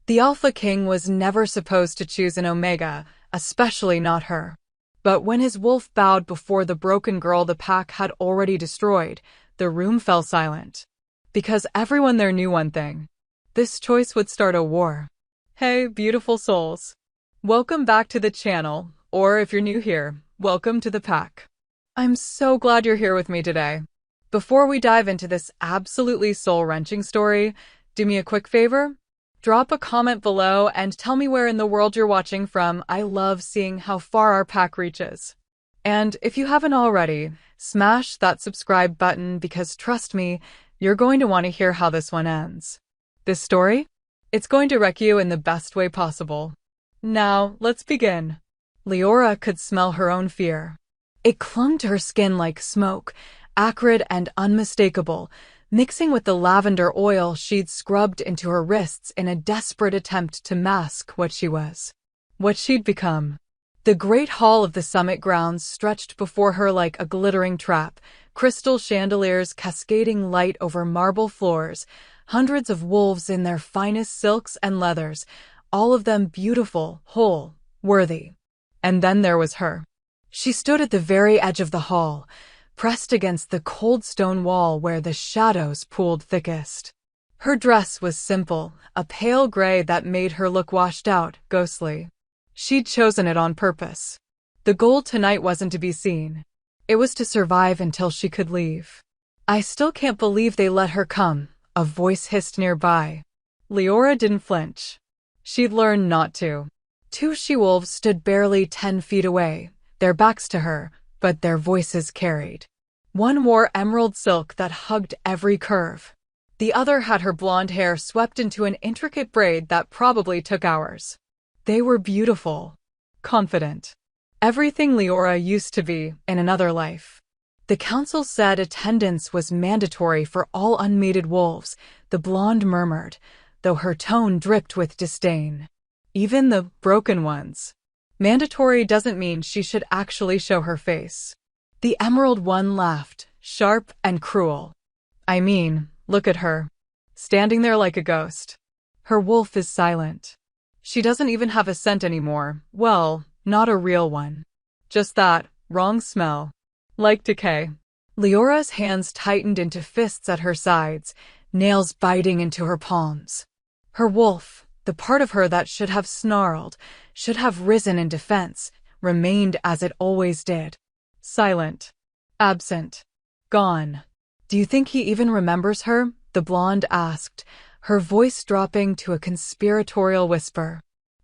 The Alpha King was never supposed to choose an Omega, especially not her. But when his wolf bowed before the broken girl the pack had already destroyed, the room fell silent. Because everyone there knew one thing. This choice would start a war. Hey, beautiful souls. Welcome back to the channel, or if you're new here, welcome to the pack. I'm so glad you're here with me today. Before we dive into this absolutely soul-wrenching story, do me a quick favor. Drop a comment below and tell me where in the world you're watching from. I love seeing how far our pack reaches. And if you haven't already, smash that subscribe button because trust me, you're going to want to hear how this one ends. This story? It's going to wreck you in the best way possible. Now, let's begin. Leora could smell her own fear. It clung to her skin like smoke, acrid and unmistakable, mixing with the lavender oil she'd scrubbed into her wrists in a desperate attempt to mask what she was. What she'd become. The great hall of the summit grounds stretched before her like a glittering trap, crystal chandeliers cascading light over marble floors, hundreds of wolves in their finest silks and leathers, all of them beautiful, whole, worthy. And then there was her. She stood at the very edge of the hall, pressed against the cold stone wall where the shadows pooled thickest. Her dress was simple, a pale gray that made her look washed out, ghostly. She'd chosen it on purpose. The goal tonight wasn't to be seen. It was to survive until she could leave. I still can't believe they let her come, a voice hissed nearby. Leora didn't flinch. She'd learned not to. Two she-wolves stood barely 10 feet away, their backs to her, but their voices carried. One wore emerald silk that hugged every curve. The other had her blonde hair swept into an intricate braid that probably took hours. They were beautiful, confident. Everything Leora used to be in another life. The council said attendance was mandatory for all unmated wolves, the blonde murmured, though her tone dripped with disdain. Even the broken ones. Mandatory doesn't mean she should actually show her face. The emerald one laughed, sharp and cruel. I mean, look at her. Standing there like a ghost. Her wolf is silent. She doesn't even have a scent anymore. Well, not a real one. Just that, wrong smell. Like decay. Leora's hands tightened into fists at her sides, nails biting into her palms. Her wolf, the part of her that should have snarled, should have risen in defense, remained as it always did. Silent. Absent. Gone. Do you think he even remembers her? The blonde asked, her voice dropping to a conspiratorial whisper.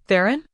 Theron?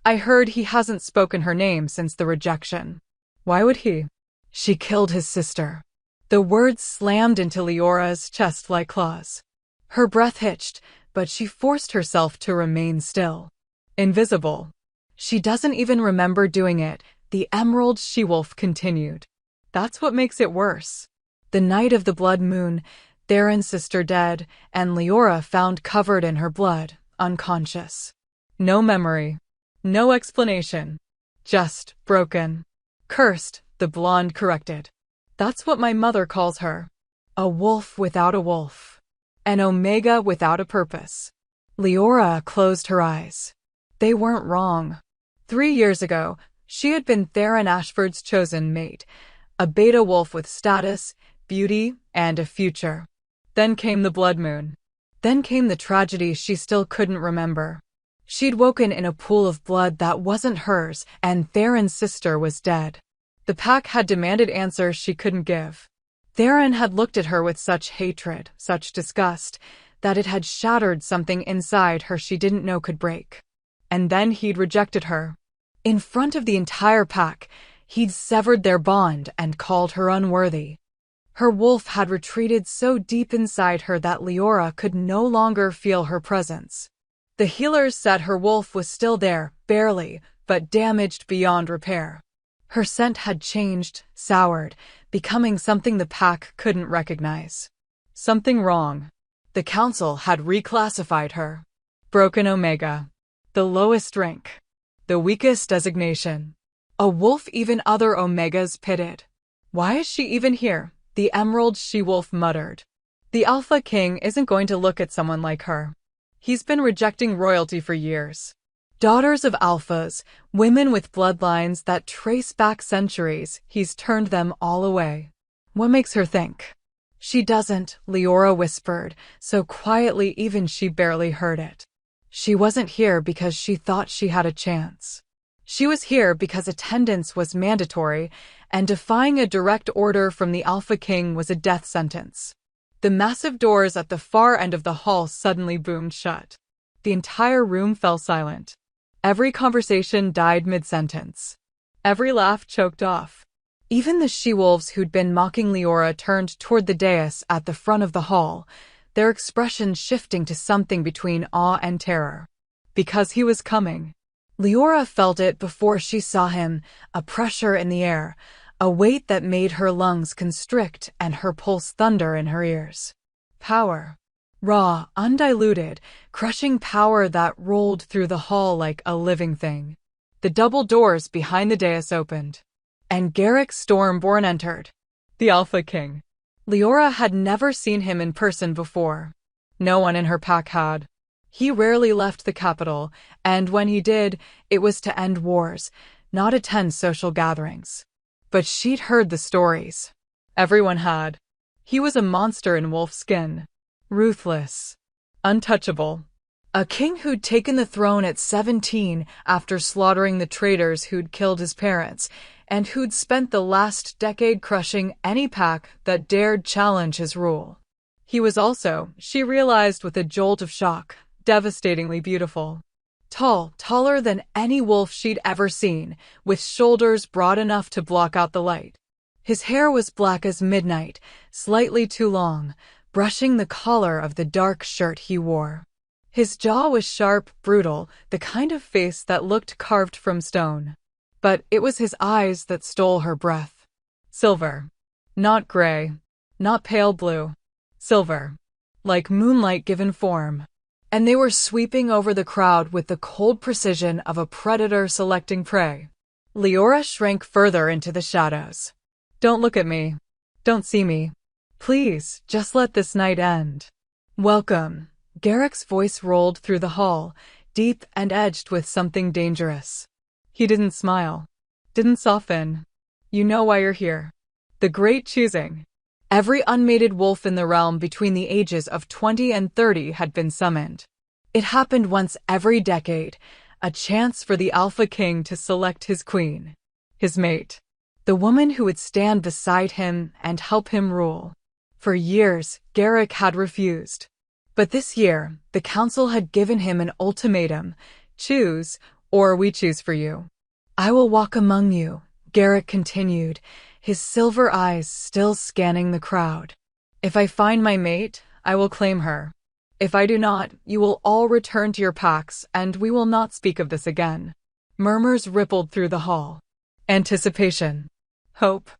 I heard he hasn't spoken her name since the rejection. Why would he? She killed his sister. The words slammed into Leora's chest like claws. Her breath hitched, but she forced herself to remain still. Invisible. She doesn't even remember doing it, the emerald she-wolf continued. That's what makes it worse. The night of the blood moon, Theron's sister dead, and Leora found covered in her blood, unconscious. No memory. No explanation. Just broken. Cursed, the blonde corrected. That's what my mother calls her. A wolf without a wolf. An Omega without a purpose. Leora closed her eyes. They weren't wrong. 3 years ago, she had been Theron Ashford's chosen mate, a beta wolf with status, beauty, and a future. Then came the blood moon. Then came the tragedy she still couldn't remember. She'd woken in a pool of blood that wasn't hers, and Theron's sister was dead. The pack had demanded answers she couldn't give. Theron had looked at her with such hatred, such disgust, that it had shattered something inside her she didn't know could break. And then he'd rejected her. In front of the entire pack, he'd severed their bond and called her unworthy. Her wolf had retreated so deep inside her that Leora could no longer feel her presence. The healers said her wolf was still there, barely, but damaged beyond repair. Her scent had changed, soured, becoming something the pack couldn't recognize. Something wrong. The council had reclassified her. Broken Omega. The lowest rank. The weakest designation. A wolf even other Omegas pitted. Why is she even here? The emerald she-wolf muttered. The Alpha King isn't going to look at someone like her. He's been rejecting royalty for years. Daughters of alphas, women with bloodlines that trace back centuries, he's turned them all away. What makes her think? She doesn't, Leora whispered, so quietly even she barely heard it. She wasn't here because she thought she had a chance. She was here because attendance was mandatory, and defying a direct order from the Alpha King was a death sentence. The massive doors at the far end of the hall suddenly boomed shut. The entire room fell silent. Every conversation died mid-sentence. Every laugh choked off. Even the she-wolves who'd been mocking Leora turned toward the dais at the front of the hall, their expressions shifting to something between awe and terror. Because he was coming. Leora felt it before she saw him, a pressure in the air, a weight that made her lungs constrict and her pulse thunder in her ears. Power. Raw, undiluted, crushing power that rolled through the hall like a living thing. The double doors behind the dais opened, and Garrick Stormborn entered. The Alpha King. Leora had never seen him in person before. No one in her pack had. He rarely left the capital, and when he did, it was to end wars, not attend social gatherings. But she'd heard the stories. Everyone had. He was a monster in wolf skin. Ruthless. Untouchable. A king who'd taken the throne at 17 after slaughtering the traitors who'd killed his parents, and who'd spent the last decade crushing any pack that dared challenge his rule. He was also, she realized with a jolt of shock, devastatingly beautiful. Tall, taller than any wolf she'd ever seen, with shoulders broad enough to block out the light. His hair was black as midnight, slightly too long, brushing the collar of the dark shirt he wore. His jaw was sharp, brutal, the kind of face that looked carved from stone. But it was his eyes that stole her breath. Silver. Not gray. Not pale blue. Silver. Like moonlight given form. And they were sweeping over the crowd with the cold precision of a predator selecting prey. Leora shrank further into the shadows. Don't look at me. Don't see me. Please, just let this night end. Welcome. Garrick's voice rolled through the hall, deep and edged with something dangerous. He didn't smile. Didn't soften. You know why you're here. The Great Choosing. Every unmated wolf in the realm between the ages of 20 and 30 had been summoned. It happened once every decade, a chance for the Alpha King to select his queen. His mate. The woman who would stand beside him and help him rule. For years, Garrick had refused. But this year, the council had given him an ultimatum. Choose, or we choose for you. I will walk among you, Garrick continued, his silver eyes still scanning the crowd. If I find my mate, I will claim her. If I do not, you will all return to your packs, and we will not speak of this again. Murmurs rippled through the hall. Anticipation. Hope.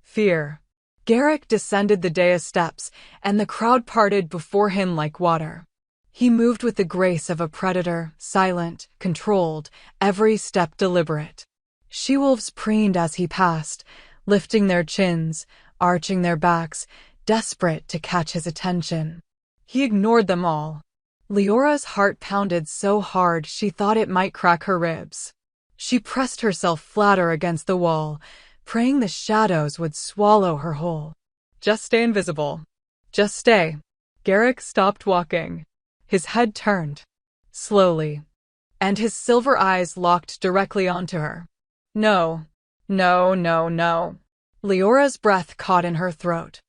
Fear. Garrick descended the dais steps, and the crowd parted before him like water. He moved with the grace of a predator, silent, controlled, every step deliberate. She-wolves preened as he passed, lifting their chins, arching their backs, desperate to catch his attention. He ignored them all. Leora's heart pounded so hard she thought it might crack her ribs. She pressed herself flatter against the wall, praying the shadows would swallow her whole. Just stay invisible. Just stay. Garrick stopped walking. His head turned. Slowly. And his silver eyes locked directly onto her. No. No, no, no. Leora's breath caught in her throat.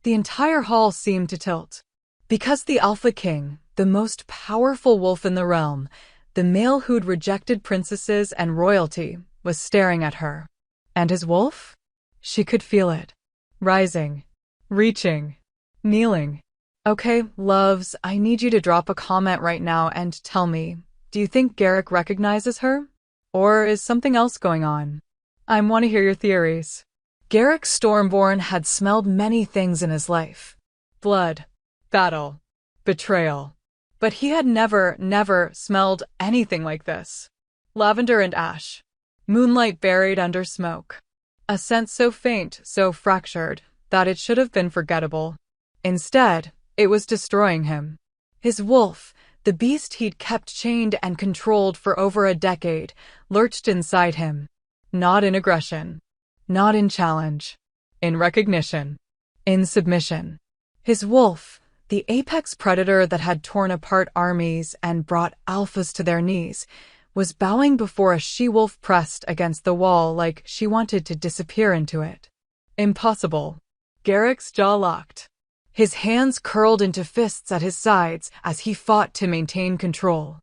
The entire hall seemed to tilt. Because the Alpha King, the most powerful wolf in the realm, the male who'd rejected princesses and royalty, was staring at her. And his wolf? She could feel it. Rising. Reaching. Kneeling. Okay, loves, I need you to drop a comment right now and tell me, do you think Garrick recognizes her? Or is something else going on? I want to hear your theories. Garrick Stormborn had smelled many things in his life. Blood. Battle. Betrayal. But he had never smelled anything like this. Lavender and ash. Moonlight buried under smoke. A scent so faint, so fractured, that it should have been forgettable. Instead, it was destroying him. His wolf, The beast he'd kept chained and controlled for over a decade lurched inside him. Not in aggression. Not in challenge. In recognition. In submission. His wolf, the apex predator that had torn apart armies and brought alphas to their knees, was bowing before a she-wolf pressed against the wall like she wanted to disappear into it. Impossible. Garrick's jaw locked. His hands curled into fists at his sides as he fought to maintain control.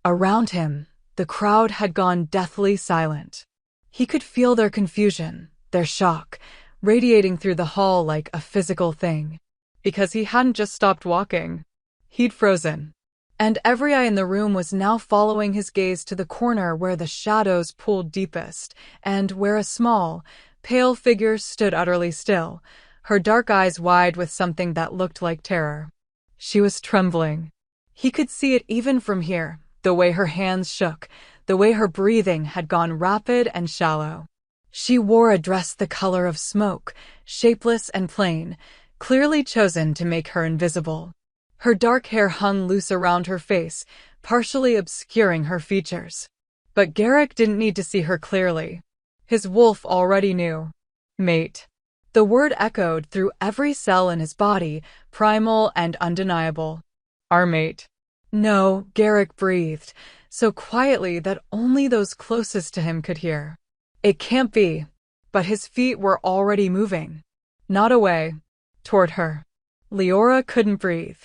Around him, the crowd had gone deathly silent. He could feel their confusion, their shock, radiating through the hall like a physical thing. Because he hadn't just stopped walking. He'd frozen. And every eye in the room was now following his gaze to the corner where the shadows pooled deepest, and where a small, pale figure stood utterly still, her dark eyes wide with something that looked like terror. She was trembling. He could see it even from here, the way her hands shook, the way her breathing had gone rapid and shallow. She wore a dress the color of smoke, shapeless and plain, clearly chosen to make her invisible. Her dark hair hung loose around her face, partially obscuring her features. But Garrick didn't need to see her clearly. His wolf already knew. Mate. The word echoed through every cell in his body, primal and undeniable. Our mate. No, Garrick breathed, so quietly that only those closest to him could hear. It can't be. But his feet were already moving. Not away. Toward her. Leora couldn't breathe.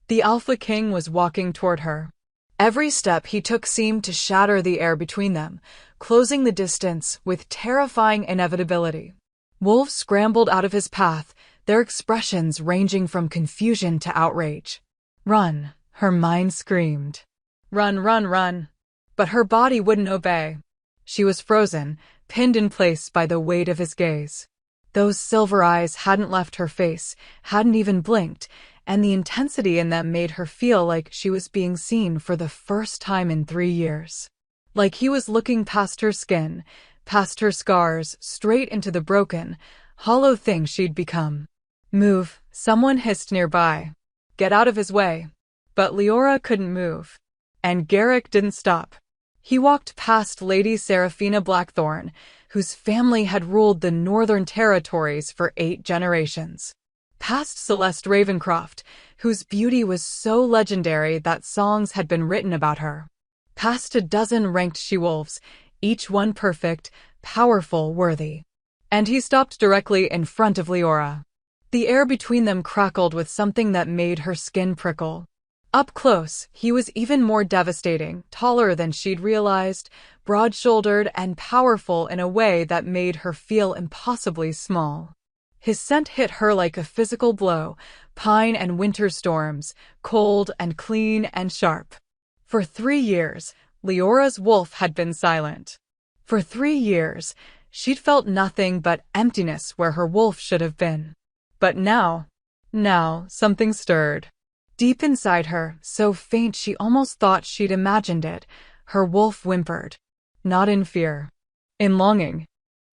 The Alpha King was walking toward her. Every step he took seemed to shatter the air between them, closing the distance with terrifying inevitability. Wolves scrambled out of his path, their expressions ranging from confusion to outrage. Run, her mind screamed. Run, run, run. But her body wouldn't obey. She was frozen, pinned in place by the weight of his gaze. Those silver eyes hadn't left her face, hadn't even blinked, and the intensity in them made her feel like she was being seen for the first time in 3 years. Like he was looking past her skin, past her scars, straight into the broken, hollow thing she'd become. Move, someone hissed nearby. Get out of his way. But Leora couldn't move. And Garrick didn't stop. He walked past Lady Seraphina Blackthorn, whose family had ruled the Northern Territories for 8 generations. Past Celeste Ravencroft, whose beauty was so legendary that songs had been written about her. Past a dozen ranked she-wolves, each one perfect, powerful, worthy. And he stopped directly in front of Leora. The air between them crackled with something that made her skin prickle. Up close, he was even more devastating, taller than she'd realized, broad-shouldered and powerful in a way that made her feel impossibly small. His scent hit her like a physical blow, pine and winter storms, cold and clean and sharp. For 3 years, Leora's wolf had been silent. For 3 years, she'd felt nothing but emptiness where her wolf should have been. But now, something stirred. Deep inside her, so faint she almost thought she'd imagined it, her wolf whimpered. Not in fear. In longing.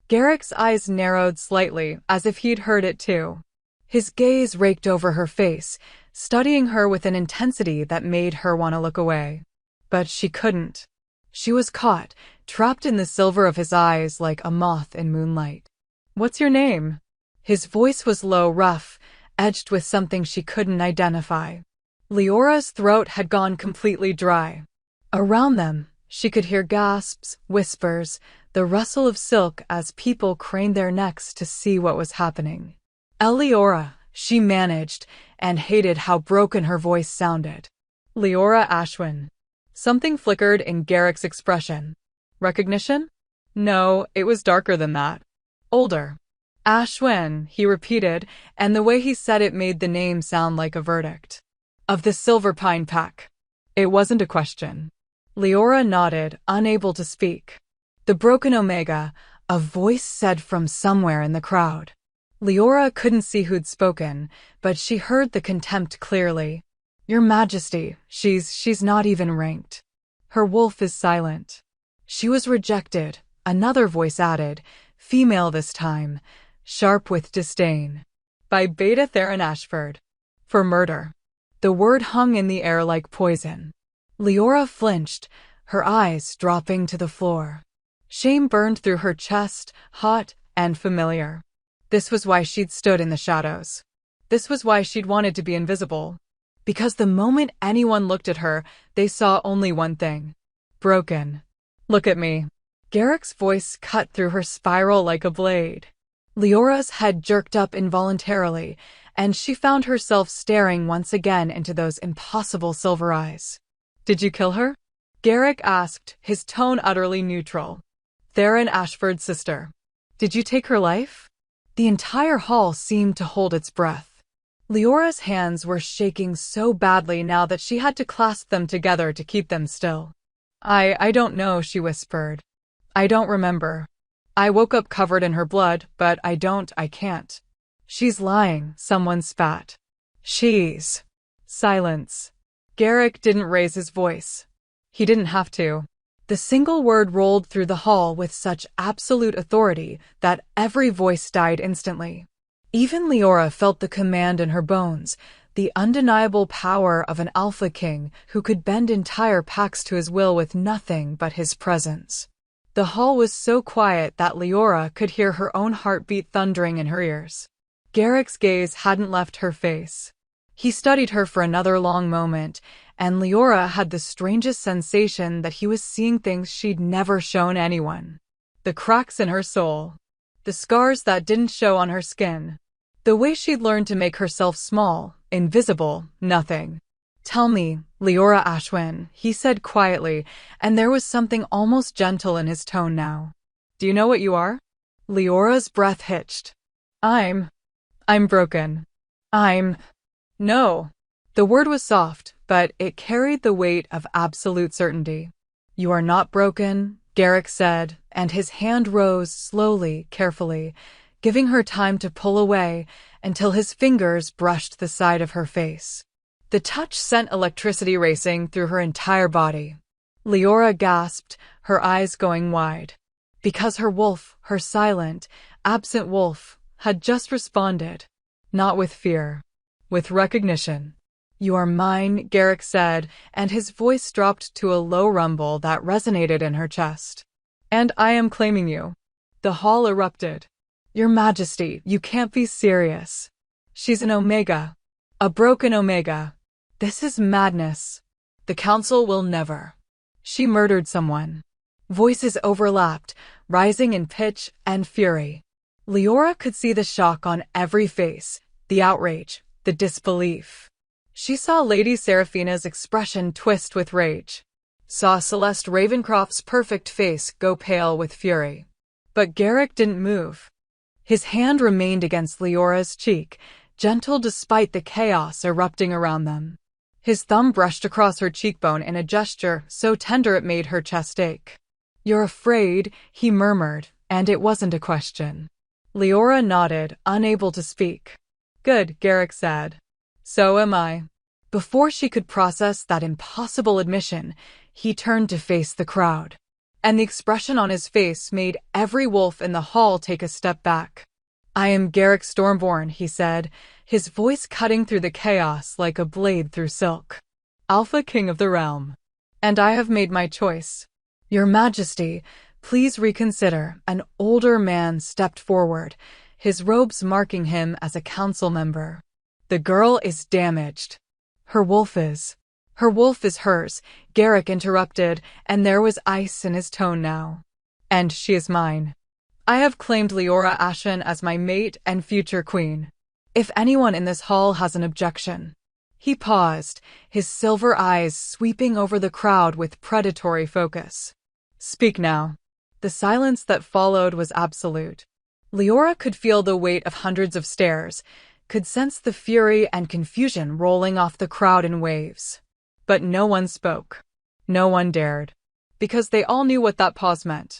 Garrick's eyes narrowed slightly, as if he'd heard it too. His gaze raked over her face, studying her with an intensity that made her want to look away. But she couldn't. She was caught, trapped in the silver of his eyes like a moth in moonlight. What's your name? His voice was low, rough, edged with something she couldn't identify. Leora's throat had gone completely dry. Around them, she could hear gasps, whispers, the rustle of silk as people craned their necks to see what was happening. Leora, she managed, and hated how broken her voice sounded. Leora Ashwin. Something flickered in Garrick's expression. Recognition? No, it was darker than that. Older. Ashwin, he repeated, and the way he said it made the name sound like a verdict. Of the Silver Pine Pack. It wasn't a question. Leora nodded, unable to speak. The broken Omega, a voice said from somewhere in the crowd. Leora couldn't see who'd spoken, but she heard the contempt clearly. Your Majesty, she's not even ranked. Her wolf is silent. She was rejected, another voice added, female this time, sharp with disdain. By Beta Theron Ashford. For murder. The word hung in the air like poison. Leora flinched, her eyes dropping to the floor. Shame burned through her chest, hot and familiar. This was why she'd stood in the shadows. This was why she'd wanted to be invisible. Because the moment anyone looked at her, they saw only one thing. Broken. Look at me. Garrick's voice cut through her spiral like a blade. Leora's head jerked up involuntarily, and she found herself staring once again into those impossible silver eyes. Did you kill her? Garrick asked, his tone utterly neutral. Theron Ashford's sister. Did you take her life? The entire hall seemed to hold its breath. Leora's hands were shaking so badly now that she had to clasp them together to keep them still. I don't know, she whispered. I don't remember. I woke up covered in her blood, but I can't. She's lying, someone spat. She's. Silence. Garrick didn't raise his voice. He didn't have to. The single word rolled through the hall with such absolute authority that every voice died instantly. Even Leora felt the command in her bones, the undeniable power of an alpha king who could bend entire packs to his will with nothing but his presence. The hall was so quiet that Leora could hear her own heartbeat thundering in her ears. Garrick's gaze hadn't left her face. He studied her for another long moment, and Leora had the strangest sensation that he was seeing things she'd never shown anyone. The cracks in her soul. The scars that didn't show on her skin. The way she'd learned to make herself small, invisible, nothing. Tell me, Leora Ashwin, he said quietly, and there was something almost gentle in his tone now. Do you know what you are? Leora's breath hitched. I'm broken. No. The word was soft, but it carried the weight of absolute certainty. You are not broken, Garrick said, and his hand rose slowly, carefully, giving her time to pull away until his fingers brushed the side of her face. The touch sent electricity racing through her entire body. Leora gasped, her eyes going wide. Because her wolf, her silent, absent wolf, had just responded. Not with fear. With recognition. You are mine, Garrick said, and his voice dropped to a low rumble that resonated in her chest. And I am claiming you. The hall erupted. Your Majesty, you can't be serious. She's an Omega. A broken Omega. This is madness. The Council will never. She murdered someone. Voices overlapped, rising in pitch and fury. Leora could see the shock on every face, the outrage, the disbelief. She saw Lady Seraphina's expression twist with rage. Saw Celeste Ravencroft's perfect face go pale with fury. But Garrick didn't move. His hand remained against Leora's cheek, gentle despite the chaos erupting around them. His thumb brushed across her cheekbone in a gesture so tender it made her chest ache. You're afraid, he murmured, and it wasn't a question. Leora nodded, unable to speak. Good, Garrick said. So am I. Before she could process that impossible admission, he turned to face the crowd. And the expression on his face made every wolf in the hall take a step back. I am Garrick Stormborn, he said, his voice cutting through the chaos like a blade through silk. Alpha King of the Realm. And I have made my choice. Your Majesty, please reconsider. An older man stepped forward, his robes marking him as a council member. The girl is damaged. Her wolf is hers, Garrick interrupted, and there was ice in his tone now. And she is mine. I have claimed Leora Ashwin as my mate and future queen. If anyone in this hall has an objection. He paused, his silver eyes sweeping over the crowd with predatory focus. Speak now. The silence that followed was absolute. Leora could feel the weight of hundreds of stares, could sense the fury and confusion rolling off the crowd in waves. But no one spoke. No one dared. Because they all knew what that pause meant.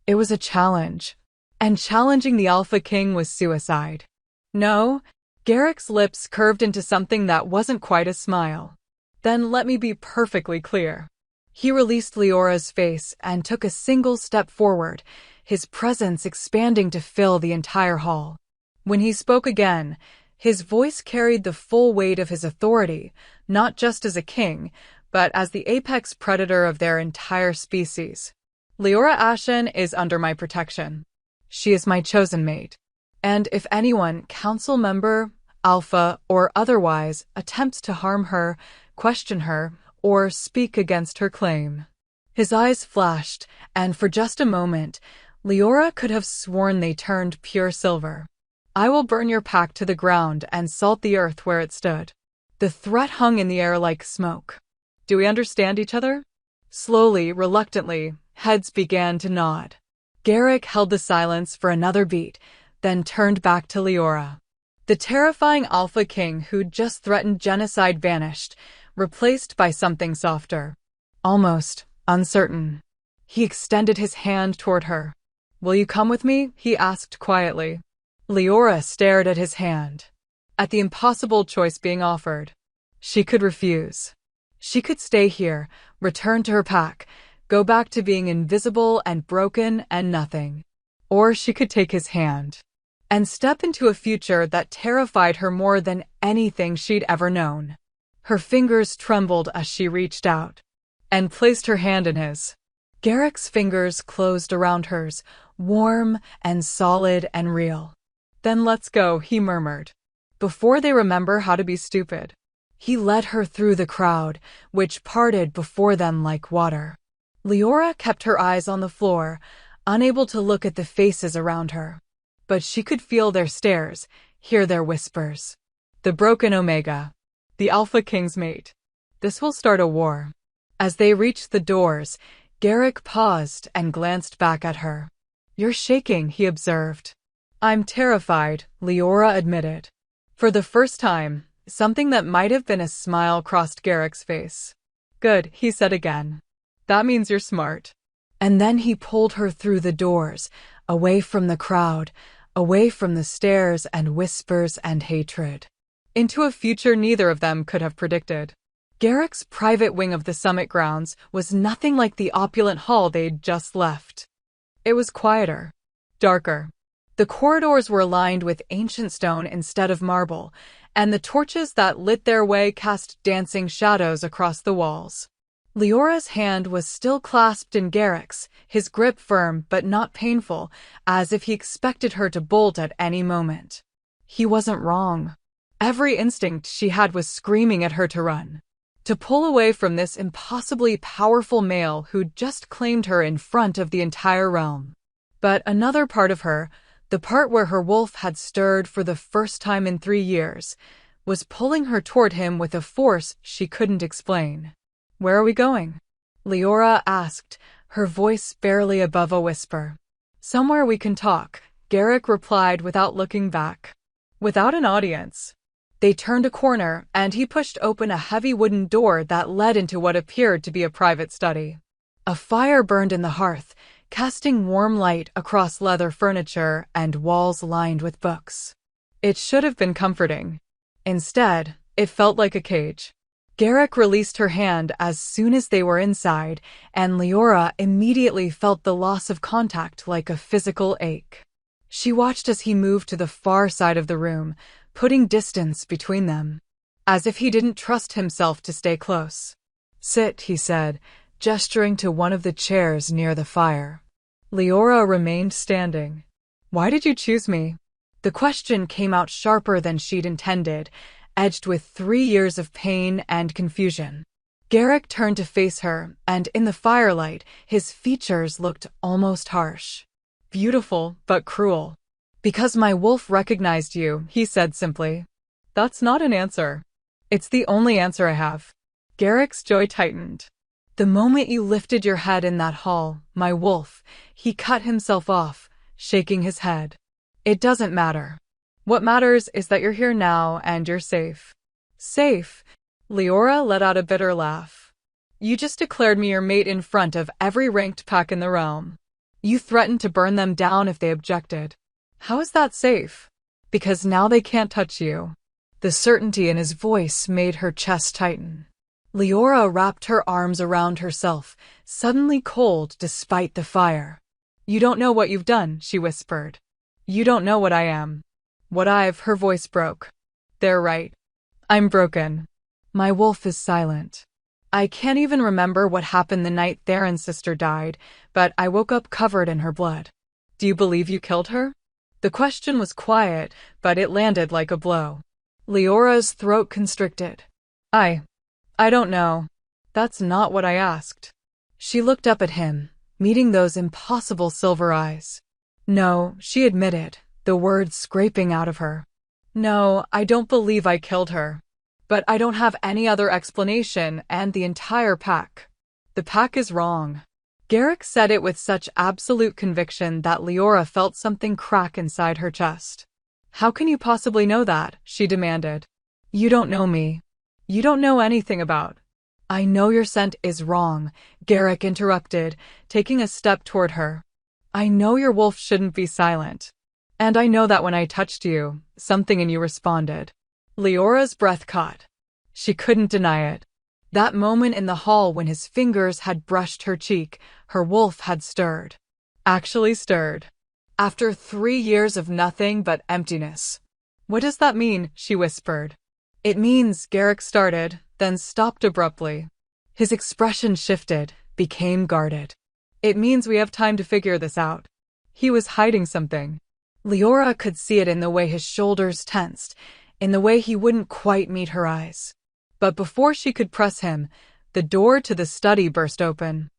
It was a challenge. And challenging the Alpha King was suicide. No, Garrick's lips curved into something that wasn't quite a smile. Then let me be perfectly clear. He released Leora's face and took a single step forward, his presence expanding to fill the entire hall. When he spoke again, his voice carried the full weight of his authority, not just as a king, but as the apex predator of their entire species. Leora Ashen is under my protection. She is my chosen mate. And if anyone, council member, alpha, or otherwise, attempts to harm her, question her, or speak against her claim. His eyes flashed, and for just a moment, Leora could have sworn they turned pure silver. I will burn your pack to the ground and salt the earth where it stood. The threat hung in the air like smoke. Do we understand each other? Slowly, reluctantly, heads began to nod. Garrick held the silence for another beat, then turned back to Leora. The terrifying Alpha King who'd just threatened genocide vanished, replaced by something softer. Almost uncertain. He extended his hand toward her. Will you come with me? He asked quietly. Leora stared at his hand. At the impossible choice being offered. She could refuse. She could stay here, return to her pack, go back to being invisible and broken and nothing. Or she could take his hand and step into a future that terrified her more than anything she'd ever known. Her fingers trembled as she reached out and placed her hand in his. Garrick's fingers closed around hers, warm and solid and real. Then let's go, he murmured. Before they remember how to be stupid. He led her through the crowd, which parted before them like water. Leora kept her eyes on the floor, unable to look at the faces around her. But she could feel their stares, hear their whispers. The broken Omega. The Alpha King's mate. This will start a war. As they reached the doors, Garrick paused and glanced back at her. You're shaking, he observed. I'm terrified, Leora admitted. For the first time, something that might have been a smile crossed Garrick's face. Good, he said again. That means you're smart. And then he pulled her through the doors, away from the crowd, away from the stares and whispers and hatred, into a future neither of them could have predicted. Garrick's private wing of the summit grounds was nothing like the opulent hall they'd just left. It was quieter, darker. The corridors were lined with ancient stone instead of marble, and the torches that lit their way cast dancing shadows across the walls. Leora's hand was still clasped in Garrick's, his grip firm but not painful, as if he expected her to bolt at any moment. He wasn't wrong. Every instinct she had was screaming at her to run, to pull away from this impossibly powerful male who'd just claimed her in front of the entire realm. But another part of her, the part where her wolf had stirred for the first time in 3 years, was pulling her toward him with a force she couldn't explain. Where are we going? Leora asked, her voice barely above a whisper. Somewhere we can talk, Garrick replied without looking back. Without an audience. They turned a corner, and he pushed open a heavy wooden door that led into what appeared to be a private study. A fire burned in the hearth, casting warm light across leather furniture and walls lined with books. It should have been comforting. Instead, it felt like a cage. Garrick released her hand as soon as they were inside, and Leora immediately felt the loss of contact like a physical ache. She watched as he moved to the far side of the room, putting distance between them, as if he didn't trust himself to stay close. Sit, he said, gesturing to one of the chairs near the fire. Leora remained standing. Why did you choose me? The question came out sharper than she'd intended, edged with 3 years of pain and confusion. Garrick turned to face her, and in the firelight, his features looked almost harsh. Beautiful, but cruel. Because my wolf recognized you, he said simply. That's not an answer. It's the only answer I have. Garrick's jaw tightened. The moment you lifted your head in that hall, my wolf, he cut himself off, shaking his head. It doesn't matter. What matters is that you're here now and you're safe. Safe? Leora let out a bitter laugh. You just declared me your mate in front of every ranked pack in the realm. You threatened to burn them down if they objected. How is that safe? Because now they can't touch you. The certainty in his voice made her chest tighten. Leora wrapped her arms around herself, suddenly cold despite the fire. You don't know what you've done, she whispered. You don't know what I am. Her voice broke. They're right. I'm broken. My wolf is silent. I can't even remember what happened the night Theron's sister died, but I woke up covered in her blood. Do you believe you killed her? The question was quiet, but it landed like a blow. Leora's throat constricted. I don't know. That's not what I asked. She looked up at him, meeting those impossible silver eyes. No, she admitted, the words scraping out of her. No, I don't believe I killed her. But I don't have any other explanation, and the entire pack. The pack is wrong. Garrick said it with such absolute conviction that Leora felt something crack inside her chest. How can you possibly know that? She demanded. You don't know me. You don't know anything about. I know your scent is wrong, Garrick interrupted, taking a step toward her. I know your wolf shouldn't be silent. And I know that when I touched you, something in you responded. Leora's breath caught. She couldn't deny it. That moment in the hall when his fingers had brushed her cheek, her wolf had stirred. Actually stirred. After 3 years of nothing but emptiness. What does that mean? She whispered. It means, Garrick started, then stopped abruptly. His expression shifted, became guarded. It means we have time to figure this out. He was hiding something. Leora could see it in the way his shoulders tensed, in the way he wouldn't quite meet her eyes. But before she could press him, the door to the study burst open.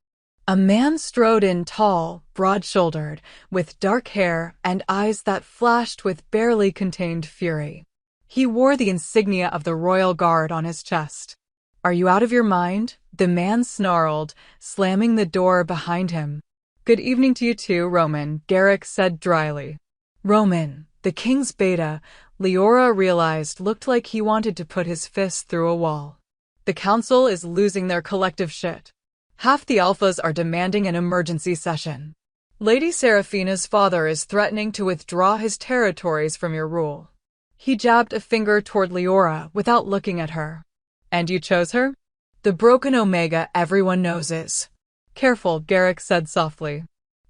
A man strode in tall, broad-shouldered, with dark hair and eyes that flashed with barely contained fury. He wore the insignia of the royal guard on his chest. Are you out of your mind? The man snarled, slamming the door behind him. Good evening to you too, Roman, Garrick said dryly. Roman, the king's beta, Leora realized looked like he wanted to put his fist through a wall. The council is losing their collective shit. Half the alphas are demanding an emergency session. Lady Seraphina's father is threatening to withdraw his territories from your rule. He jabbed a finger toward Leora without looking at her. And you chose her? The broken Omega everyone knows is. Careful, Garrick said softly.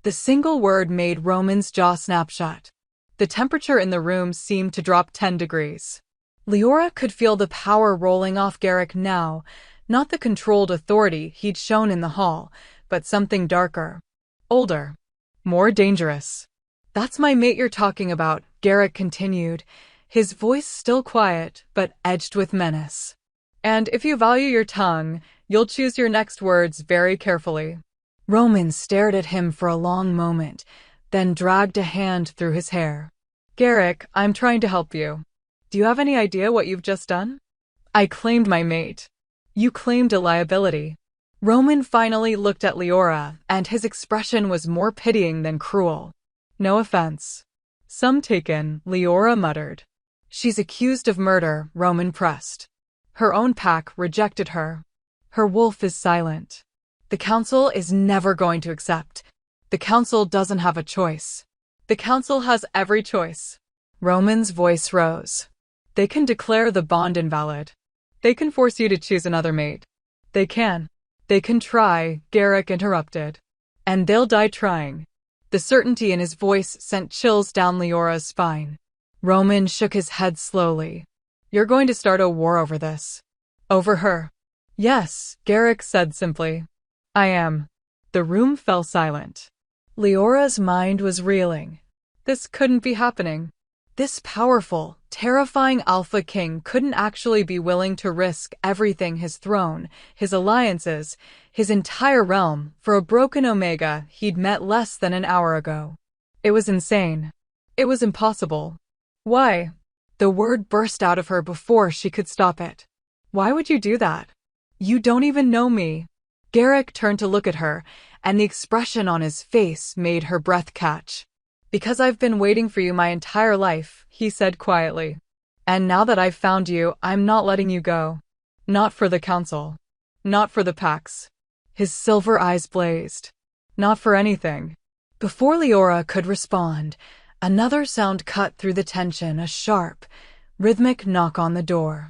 The single word made Roman's jaw snap shut. The temperature in the room seemed to drop 10 degrees. Leora could feel the power rolling off Garrick now, not the controlled authority he'd shown in the hall, but something darker, older, more dangerous. That's my mate you're talking about, Garrick continued, his voice still quiet but edged with menace. And if you value your tongue, you'll choose your next words very carefully. Roman stared at him for a long moment, then dragged a hand through his hair. Garrick, I'm trying to help you. Do you have any idea what you've just done? I claimed my mate. You claimed a liability. Roman finally looked at Leora, and his expression was more pitying than cruel. No offense. Some taken, Leora muttered. She's accused of murder, Roman pressed. Her own pack rejected her. Her wolf is silent. The council is never going to accept. The council doesn't have a choice. The council has every choice. Roman's voice rose. They can declare the bond invalid. They can force you to choose another mate. They can. They can try, Garrick interrupted. And they'll die trying. The certainty in his voice sent chills down Leora's spine. Roman shook his head slowly. You're going to start a war over this. Over her. Yes, Garrick said simply. I am. The room fell silent. Leora's mind was reeling. This couldn't be happening. This powerful, terrifying Alpha King couldn't actually be willing to risk everything, his throne, his alliances, his entire realm, for a broken Omega he'd met less than an hour ago. It was insane. It was impossible. Why? The word burst out of her before she could stop it. Why would you do that? You don't even know me. Garrick turned to look at her, and the expression on his face made her breath catch. Because I've been waiting for you my entire life, he said quietly. And now that I've found you, I'm not letting you go. Not for the council. Not for the Pax. His silver eyes blazed. Not for anything. Before Leora could respond, another sound cut through the tension, a sharp, rhythmic knock on the door.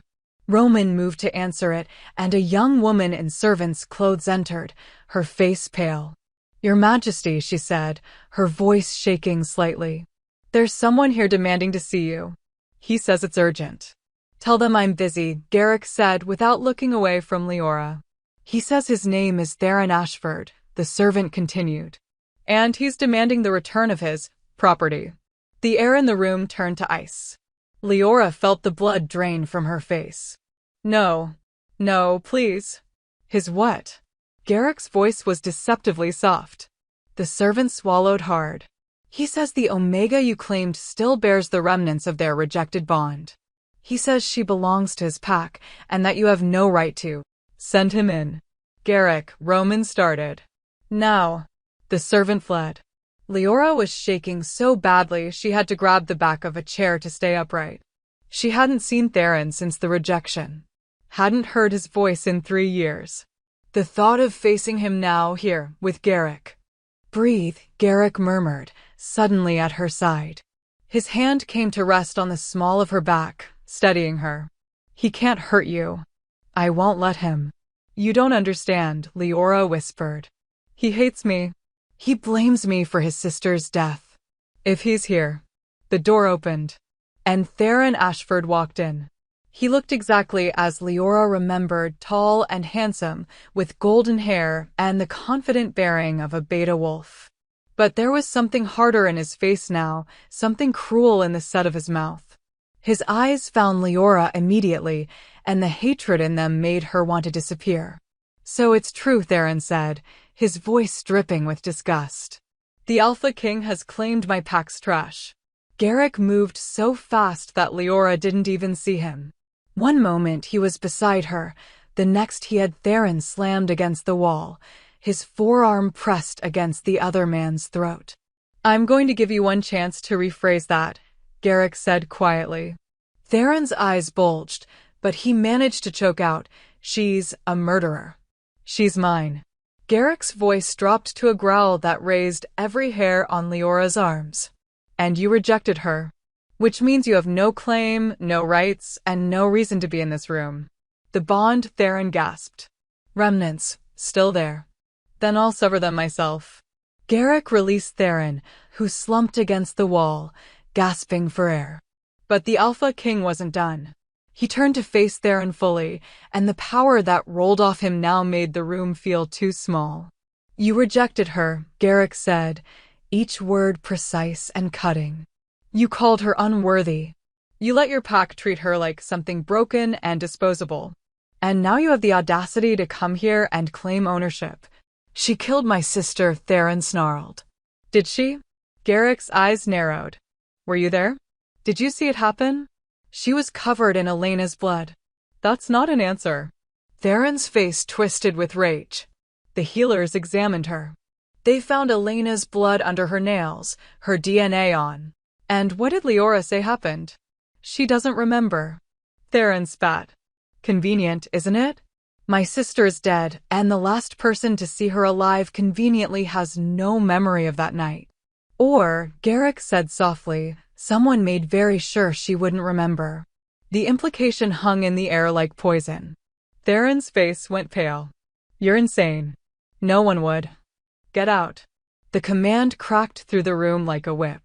Roman moved to answer it, and a young woman in servant's clothes entered, her face pale. Your Majesty, she said, her voice shaking slightly. There's someone here demanding to see you. He says it's urgent. Tell them I'm busy, Garrick said without looking away from Leora. He says his name is Theron Ashford, the servant continued. And he's demanding the return of his property. The air in the room turned to ice. Leora felt the blood drain from her face. No. No, please. His what? Garrick's voice was deceptively soft. The servant swallowed hard. He says the Omega you claimed still bears the remnants of their rejected bond. He says she belongs to his pack, and that you have no right to send him in. Garrick, Roman started. Now. The servant fled. Leora was shaking so badly she had to grab the back of a chair to stay upright. She hadn't seen Theron since the rejection. Hadn't heard his voice in 3 years. The thought of facing him now here, with Garrick. Breathe, Garrick murmured, suddenly at her side. His hand came to rest on the small of her back, steadying her. He can't hurt you. I won't let him. You don't understand, Leora whispered. He hates me. He blames me for his sister's death. If he's here. The door opened, and Theron Ashford walked in. He looked exactly as Leora remembered, tall and handsome, with golden hair and the confident bearing of a beta wolf. But there was something harder in his face now, something cruel in the set of his mouth. His eyes found Leora immediately, and the hatred in them made her want to disappear. So it's true, Theron said, his voice dripping with disgust. The Alpha King has claimed my pack's trash. Garrick moved so fast that Leora didn't even see him. One moment he was beside her, the next he had Theron slammed against the wall, his forearm pressed against the other man's throat. I'm going to give you one chance to rephrase that, Garrick said quietly. Theron's eyes bulged, but he managed to choke out, she's a murderer. She's mine. Garrick's voice dropped to a growl that raised every hair on Leora's arms. And you rejected her. Which means you have no claim, no rights, and no reason to be in this room. The bond, Theron gasped. Remnants, still there. Then I'll sever them myself. Garrick released Theron, who slumped against the wall, gasping for air. But the Alpha King wasn't done. He turned to face Theron fully, and the power that rolled off him now made the room feel too small. You rejected her, Garrick said, each word precise and cutting. You called her unworthy. You let your pack treat her like something broken and disposable. And now you have the audacity to come here and claim ownership. She killed my sister, Theron snarled. Did she? Garrick's eyes narrowed. Were you there? Did you see it happen? She was covered in Elena's blood. That's not an answer. Theron's face twisted with rage. The healers examined her. They found Elena's blood under her nails, her DNA on. And what did Leora say happened? She doesn't remember. Theron spat. Convenient, isn't it? My sister's dead, and the last person to see her alive conveniently has no memory of that night. Or, Garrick said softly, someone made very sure she wouldn't remember. The implication hung in the air like poison. Theron's face went pale. You're insane. No one would. Get out. The command cracked through the room like a whip.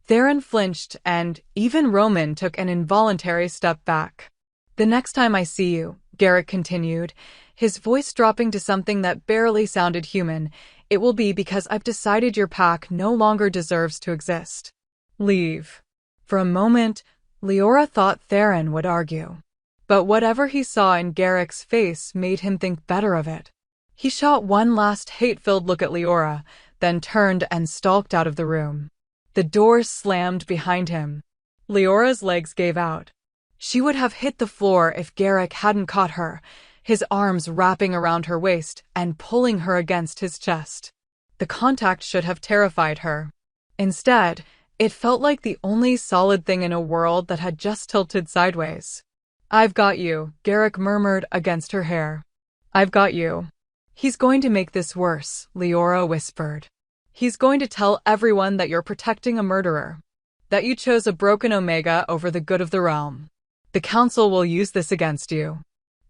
Theron flinched, and even Roman took an involuntary step back. The next time I see you, Garrick continued, his voice dropping to something that barely sounded human, it will be because I've decided your pack no longer deserves to exist. Leave. For a moment, Leora thought Theron would argue. But whatever he saw in Garrick's face made him think better of it. He shot one last hate-filled look at Leora, then turned and stalked out of the room. The door slammed behind him. Leora's legs gave out. She would have hit the floor if Garrick hadn't caught her, his arms wrapping around her waist and pulling her against his chest. The contact should have terrified her. Instead, it felt like the only solid thing in a world that had just tilted sideways. I've got you, Garrick murmured against her hair. I've got you. He's going to make this worse, Leora whispered. He's going to tell everyone that you're protecting a murderer. That you chose a broken Omega over the good of the realm. The Council will use this against you.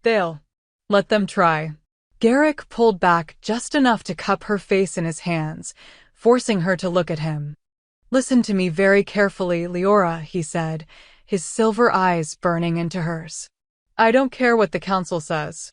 They'll. Let them try. Garrick pulled back just enough to cup her face in his hands, forcing her to look at him. Listen to me very carefully, Leora, he said, his silver eyes burning into hers. I don't care what the Council says.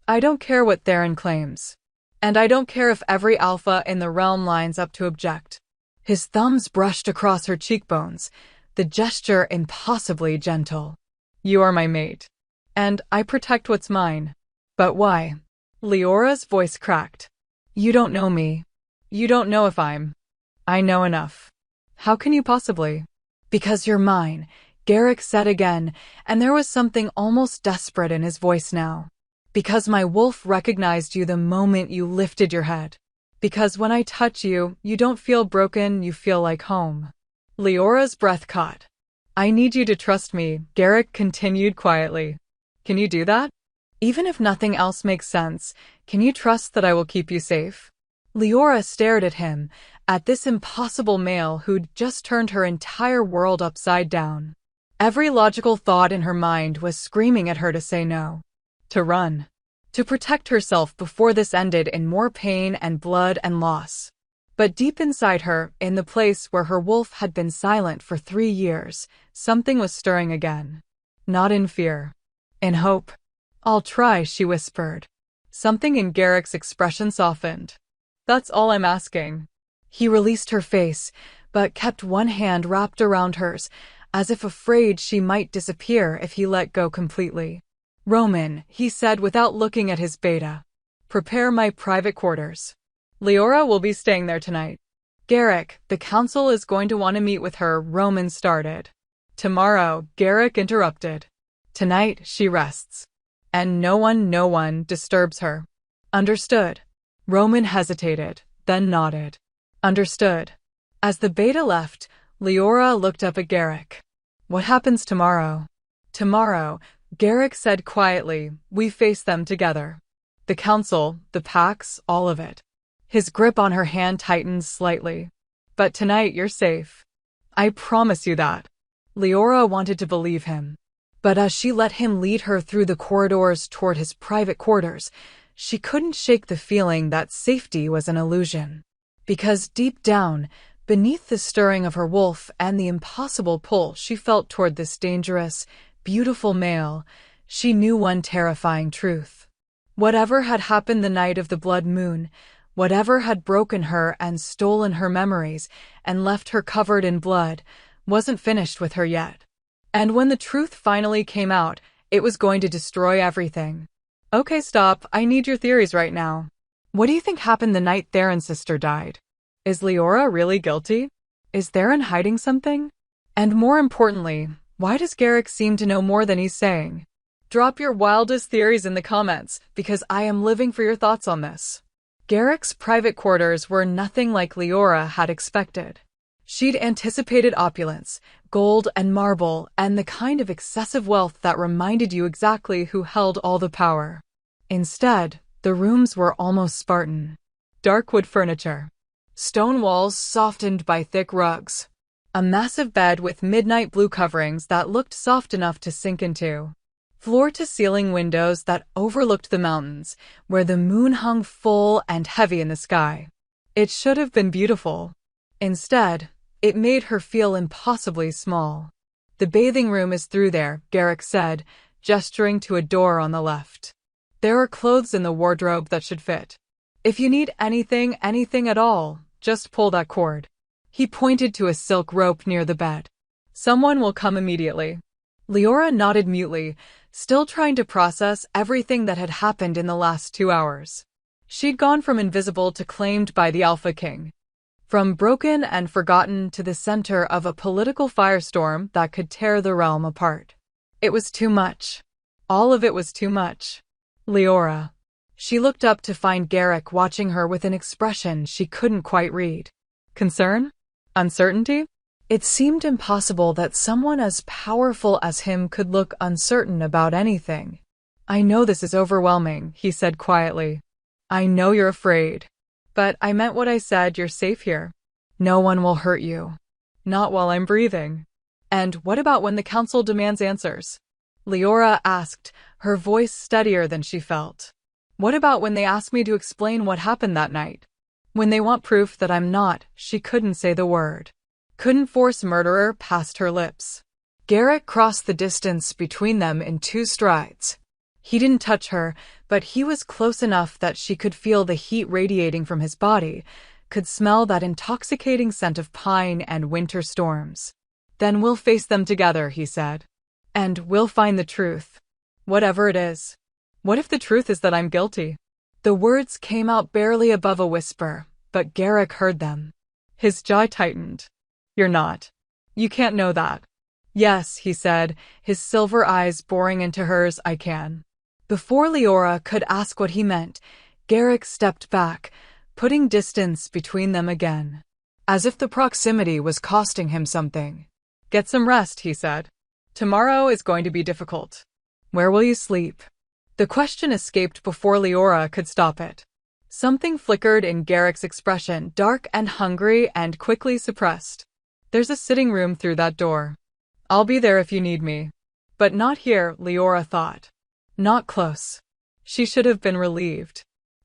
I don't care what Theron claims. And I don't care if every alpha in the realm lines up to object. His thumbs brushed across her cheekbones, the gesture impossibly gentle. You are my mate. And I protect what's mine. But why? Leora's voice cracked. You don't know me. You don't know if I know enough. How can you possibly? Because you're mine, Garrick said again, and there was something almost desperate in his voice now. Because my wolf recognized you the moment you lifted your head. Because when I touch you, you don't feel broken, you feel like home. Leora's breath caught. I need you to trust me, Garrick continued quietly. Can you do that? Even if nothing else makes sense, can you trust that I will keep you safe? Leora stared at him, at this impossible male who'd just turned her entire world upside down. Every logical thought in her mind was screaming at her to say no. To run. To protect herself before this ended in more pain and blood and loss. But deep inside her, in the place where her wolf had been silent for 3 years, something was stirring again. Not in fear. In hope. I'll try, she whispered. Something in Garrick's expression softened. That's all I'm asking. He released her face, but kept one hand wrapped around hers, as if afraid she might disappear if he let go completely. Roman, he said without looking at his beta. Prepare my private quarters. Leora will be staying there tonight. Garrick, the council is going to want to meet with her, Roman started. Tomorrow, Garrick interrupted. Tonight, she rests. And no one disturbs her. Understood. Roman hesitated, then nodded. Understood. As the beta left, Leora looked up at Garrick. What happens tomorrow? Tomorrow, Garrick said quietly, we face them together. The council, the packs, all of it. His grip on her hand tightened slightly. But tonight you're safe. I promise you that. Leora wanted to believe him. But as she let him lead her through the corridors toward his private quarters, she couldn't shake the feeling that safety was an illusion. Because deep down, beneath the stirring of her wolf and the impossible pull she felt toward this dangerous, beautiful male, she knew one terrifying truth. Whatever had happened the night of the blood moon, whatever had broken her and stolen her memories and left her covered in blood, wasn't finished with her yet. And when the truth finally came out, it was going to destroy everything. Okay, stop, I need your theories right now. What do you think happened the night Theron's sister died? Is Leora really guilty? Is Theron hiding something? And more importantly, why does Garrick seem to know more than he's saying? Drop your wildest theories in the comments, because I am living for your thoughts on this. Garrick's private quarters were nothing like Leora had expected. She'd anticipated opulence, gold and marble, and the kind of excessive wealth that reminded you exactly who held all the power. Instead, the rooms were almost Spartan. Dark wood furniture. Stone walls softened by thick rugs. A massive bed with midnight blue coverings that looked soft enough to sink into. Floor-to-ceiling windows that overlooked the mountains, where the moon hung full and heavy in the sky. It should have been beautiful. Instead, it made her feel impossibly small. The bathing room is through there, Garrick said, gesturing to a door on the left. There are clothes in the wardrobe that should fit. If you need anything at all, just pull that cord. He pointed to a silk rope near the bed. Someone will come immediately. Leora nodded mutely, still trying to process everything that had happened in the last 2 hours. She'd gone from invisible to claimed by the Alpha King. From broken and forgotten to the center of a political firestorm that could tear the realm apart. It was too much. All of it was too much. Leora. She looked up to find Garrick watching her with an expression she couldn't quite read. Concern? Uncertainty? It seemed impossible that someone as powerful as him could look uncertain about anything. I know this is overwhelming, he said quietly. I know you're afraid. But I meant what I said, you're safe here. No one will hurt you. Not while I'm breathing. And what about when the council demands answers? Leora asked, her voice steadier than she felt. What about when they ask me to explain what happened that night? When they want proof that I'm not, she couldn't say the word. Couldn't force murderer past her lips. Garrick crossed the distance between them in 2 strides. He didn't touch her, but he was close enough that she could feel the heat radiating from his body, could smell that intoxicating scent of pine and winter storms. Then we'll face them together, he said. And we'll find the truth. Whatever it is. What if the truth is that I'm guilty? The words came out barely above a whisper, but Garrick heard them. His jaw tightened. You're not. You can't know that. Yes, he said, his silver eyes boring into hers. I can. Before Leora could ask what he meant, Garrick stepped back, putting distance between them again. As if the proximity was costing him something. Get some rest, he said. Tomorrow is going to be difficult. Where will you sleep? The question escaped before Leora could stop it. Something flickered in Garrick's expression, dark and hungry and quickly suppressed. There's a sitting room through that door. I'll be there if you need me. But not here, Leora thought. Not close. She should have been relieved.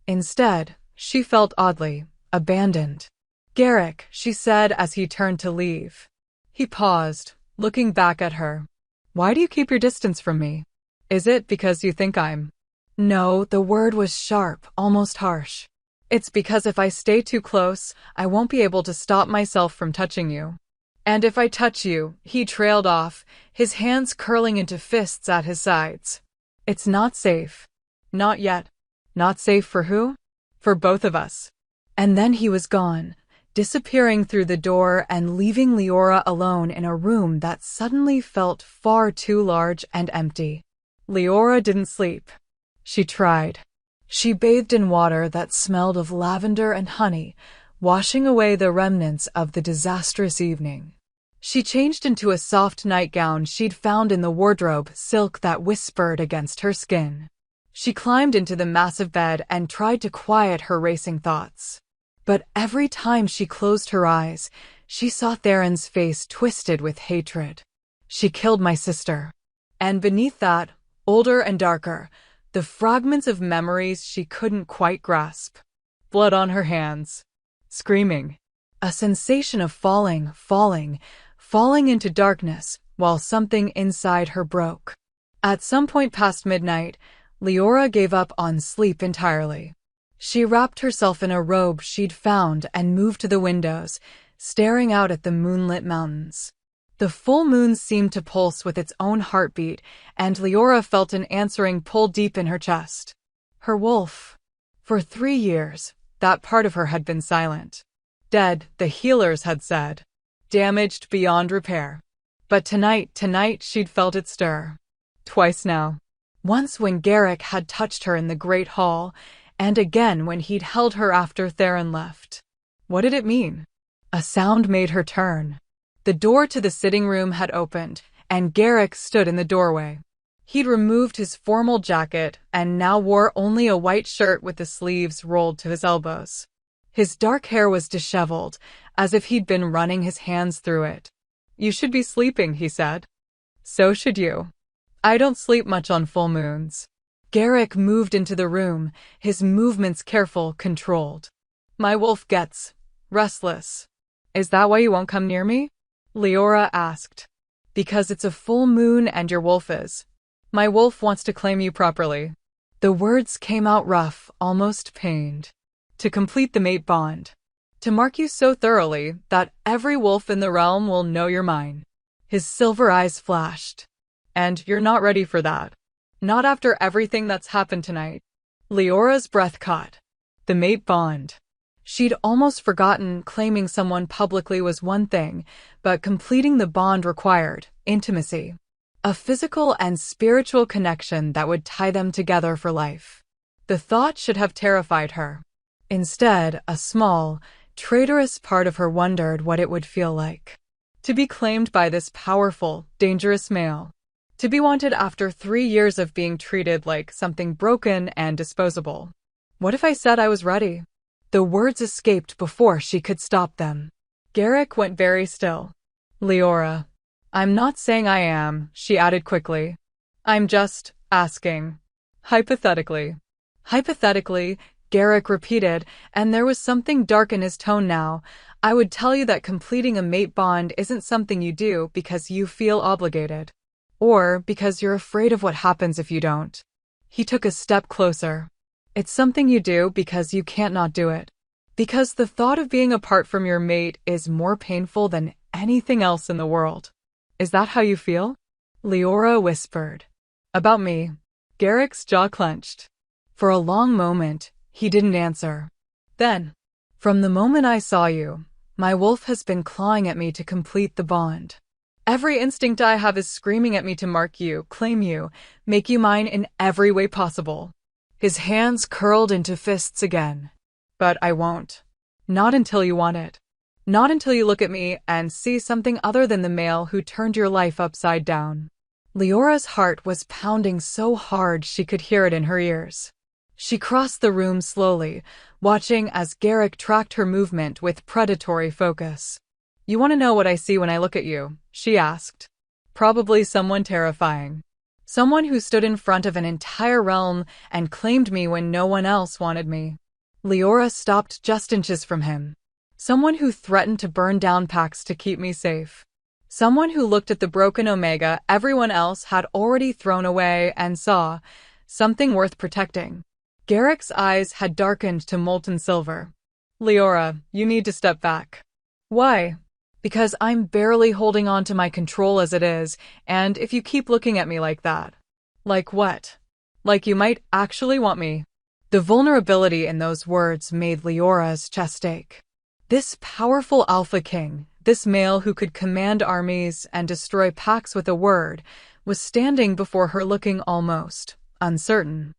Instead, she felt oddly abandoned. Garrick, she said as he turned to leave. He paused, looking back at her. Why do you keep your distance from me? Is it because you think I'm... No, the word was sharp, almost harsh. It's because if I stay too close, I won't be able to stop myself from touching you. And if I touch you, he trailed off, his hands curling into fists at his sides. It's not safe. Not yet. Not safe for who? For both of us. And then he was gone, disappearing through the door and leaving Leora alone in a room that suddenly felt far too large and empty. Leora didn't sleep. She tried. She bathed in water that smelled of lavender and honey, washing away the remnants of the disastrous evening. She changed into a soft nightgown she'd found in the wardrobe, silk that whispered against her skin. She climbed into the massive bed and tried to quiet her racing thoughts. But every time she closed her eyes, she saw Theron's face twisted with hatred. She killed my sister. And beneath that, older and darker, the fragments of memories she couldn't quite grasp. Blood on her hands. Screaming. A sensation of falling into darkness, while something inside her broke. At some point past midnight, Leora gave up on sleep entirely. She wrapped herself in a robe she'd found and moved to the windows, staring out at the moonlit mountains. The full moon seemed to pulse with its own heartbeat, and Leora felt an answering pull deep in her chest. Her wolf. For 3 years, that part of her had been silent. Dead, the healers had said. Damaged beyond repair. But tonight she'd felt it stir. Twice now. Once when Garrick had touched her in the Great Hall, and again when he'd held her after Theron left. What did it mean? A sound made her turn. The door to the sitting room had opened, and Garrick stood in the doorway. He'd removed his formal jacket and now wore only a white shirt with the sleeves rolled to his elbows. His dark hair was disheveled, as if he'd been running his hands through it. You should be sleeping, he said. So should you. I don't sleep much on full moons. Garrick moved into the room, his movements careful, controlled. My wolf gets restless. Is that why you won't come near me? Leora asked. Because it's a full moon and your wolf is. My wolf wants to claim you properly. The words came out rough, almost pained. To complete the mate bond. To mark you so thoroughly that every wolf in the realm will know you're mine. His silver eyes flashed. And you're not ready for that. Not after everything that's happened tonight. Leora's breath caught. The mate bond. She'd almost forgotten claiming someone publicly was one thing, but completing the bond required intimacy. A physical and spiritual connection that would tie them together for life. The thought should have terrified her. Instead, a small, traitorous part of her wondered what it would feel like. To be claimed by this powerful, dangerous male. To be wanted after 3 years of being treated like something broken and disposable. What if I said I was ready? The words escaped before she could stop them. Garrick went very still. Leora. I'm not saying I am, she added quickly. I'm just asking. Hypothetically. Hypothetically, Garrick repeated, and there was something dark in his tone now. I would tell you that completing a mate bond isn't something you do because you feel obligated. Or because you're afraid of what happens if you don't. He took a step closer. It's something you do because you can't not do it. Because the thought of being apart from your mate is more painful than anything else in the world. Is that how you feel? Leora whispered. About me. Garrick's jaw clenched. For a long moment, he didn't answer. Then, from the moment I saw you, my wolf has been clawing at me to complete the bond. Every instinct I have is screaming at me to mark you, claim you, make you mine in every way possible. His hands curled into fists again. But I won't. Not until you want it. Not until you look at me and see something other than the male who turned your life upside down. Leora's heart was pounding so hard she could hear it in her ears. She crossed the room slowly, watching as Garrick tracked her movement with predatory focus. You want to know what I see when I look at you? She asked. Probably someone terrifying. Someone who stood in front of an entire realm and claimed me when no one else wanted me. Leora stopped just inches from him. Someone who threatened to burn down packs to keep me safe. Someone who looked at the broken Omega everyone else had already thrown away and saw something worth protecting. Garrick's eyes had darkened to molten silver. Leora, you need to step back. Why? Because I'm barely holding on to my control as it is, and if you keep looking at me like that. Like what? Like you might actually want me. The vulnerability in those words made Leora's chest ache. This powerful Alpha King, this male who could command armies and destroy packs with a word, was standing before her looking almost uncertain.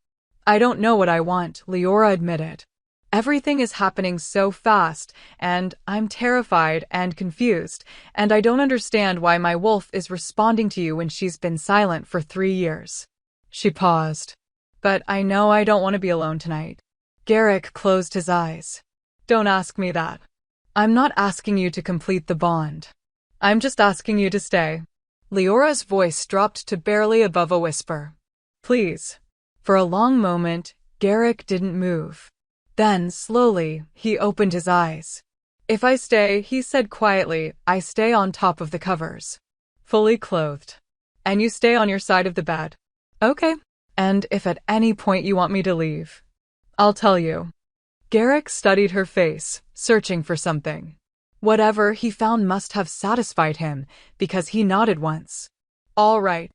I don't know what I want, Leora admitted. Everything is happening so fast, and I'm terrified and confused, and I don't understand why my wolf is responding to you when she's been silent for 3 years. She paused. But I know I don't want to be alone tonight. Garrick closed his eyes. Don't ask me that. I'm not asking you to complete the bond. I'm just asking you to stay. Leora's voice dropped to barely above a whisper. Please. For a long moment, Garrick didn't move. Then, slowly, he opened his eyes. If I stay, he said quietly, I stay on top of the covers. Fully clothed. And you stay on your side of the bed. Okay. And if at any point you want me to leave, I'll tell you. Garrick studied her face, searching for something. Whatever he found must have satisfied him, because he nodded once. All right.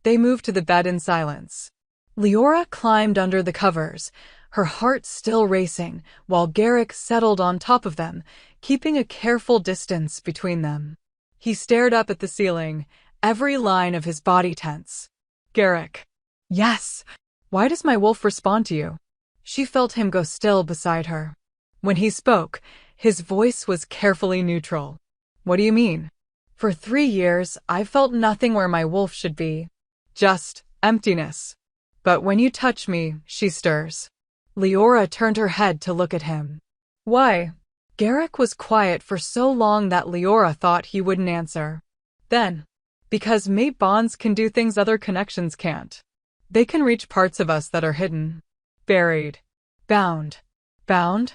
They moved to the bed in silence. Leora climbed under the covers, her heart still racing, while Garrick settled on top of them, keeping a careful distance between them. He stared up at the ceiling, every line of his body tense. Garrick. Yes. Why does my wolf respond to you? She felt him go still beside her. When he spoke, his voice was carefully neutral. What do you mean? For 3 years, I felt nothing where my wolf should be. Just emptiness. But when you touch me, she stirs. Leora turned her head to look at him. Why? Garrick was quiet for so long that Leora thought he wouldn't answer. Then, because mate bonds can do things other connections can't. They can reach parts of us that are hidden. Buried. Bound. Bound?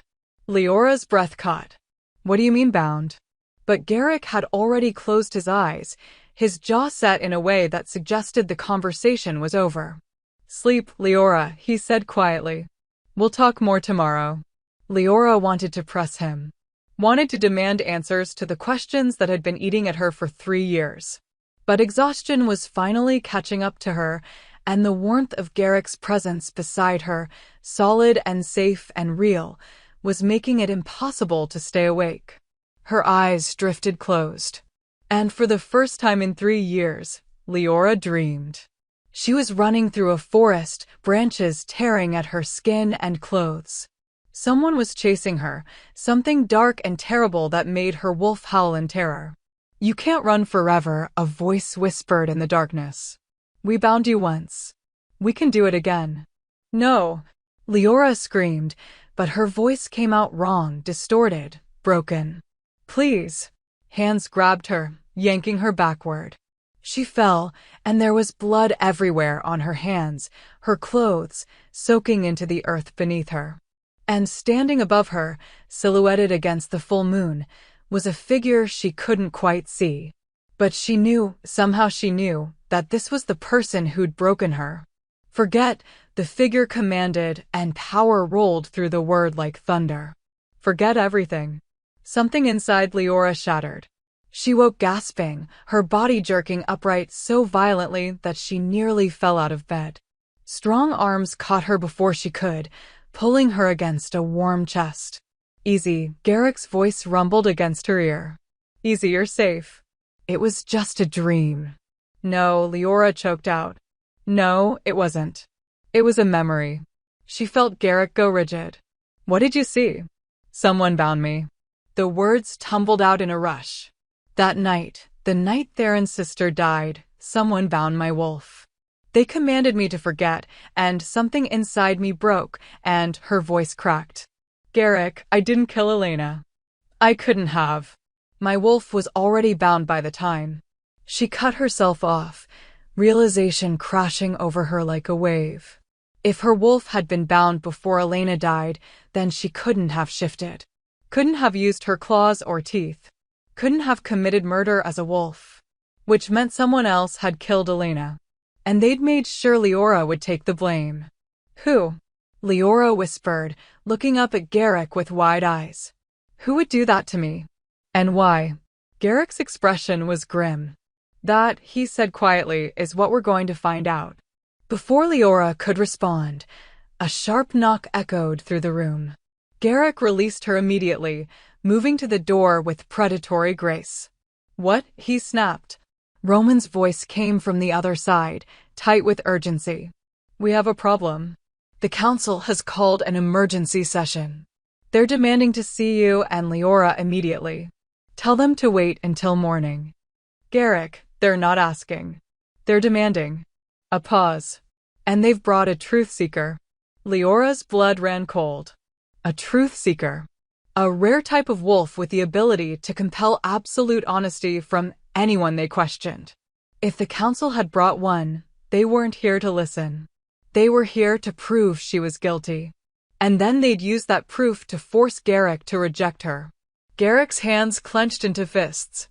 Leora's breath caught. What do you mean bound? But Garrick had already closed his eyes, his jaw set in a way that suggested the conversation was over. Sleep, Leora, he said quietly. We'll talk more tomorrow. Leora wanted to press him. Wanted to demand answers to the questions that had been eating at her for 3 years. But exhaustion was finally catching up to her, and the warmth of Garrick's presence beside her, solid and safe and real, was making it impossible to stay awake. Her eyes drifted closed. And for the first time in 3 years, Leora dreamed. She was running through a forest, branches tearing at her skin and clothes. Someone was chasing her, something dark and terrible that made her wolf howl in terror. You can't run forever, a voice whispered in the darkness. We bound you once. We can do it again. No, Leora screamed, but her voice came out wrong, distorted, broken. Please. Hands grabbed her, yanking her backward. She fell, and there was blood everywhere on her hands, her clothes, soaking into the earth beneath her. And standing above her, silhouetted against the full moon, was a figure she couldn't quite see. But she knew, somehow she knew, that this was the person who'd broken her. Forget, the figure commanded, and power rolled through the word like thunder. Forget everything. Something inside Leora shattered. She woke gasping, her body jerking upright so violently that she nearly fell out of bed. Strong arms caught her before she could, pulling her against a warm chest. "Easy," Garrick's voice rumbled against her ear. "Easy, you're safe." It was just a dream. No, Leora choked out. No, it wasn't. It was a memory. She felt Garrick go rigid. "What did you see?" "Someone bound me." The words tumbled out in a rush. "That night, the night Theron's sister died, someone bound my wolf. They commanded me to forget, and something inside me broke," and her voice cracked. "Garrick, I didn't kill Elena. I couldn't have. My wolf was already bound by the time." She cut herself off, realization crashing over her like a wave. If her wolf had been bound before Elena died, then she couldn't have shifted. Couldn't have used her claws or teeth. Couldn't have committed murder as a wolf. Which meant someone else had killed Elena. And they'd made sure Leora would take the blame. "Who?" Leora whispered, looking up at Garrick with wide eyes. "Who would do that to me? And why?" Garrick's expression was grim. "That," he said quietly, "is what we're going to find out." Before Leora could respond, a sharp knock echoed through the room. Garrick released her immediately, moving to the door with predatory grace. "What?" he snapped. Roman's voice came from the other side, tight with urgency. "We have a problem. The council has called an emergency session. They're demanding to see you and Leora immediately. Tell them to wait until morning." "Garrick, they're not asking. They're demanding." A pause. "And they've brought a truth seeker." Leora's blood ran cold. A truth seeker. A rare type of wolf with the ability to compel absolute honesty from anyone they questioned. If the council had brought one, they weren't here to listen. They were here to prove she was guilty. And then they'd use that proof to force Garrick to reject her. Garrick's hands clenched into fists.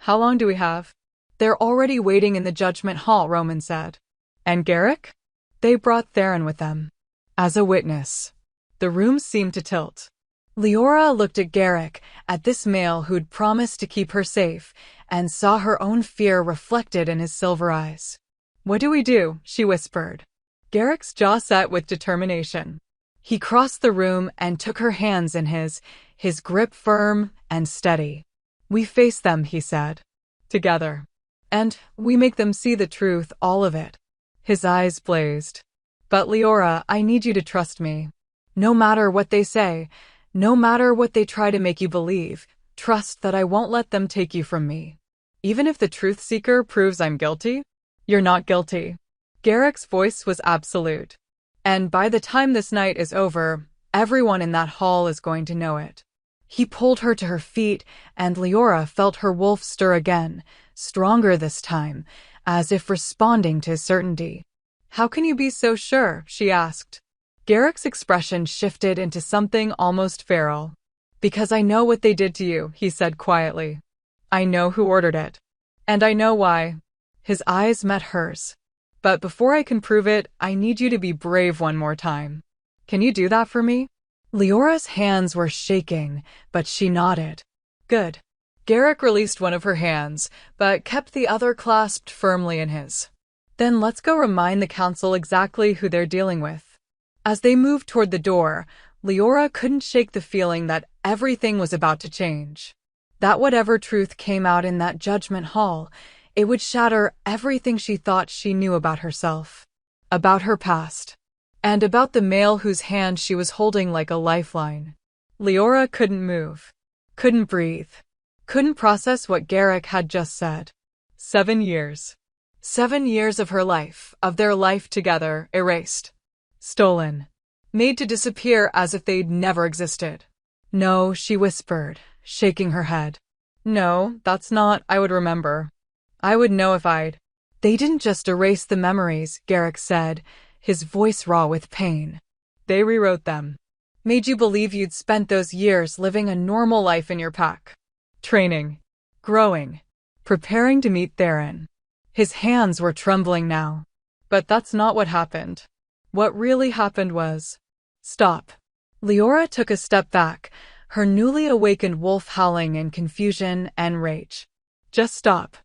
"How long do we have?" "They're already waiting in the judgment hall," Roman said. "And Garrick?" "They brought Theron with them. As a witness." The room seemed to tilt. Leora looked at Garrick, at this male who'd promised to keep her safe, and saw her own fear reflected in his silver eyes. "What do we do?" she whispered. Garrick's jaw set with determination. He crossed the room and took her hands in his grip firm and steady. "We face them," he said. "Together. And we make them see the truth, all of it." His eyes blazed. "But Leora, I need you to trust me. No matter what they say, no matter what they try to make you believe, trust that I won't let them take you from me. Even if the truth seeker proves I'm guilty, you're not guilty." Garrick's voice was absolute. "And by the time this night is over, everyone in that hall is going to know it." He pulled her to her feet, and Leora felt her wolf stir again, stronger this time, as if responding to his certainty. "How can you be so sure?" she asked. Garrick's expression shifted into something almost feral. "Because I know what they did to you," he said quietly. "I know who ordered it. And I know why." His eyes met hers. "But before I can prove it, I need you to be brave one more time. Can you do that for me?" Leora's hands were shaking, but she nodded. "Good." Garrick released one of her hands, but kept the other clasped firmly in his. "Then let's go remind the council exactly who they're dealing with." As they moved toward the door, Leora couldn't shake the feeling that everything was about to change. That whatever truth came out in that judgment hall, it would shatter everything she thought she knew about herself, about her past, and about the male whose hand she was holding like a lifeline. Leora couldn't move, couldn't breathe, couldn't process what Garrick had just said. 7 years. 7 years of her life, of their life together, erased. Stolen. Made to disappear as if they'd never existed. "No," she whispered, shaking her head. "No, that's not, I would remember. I would know if I'd." "They didn't just erase the memories," Garrick said, his voice raw with pain. "They rewrote them. Made you believe you'd spent those years living a normal life in your pack. Training. Growing. Preparing to meet Theron." His hands were trembling now. "But that's not what happened." What really happened was... Stop. Leora took a step back, her newly awakened wolf howling in confusion and rage. Just stop.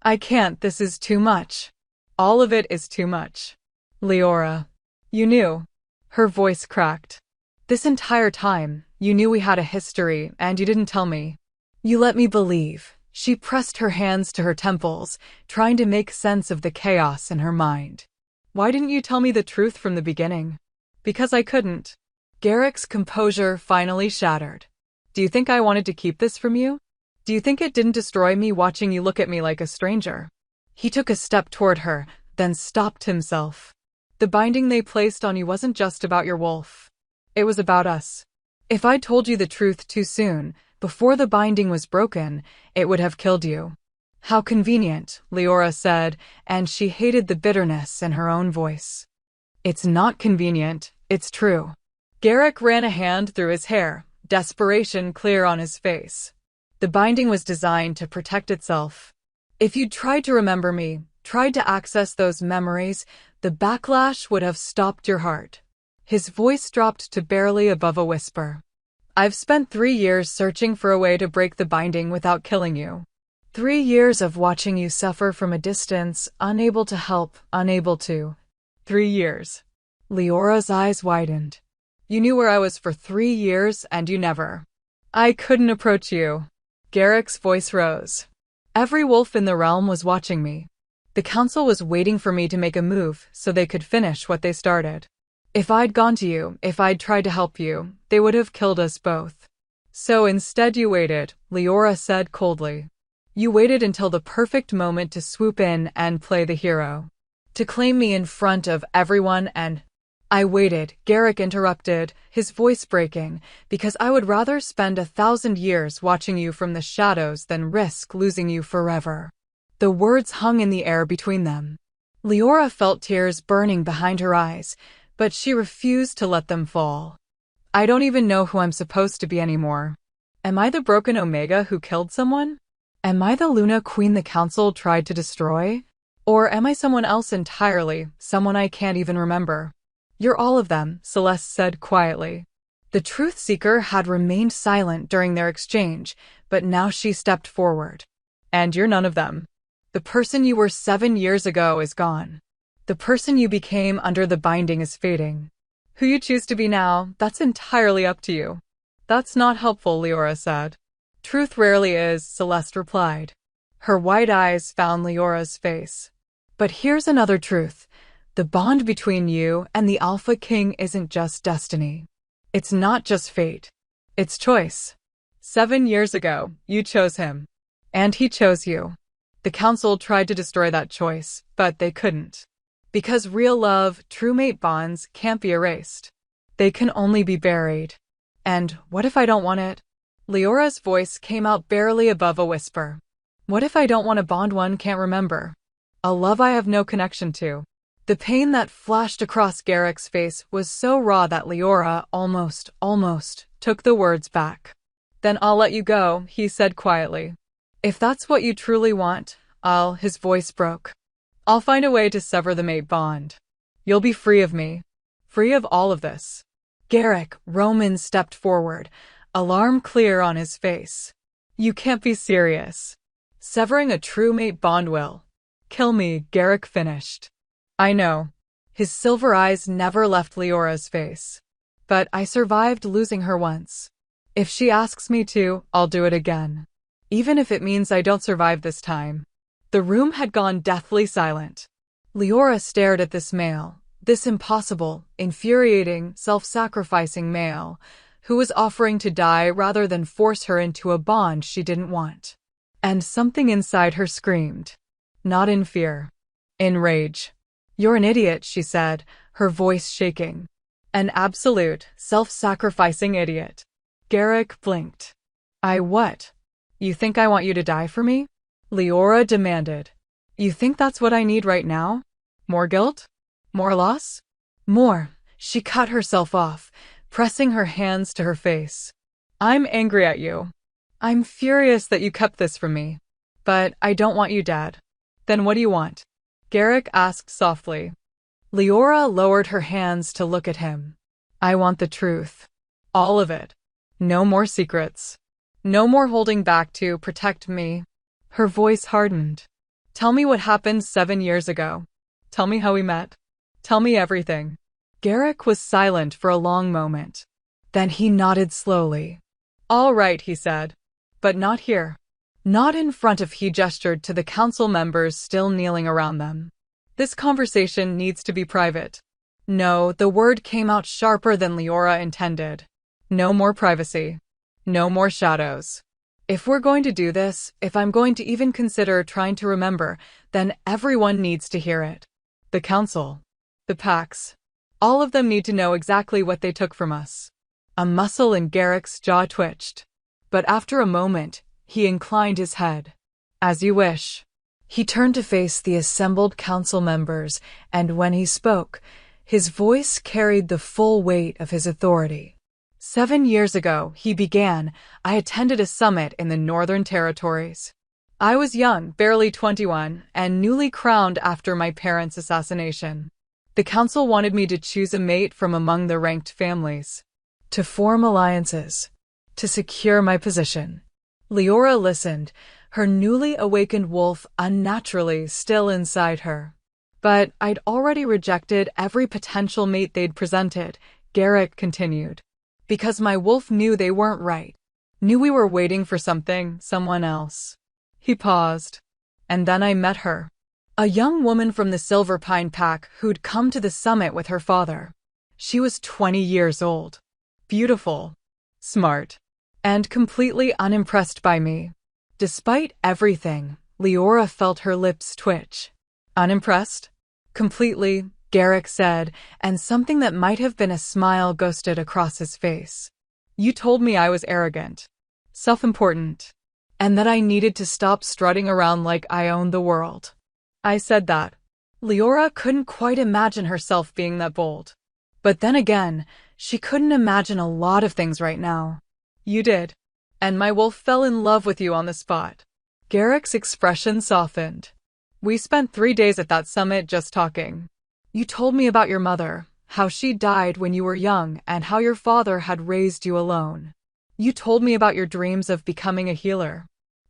I can't, this is too much. All of it is too much. Leora. You knew. Her voice cracked. This entire time, you knew we had a history, and you didn't tell me. You let me believe. She pressed her hands to her temples, trying to make sense of the chaos in her mind. Why didn't you tell me the truth from the beginning? Because I couldn't. Garrick's composure finally shattered. Do you think I wanted to keep this from you? Do you think it didn't destroy me watching you look at me like a stranger? He took a step toward her, then stopped himself. The binding they placed on you wasn't just about your wolf. It was about us. If I'd told you the truth too soon, before the binding was broken, it would have killed you. How convenient, Leora said, and she hated the bitterness in her own voice. It's not convenient, it's true. Garrick ran a hand through his hair, desperation clear on his face. The binding was designed to protect itself. If you'd tried to remember me, tried to access those memories, the backlash would have stopped your heart. His voice dropped to barely above a whisper. I've spent 3 years searching for a way to break the binding without killing you. 3 years of watching you suffer from a distance, unable to help, unable to. 3 years. Leora's eyes widened. You knew where I was for 3 years and you never. I couldn't approach you. Garrick's voice rose. Every wolf in the realm was watching me. The council was waiting for me to make a move so they could finish what they started. If I'd gone to you, if I'd tried to help you, they would have killed us both. So instead you waited, Leora said coldly. You waited until the perfect moment to swoop in and play the hero. To claim me in front of everyone and... I waited, Garrick interrupted, his voice breaking, because I would rather spend 1,000 years watching you from the shadows than risk losing you forever. The words hung in the air between them. Leora felt tears burning behind her eyes, but she refused to let them fall. I don't even know who I'm supposed to be anymore. Am I the broken Omega who killed someone? Am I the Luna Queen the Council tried to destroy? Or am I someone else entirely, someone I can't even remember? You're all of them, Celeste said quietly. The truth seeker had remained silent during their exchange, but now she stepped forward. And you're none of them. The person you were 7 years ago is gone. The person you became under the binding is fading. Who you choose to be now, that's entirely up to you. That's not helpful, Leora said. Truth rarely is, Celeste replied. Her wide eyes found Leora's face. But here's another truth. The bond between you and the Alpha King isn't just destiny. It's not just fate. It's choice. 7 years ago, you chose him. And he chose you. The Council tried to destroy that choice, but they couldn't. Because real love, true mate bonds can't be erased. They can only be buried. And what if I don't want it? Leora's voice came out barely above a whisper. What if I don't want a bond one can't remember? A love I have no connection to? The pain that flashed across Garrick's face was so raw that Leora almost took the words back. Then I'll let you go, he said quietly. If that's what you truly want, his voice broke. I'll find a way to sever the mate bond. You'll be free of me. Free of all of this. Garrick, Roman stepped forward, alarm clear on his face. You can't be serious. Severing a true mate bond will kill me, Garrick finished. I know. His silver eyes never left Leora's face. But I survived losing her once. If she asks me to, I'll do it again. Even if it means I don't survive this time. The room had gone deathly silent. Leora stared at this male, this impossible, infuriating, self-sacrificing male, who was offering to die rather than force her into a bond she didn't want. And something inside her screamed. Not in fear. In rage. You're an idiot, she said, her voice shaking. An absolute, self-sacrificing idiot. Garrick blinked. I what? You think I want you to die for me? Leora demanded. You think that's what I need right now? More guilt? More loss? More. She cut herself off, pressing her hands to her face. I'm angry at you. I'm furious that you kept this from me. But I don't want you dead. Then what do you want? Garrick asked softly. Leora lowered her hands to look at him. I want the truth. All of it. No more secrets. No more holding back to protect me. Her voice hardened. Tell me what happened 7 years ago. Tell me how we met. Tell me everything. Garrick was silent for a long moment. Then he nodded slowly. All right, he said. But not here. Not in front of, he gestured to the council members still kneeling around them. This conversation needs to be private. No, the word came out sharper than Leora intended. No more privacy. No more shadows. If we're going to do this, if I'm going to even consider trying to remember, then everyone needs to hear it. The council. The packs. All of them need to know exactly what they took from us. A muscle in Garrick's jaw twitched. But after a moment, he inclined his head. As you wish. He turned to face the assembled council members, and when he spoke, his voice carried the full weight of his authority. 7 years ago, he began, I attended a summit in the Northern Territories. I was young, barely 21, and newly crowned after my parents' assassination. The council wanted me to choose a mate from among the ranked families. To form alliances. To secure my position. Leora listened, her newly awakened wolf unnaturally still inside her. But I'd already rejected every potential mate they'd presented, Garrick continued. Because my wolf knew they weren't right. Knew we were waiting for someone else. He paused. And then I met her. A young woman from the Silver Pine Pack who'd come to the summit with her father. She was 20 years old. Beautiful. Smart. And completely unimpressed by me. Despite everything, Leora felt her lips twitch. Unimpressed? Completely, Garrick said, and something that might have been a smile ghosted across his face. You told me I was arrogant. Self-important. And that I needed to stop strutting around like I owned the world. I said that. Leora couldn't quite imagine herself being that bold. But then again, she couldn't imagine a lot of things right now. You did. And my wolf fell in love with you on the spot. Garrick's expression softened. We spent 3 days at that summit just talking. You told me about your mother, how she died when you were young, and how your father had raised you alone. You told me about your dreams of becoming a healer.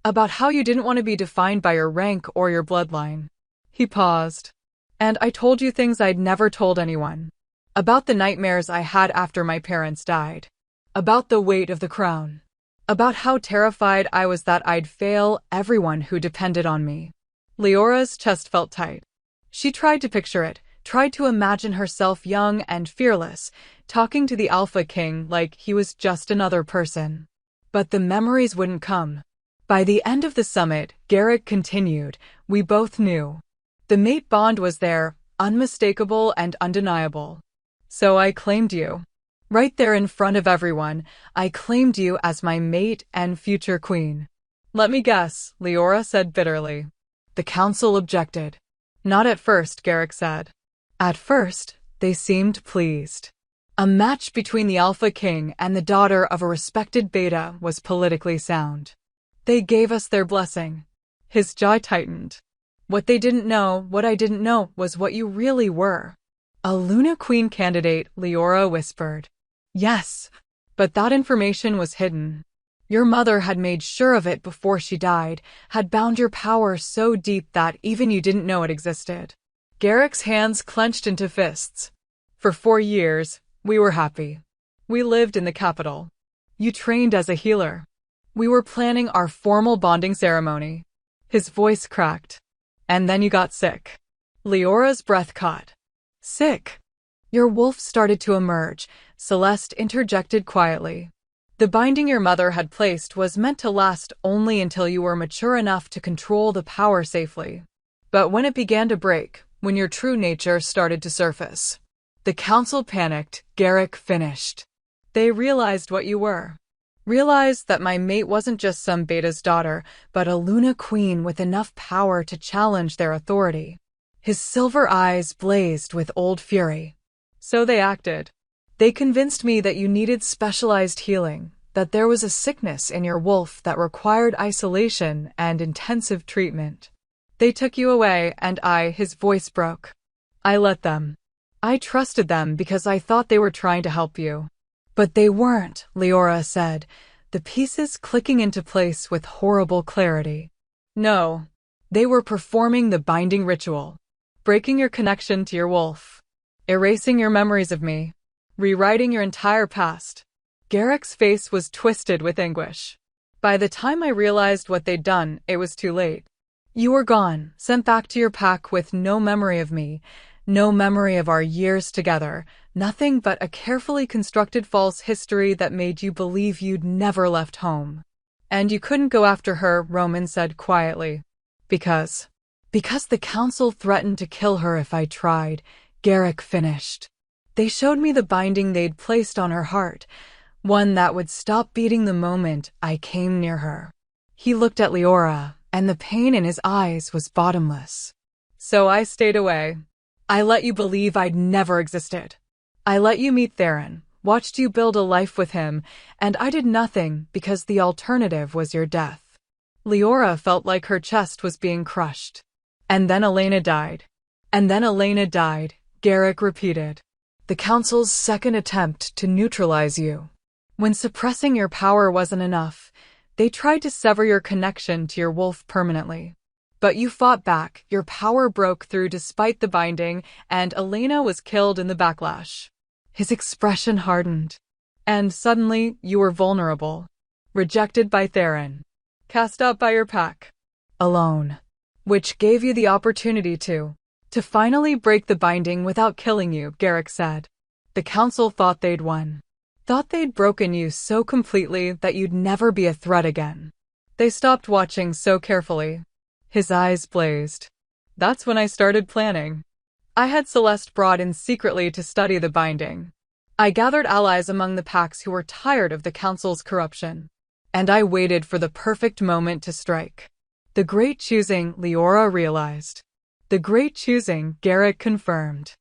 About how you didn't want to be defined by your rank or your bloodline. He paused. And I told you things I'd never told anyone. About the nightmares I had after my parents died. About the weight of the crown. About how terrified I was that I'd fail everyone who depended on me. Leora's chest felt tight. She tried to picture it, tried to imagine herself young and fearless, talking to the Alpha King like he was just another person. But the memories wouldn't come. By the end of the summit, Garrick continued, we both knew. The mate bond was there, unmistakable and undeniable. So I claimed you. Right there in front of everyone, I claimed you as my mate and future queen. Let me guess, Leora said bitterly. The council objected. Not at first, Garrick said. At first, they seemed pleased. A match between the Alpha King and the daughter of a respected beta was politically sound. They gave us their blessing. His jaw tightened. What they didn't know, what I didn't know, was what you really were. A Luna Queen candidate, Leora whispered. Yes, but that information was hidden. Your mother had made sure of it before she died, had bound your power so deep that even you didn't know it existed. Garrick's hands clenched into fists. For 4 years, we were happy. We lived in the capital. You trained as a healer. We were planning our formal bonding ceremony. His voice cracked. And then you got sick. Leora's breath caught. Sick? Your wolf started to emerge, Celeste interjected quietly. The binding your mother had placed was meant to last only until you were mature enough to control the power safely. But when it began to break, when your true nature started to surface. The council panicked, Garrick finished. They realized what you were. Realized that my mate wasn't just some beta's daughter, but a Luna Queen with enough power to challenge their authority. His silver eyes blazed with old fury. So they acted. They convinced me that you needed specialized healing, that there was a sickness in your wolf that required isolation and intensive treatment. They took you away and his voice broke. I let them. I trusted them because I thought they were trying to help you. But they weren't, Leora said, the pieces clicking into place with horrible clarity. No. They were performing the binding ritual. Breaking your connection to your wolf. Erasing your memories of me. Rewriting your entire past. Garrick's face was twisted with anguish. By the time I realized what they'd done, it was too late. You were gone, sent back to your pack with no memory of me, no memory of our years together, nothing but a carefully constructed false history that made you believe you'd never left home. And you couldn't go after her, Roman said quietly. Because the council threatened to kill her if I tried, Garrick finished. They showed me the binding they'd placed on her heart, one that would stop beating the moment I came near her. He looked at Leora, and the pain in his eyes was bottomless. So I stayed away. I let you believe I'd never existed. I let you meet Theron, watched you build a life with him, and I did nothing because the alternative was your death. Leora felt like her chest was being crushed. And then Elena died. And then Elena died, Garrick repeated. The council's second attempt to neutralize you. When suppressing your power wasn't enough, they tried to sever your connection to your wolf permanently. But you fought back, your power broke through despite the binding, and Elena was killed in the backlash. His expression hardened. And suddenly, you were vulnerable. Rejected by Theron. Cast out by your pack. Alone. Which gave you the opportunity to finally break the binding without killing you, Garrick said. The council thought they'd won. Thought they'd broken you so completely that you'd never be a threat again. They stopped watching so carefully. His eyes blazed. That's when I started planning. I had Celeste brought in secretly to study the binding. I gathered allies among the packs who were tired of the council's corruption. And I waited for the perfect moment to strike. The great choosing, Leora realized. The great choosing, Garrick confirmed.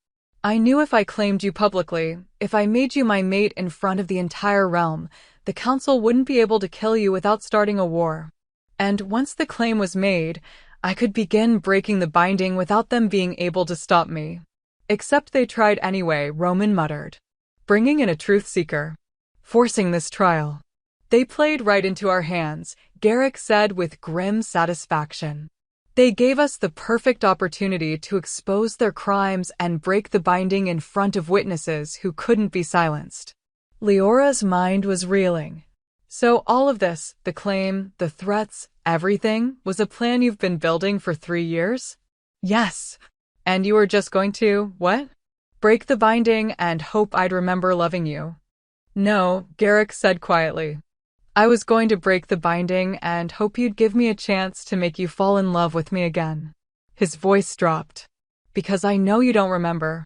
I knew if I claimed you publicly, if I made you my mate in front of the entire realm, the council wouldn't be able to kill you without starting a war. And once the claim was made, I could begin breaking the binding without them being able to stop me. Except they tried anyway, Roman muttered. Bringing in a truth seeker. Forcing this trial. They played right into our hands, Garrick said with grim satisfaction. They gave us the perfect opportunity to expose their crimes and break the binding in front of witnesses who couldn't be silenced. Leora's mind was reeling. So all of this, the claim, the threats, everything, was a plan you've been building for 3 years? Yes. And you were just going to, what? Break the binding and hope I'd remember loving you. No, Garrick said quietly. I was going to break the binding and hope you'd give me a chance to make you fall in love with me again. His voice dropped. Because I know you don't remember.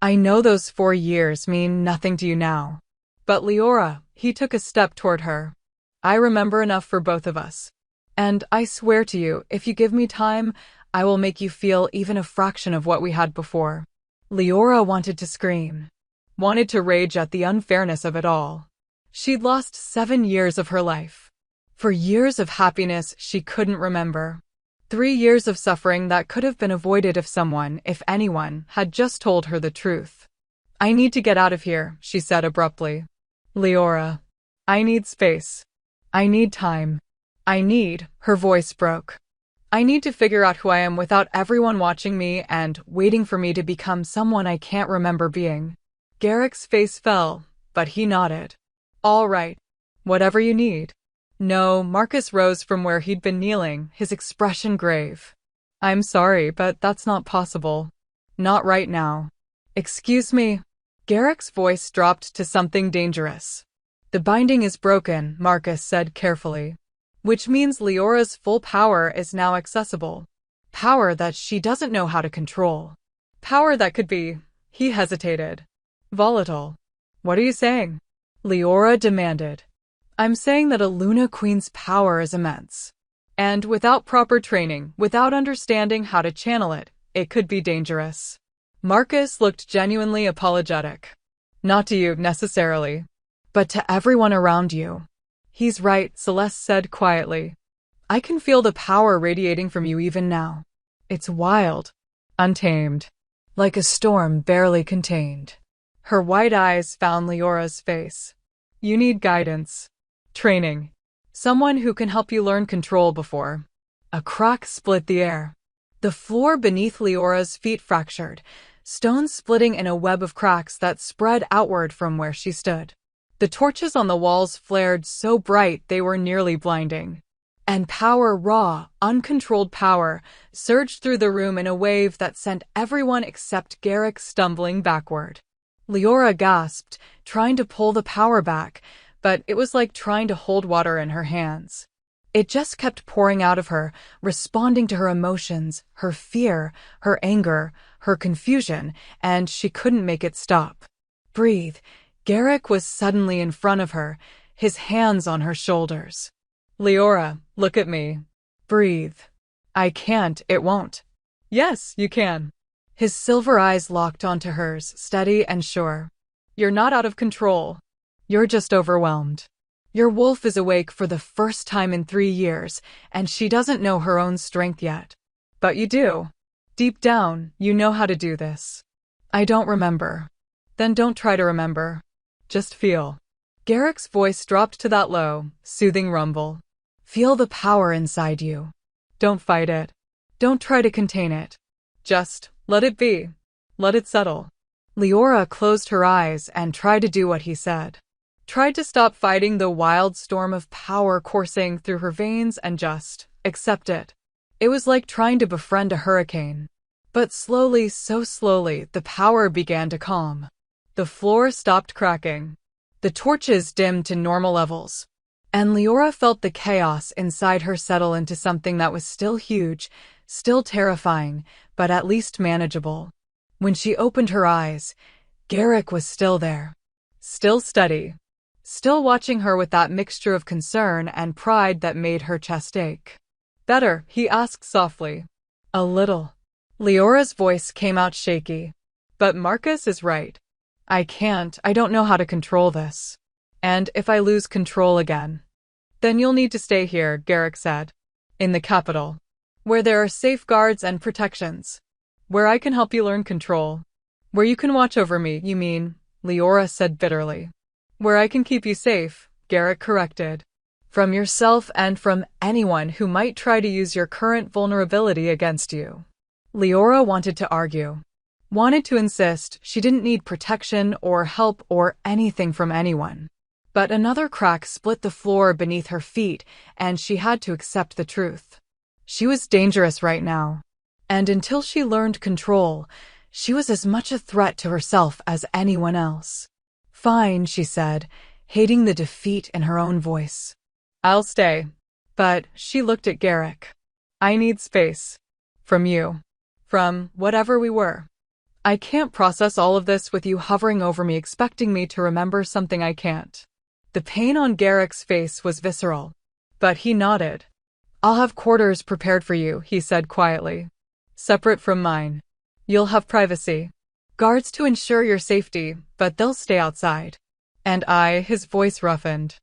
I know those 4 years mean nothing to you now. But Leora, he took a step toward her. I remember enough for both of us. And I swear to you, if you give me time, I will make you feel even a fraction of what we had before. Leora wanted to scream. Wanted to rage at the unfairness of it all. She'd lost 7 years of her life. For years of happiness she couldn't remember. 3 years of suffering that could have been avoided if someone, if anyone, had just told her the truth. I need to get out of here, she said abruptly. Leora. I need space. I need time. Her voice broke. I need to figure out who I am without everyone watching me and waiting for me to become someone I can't remember being. Garrick's face fell, but he nodded. All right. Whatever you need. No, Marcus rose from where he'd been kneeling, his expression grave. I'm sorry, but that's not possible. Not right now. Excuse me. Garrick's voice dropped to something dangerous. The binding is broken, Marcus said carefully. Which means Leora's full power is now accessible. Power that she doesn't know how to control. Power that could be, he hesitated, volatile. What are you saying? Leora demanded. I'm saying that a Luna Queen's power is immense. And without proper training, without understanding how to channel it, it could be dangerous. Marcus looked genuinely apologetic. Not to you, necessarily. But to everyone around you. He's right, Celeste said quietly. I can feel the power radiating from you even now. It's wild. Untamed. like a storm barely contained. Her wide eyes found Leora's face. You need guidance. Training. Someone who can help you learn control before. A crack split the air. The floor beneath Leora's feet fractured, stones splitting in a web of cracks that spread outward from where she stood. The torches on the walls flared so bright they were nearly blinding. And power, raw, uncontrolled power, surged through the room in a wave that sent everyone except Garrick stumbling backward. Leora gasped, trying to pull the power back, but it was like trying to hold water in her hands. It just kept pouring out of her, responding to her emotions, her fear, her anger, her confusion, and she couldn't make it stop. Breathe. Garrick was suddenly in front of her, his hands on her shoulders. Leora, look at me. Breathe. I can't, it won't. Yes, you can. His silver eyes locked onto hers, steady and sure. You're not out of control. You're just overwhelmed. Your wolf is awake for the first time in 3 years, and she doesn't know her own strength yet. But you do. Deep down, you know how to do this. I don't remember. Then don't try to remember. Just feel. Garrick's voice dropped to that low, soothing rumble. Feel the power inside you. Don't fight it. Don't try to contain it. Just let it be. Let it settle. Leora closed her eyes and tried to do what he said. Tried to stop fighting the wild storm of power coursing through her veins and just accept it. It was like trying to befriend a hurricane. But slowly, so slowly, the power began to calm. The floor stopped cracking. The torches dimmed to normal levels. And Leora felt the chaos inside her settle into something that was still huge, still terrifying, but at least manageable. When she opened her eyes, Garrick was still there. Still steady. Still watching her with that mixture of concern and pride that made her chest ache. Better, he asked softly. A little. Leora's voice came out shaky. But Marcus is right. I don't know how to control this. And if I lose control again, then you'll need to stay here, Garrick said. In the capital. Where there are safeguards and protections. Where I can help you learn control. Where you can watch over me, you mean, Leora said bitterly. Where I can keep you safe, Garrick corrected. From yourself and from anyone who might try to use your current vulnerability against you. Leora wanted to argue. Wanted to insist she didn't need protection or help or anything from anyone. But another crack split the floor beneath her feet, and she had to accept the truth. She was dangerous right now. And until she learned control, she was as much a threat to herself as anyone else. Fine, she said, hating the defeat in her own voice. I'll stay. But she looked at Garrick. I need space. From you. From whatever we were. I can't process all of this with you hovering over me expecting me to remember something I can't. The pain on Garrick's face was visceral. But he nodded. I'll have quarters prepared for you, he said quietly. Separate from mine. You'll have privacy. Guards to ensure your safety, but they'll stay outside. And his voice roughened.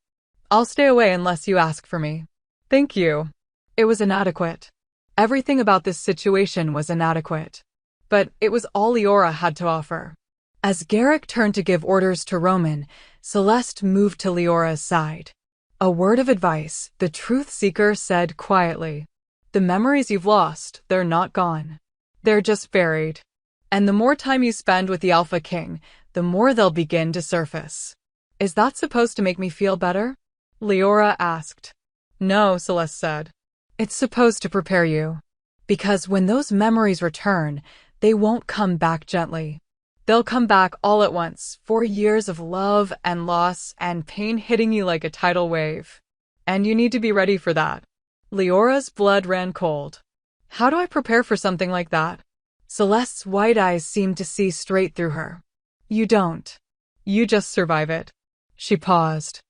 I'll stay away unless you ask for me. Thank you. It was inadequate. Everything about this situation was inadequate. But it was all Leora had to offer. As Garrick turned to give orders to Roman, Celeste moved to Leora's side. A word of advice, the truth seeker said quietly. The memories you've lost, they're not gone. They're just buried. And the more time you spend with the Alpha King, the more they'll begin to surface. Is that supposed to make me feel better? Leora asked. No, Celeste said. It's supposed to prepare you. Because when those memories return, they won't come back gently. They'll come back all at once, 4 years of love and loss and pain hitting you like a tidal wave. And you need to be ready for that. Leora's blood ran cold. How do I prepare for something like that? Celeste's wide eyes seemed to see straight through her. You don't. You just survive it. She paused.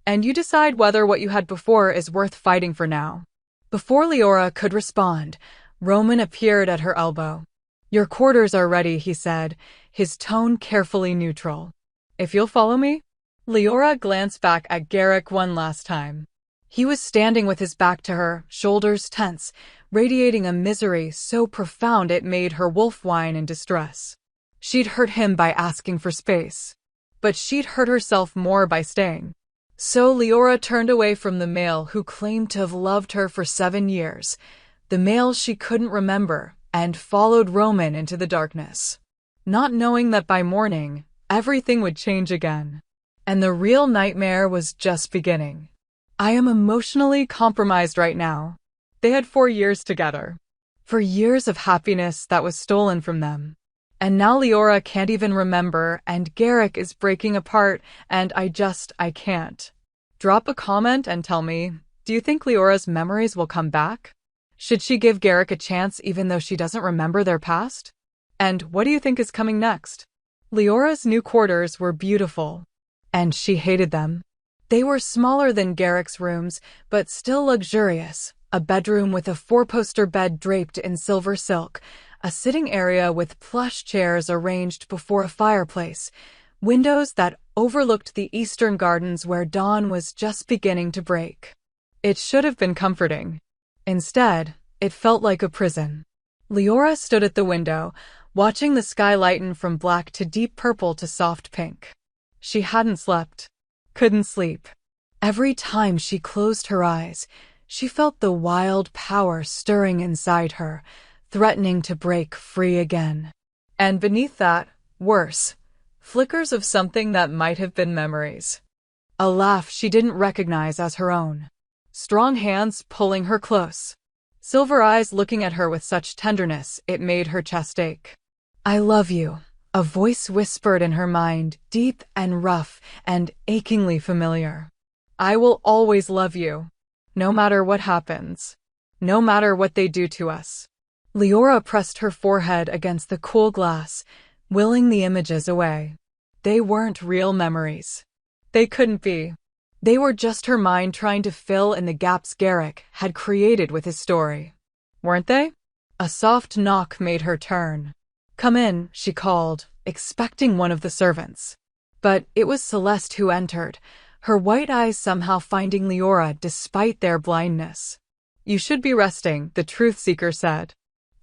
And you decide whether what you had before is worth fighting for now. Before Leora could respond, Roman appeared at her elbow. Your quarters are ready, he said, his tone carefully neutral. If you'll follow me? Leora glanced back at Garrick one last time. He was standing with his back to her, shoulders tense, radiating a misery so profound it made her wolf whine in distress. She'd hurt him by asking for space, but she'd hurt herself more by staying. So Leora turned away from the male who claimed to have loved her for 7 years, the male she couldn't remember, and followed Roman into the darkness, not knowing that by morning, everything would change again. And the real nightmare was just beginning. I am emotionally compromised right now. They had 4 years together. 4 years of happiness that was stolen from them. And now Leora can't even remember, and Garrick is breaking apart, and I can't. Drop a comment and tell me, do you think Leora's memories will come back? Should she give Garrick a chance even though she doesn't remember their past? And what do you think is coming next? Leora's new quarters were beautiful, and she hated them. They were smaller than Garrick's rooms, but still luxurious. A bedroom with a 4-poster bed draped in silver silk, a sitting area with plush chairs arranged before a fireplace, windows that overlooked the eastern gardens where dawn was just beginning to break. It should have been comforting. Instead, it felt like a prison. Leora stood at the window, watching the sky lighten from black to deep purple to soft pink. She hadn't slept. Couldn't sleep. Every time she closed her eyes, she felt the wild power stirring inside her, threatening to break free again. And beneath that, worse, flickers of something that might have been memories. A laugh she didn't recognize as her own. Strong hands pulling her close. Silver eyes looking at her with such tenderness it made her chest ache. I love you, a voice whispered in her mind, deep and rough and achingly familiar. I will always love you, no matter what happens, no matter what they do to us. Leora pressed her forehead against the cool glass, willing the images away. They weren't real memories. They couldn't be. They were just her mind trying to fill in the gaps Garrick had created with his story. Weren't they? A soft knock made her turn. Come in, she called, expecting one of the servants. But it was Celeste who entered, her white eyes somehow finding Leora despite their blindness. You should be resting, the truth seeker said.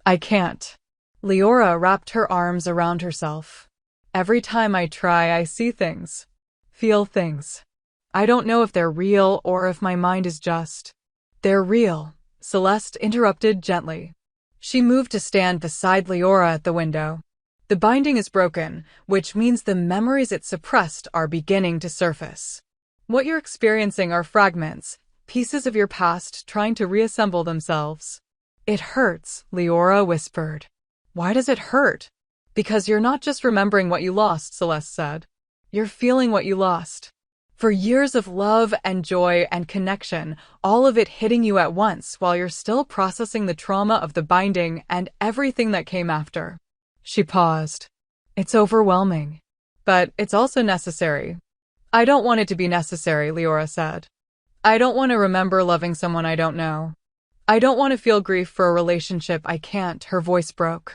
I can't. Leora wrapped her arms around herself. Every time I try, I see things. Feel things. I don't know if they're real or if my mind is just. They're real, Celeste interrupted gently. She moved to stand beside Leora at the window. The binding is broken, which means the memories it suppressed are beginning to surface. What you're experiencing are fragments, pieces of your past trying to reassemble themselves. It hurts, Leora whispered. Why does it hurt? Because you're not just remembering what you lost, Celeste said. You're feeling what you lost. For years of love and joy and connection, all of it hitting you at once while you're still processing the trauma of the binding and everything that came after. She paused. It's overwhelming. But it's also necessary. I don't want it to be necessary, Leora said. I don't want to remember loving someone I don't know. I don't want to feel grief for a relationship I can't, her voice broke.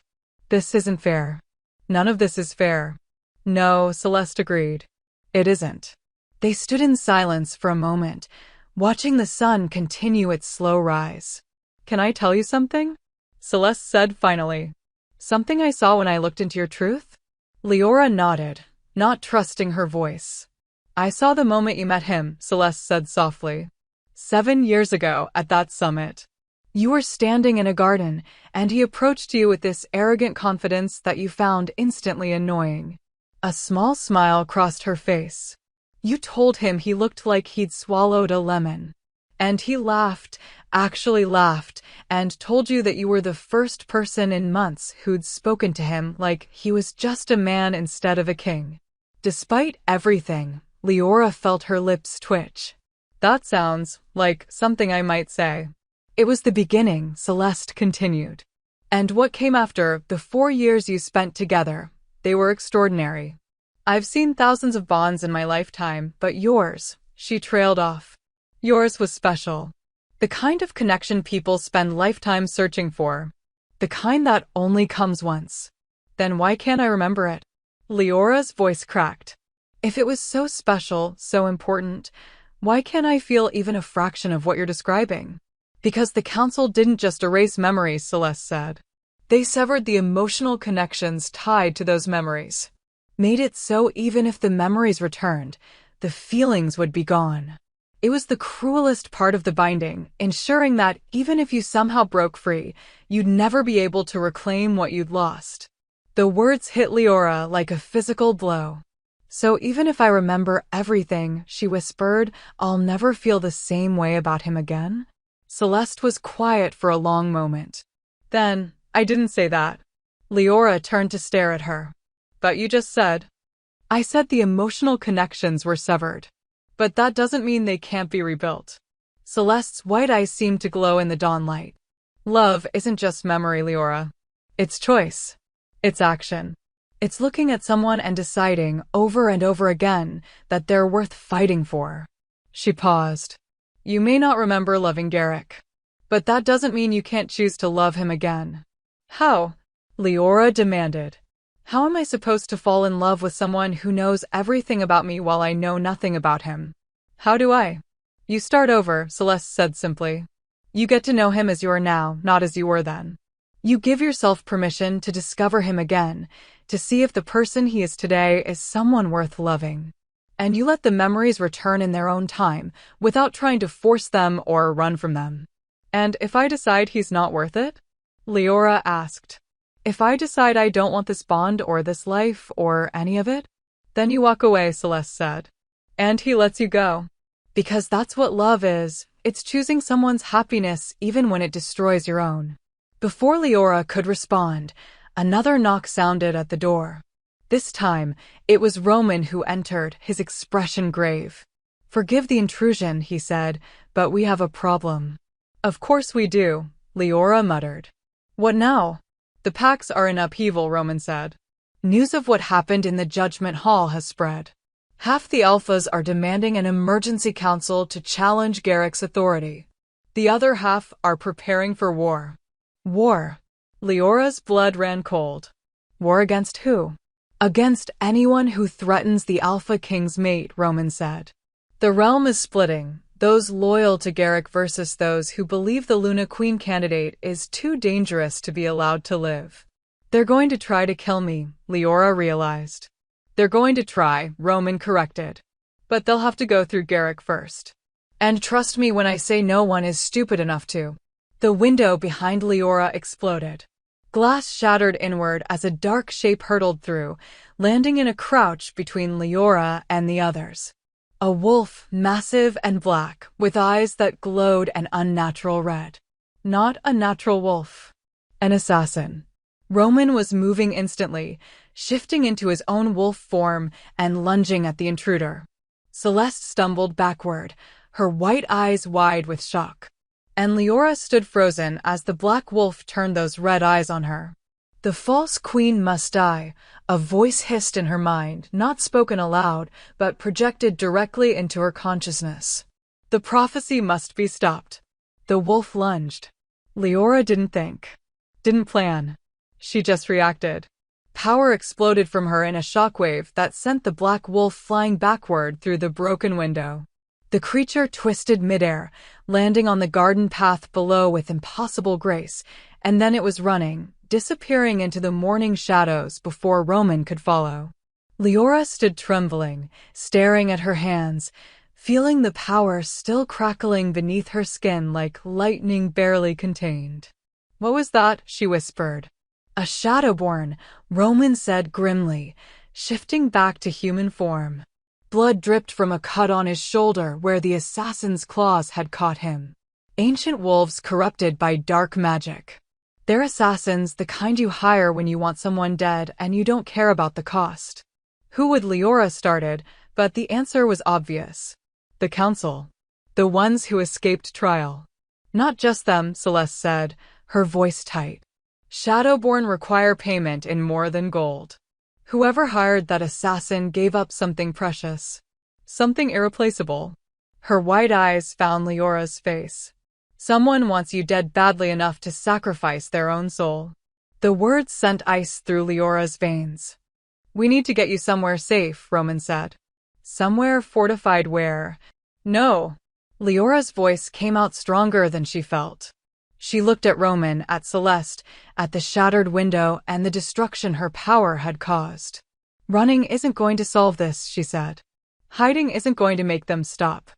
This isn't fair. None of this is fair. No, Celeste agreed. It isn't. They stood in silence for a moment, watching the sun continue its slow rise. Can I tell you something? Celeste said finally. Something I saw when I looked into your truth? Leora nodded, not trusting her voice. I saw the moment you met him, Celeste said softly. 7 years ago, at that summit. You were standing in a garden, and he approached you with this arrogant confidence that you found instantly annoying. A small smile crossed her face. You told him he looked like he'd swallowed a lemon. And he laughed, actually laughed, and told you that you were the first person in months who'd spoken to him like he was just a man instead of a king. Despite everything, Leora felt her lips twitch. That sounds like something I might say. It was the beginning, Celeste continued. And what came after, the 4 years you spent together, they were extraordinary. I've seen thousands of bonds in my lifetime, but yours, she trailed off. Yours was special. The kind of connection people spend lifetimes searching for. The kind that only comes once. Then why can't I remember it? Leora's voice cracked. If it was so special, so important, why can't I feel even a fraction of what you're describing? Because the council didn't just erase memories, Celeste said. They severed the emotional connections tied to those memories. Made it so even if the memories returned, the feelings would be gone. It was the cruelest part of the binding, ensuring that even if you somehow broke free, you'd never be able to reclaim what you'd lost. The words hit Leora like a physical blow. So even if I remember everything, she whispered, I'll never feel the same way about him again? Celeste was quiet for a long moment. Then, I didn't say that. Leora turned to stare at her. But you just said. I said the emotional connections were severed. But that doesn't mean they can't be rebuilt. Celeste's white eyes seemed to glow in the dawnlight. Love isn't just memory, Leora. It's choice. It's action. It's looking at someone and deciding over and over again that they're worth fighting for. She paused. You may not remember loving Garrick. But that doesn't mean you can't choose to love him again. How? Leora demanded. How am I supposed to fall in love with someone who knows everything about me while I know nothing about him? How do I? You start over, Celeste said simply. You get to know him as you are now, not as you were then. You give yourself permission to discover him again, to see if the person he is today is someone worth loving. And you let the memories return in their own time, without trying to force them or run from them. And if I decide he's not worth it? Leora asked. If I decide I don't want this bond or this life or any of it, then you walk away, Celeste said. And he lets you go. Because that's what love is. It's choosing someone's happiness even when it destroys your own. Before Leora could respond, another knock sounded at the door. This time, it was Roman who entered, his expression grave. Forgive the intrusion, he said, but we have a problem. Of course we do, Leora muttered. What now? The packs are in upheaval, Roman said. News of what happened in the Judgment Hall has spread. Half the Alphas are demanding an emergency council to challenge Garrick's authority. The other half are preparing for war. War. Leora's blood ran cold. War against who? Against anyone who threatens the Alpha King's mate, Roman said. The realm is splitting, those loyal to Garrick versus those who believe the Luna Queen candidate is too dangerous to be allowed to live. They're going to try to kill me, Leora realized. They're going to try, Roman corrected. But they'll have to go through Garrick first. And trust me when I say no one is stupid enough to. The window behind Leora exploded. Glass shattered inward as a dark shape hurtled through, landing in a crouch between Leora and the others. A wolf, massive and black, with eyes that glowed an unnatural red. Not a natural wolf. An assassin. Roman was moving instantly, shifting into his own wolf form and lunging at the intruder. Celeste stumbled backward, her white eyes wide with shock. And Leora stood frozen as the black wolf turned those red eyes on her. The false queen must die, a voice hissed in her mind, not spoken aloud, but projected directly into her consciousness. The prophecy must be stopped. The wolf lunged. Leora didn't think. Didn't plan. She just reacted. Power exploded from her in a shockwave that sent the black wolf flying backward through the broken window. The creature twisted midair, landing on the garden path below with impossible grace, and then it was running, disappearing into the morning shadows before Roman could follow. Leora stood trembling, staring at her hands, feeling the power still crackling beneath her skin like lightning barely contained. What was that? She whispered. A Shadowborn, Roman said grimly, shifting back to human form. Blood dripped from a cut on his shoulder where the assassin's claws had caught him. Ancient wolves corrupted by dark magic. They're assassins, the kind you hire when you want someone dead and you don't care about the cost. Who would? Leora started, but the answer was obvious. The council. The ones who escaped trial. Not just them, Celeste said, her voice tight. Shadowborn require payment in more than gold. Whoever hired that assassin gave up something precious. Something irreplaceable. Her white eyes found Leora's face. Someone wants you dead badly enough to sacrifice their own soul. The words sent ice through Leora's veins. We need to get you somewhere safe, Roman said. Somewhere fortified where? No. Leora's voice came out stronger than she felt. She looked at Roman, at Celeste, at the shattered window and the destruction her power had caused. Running isn't going to solve this, she said. Hiding isn't going to make them stop.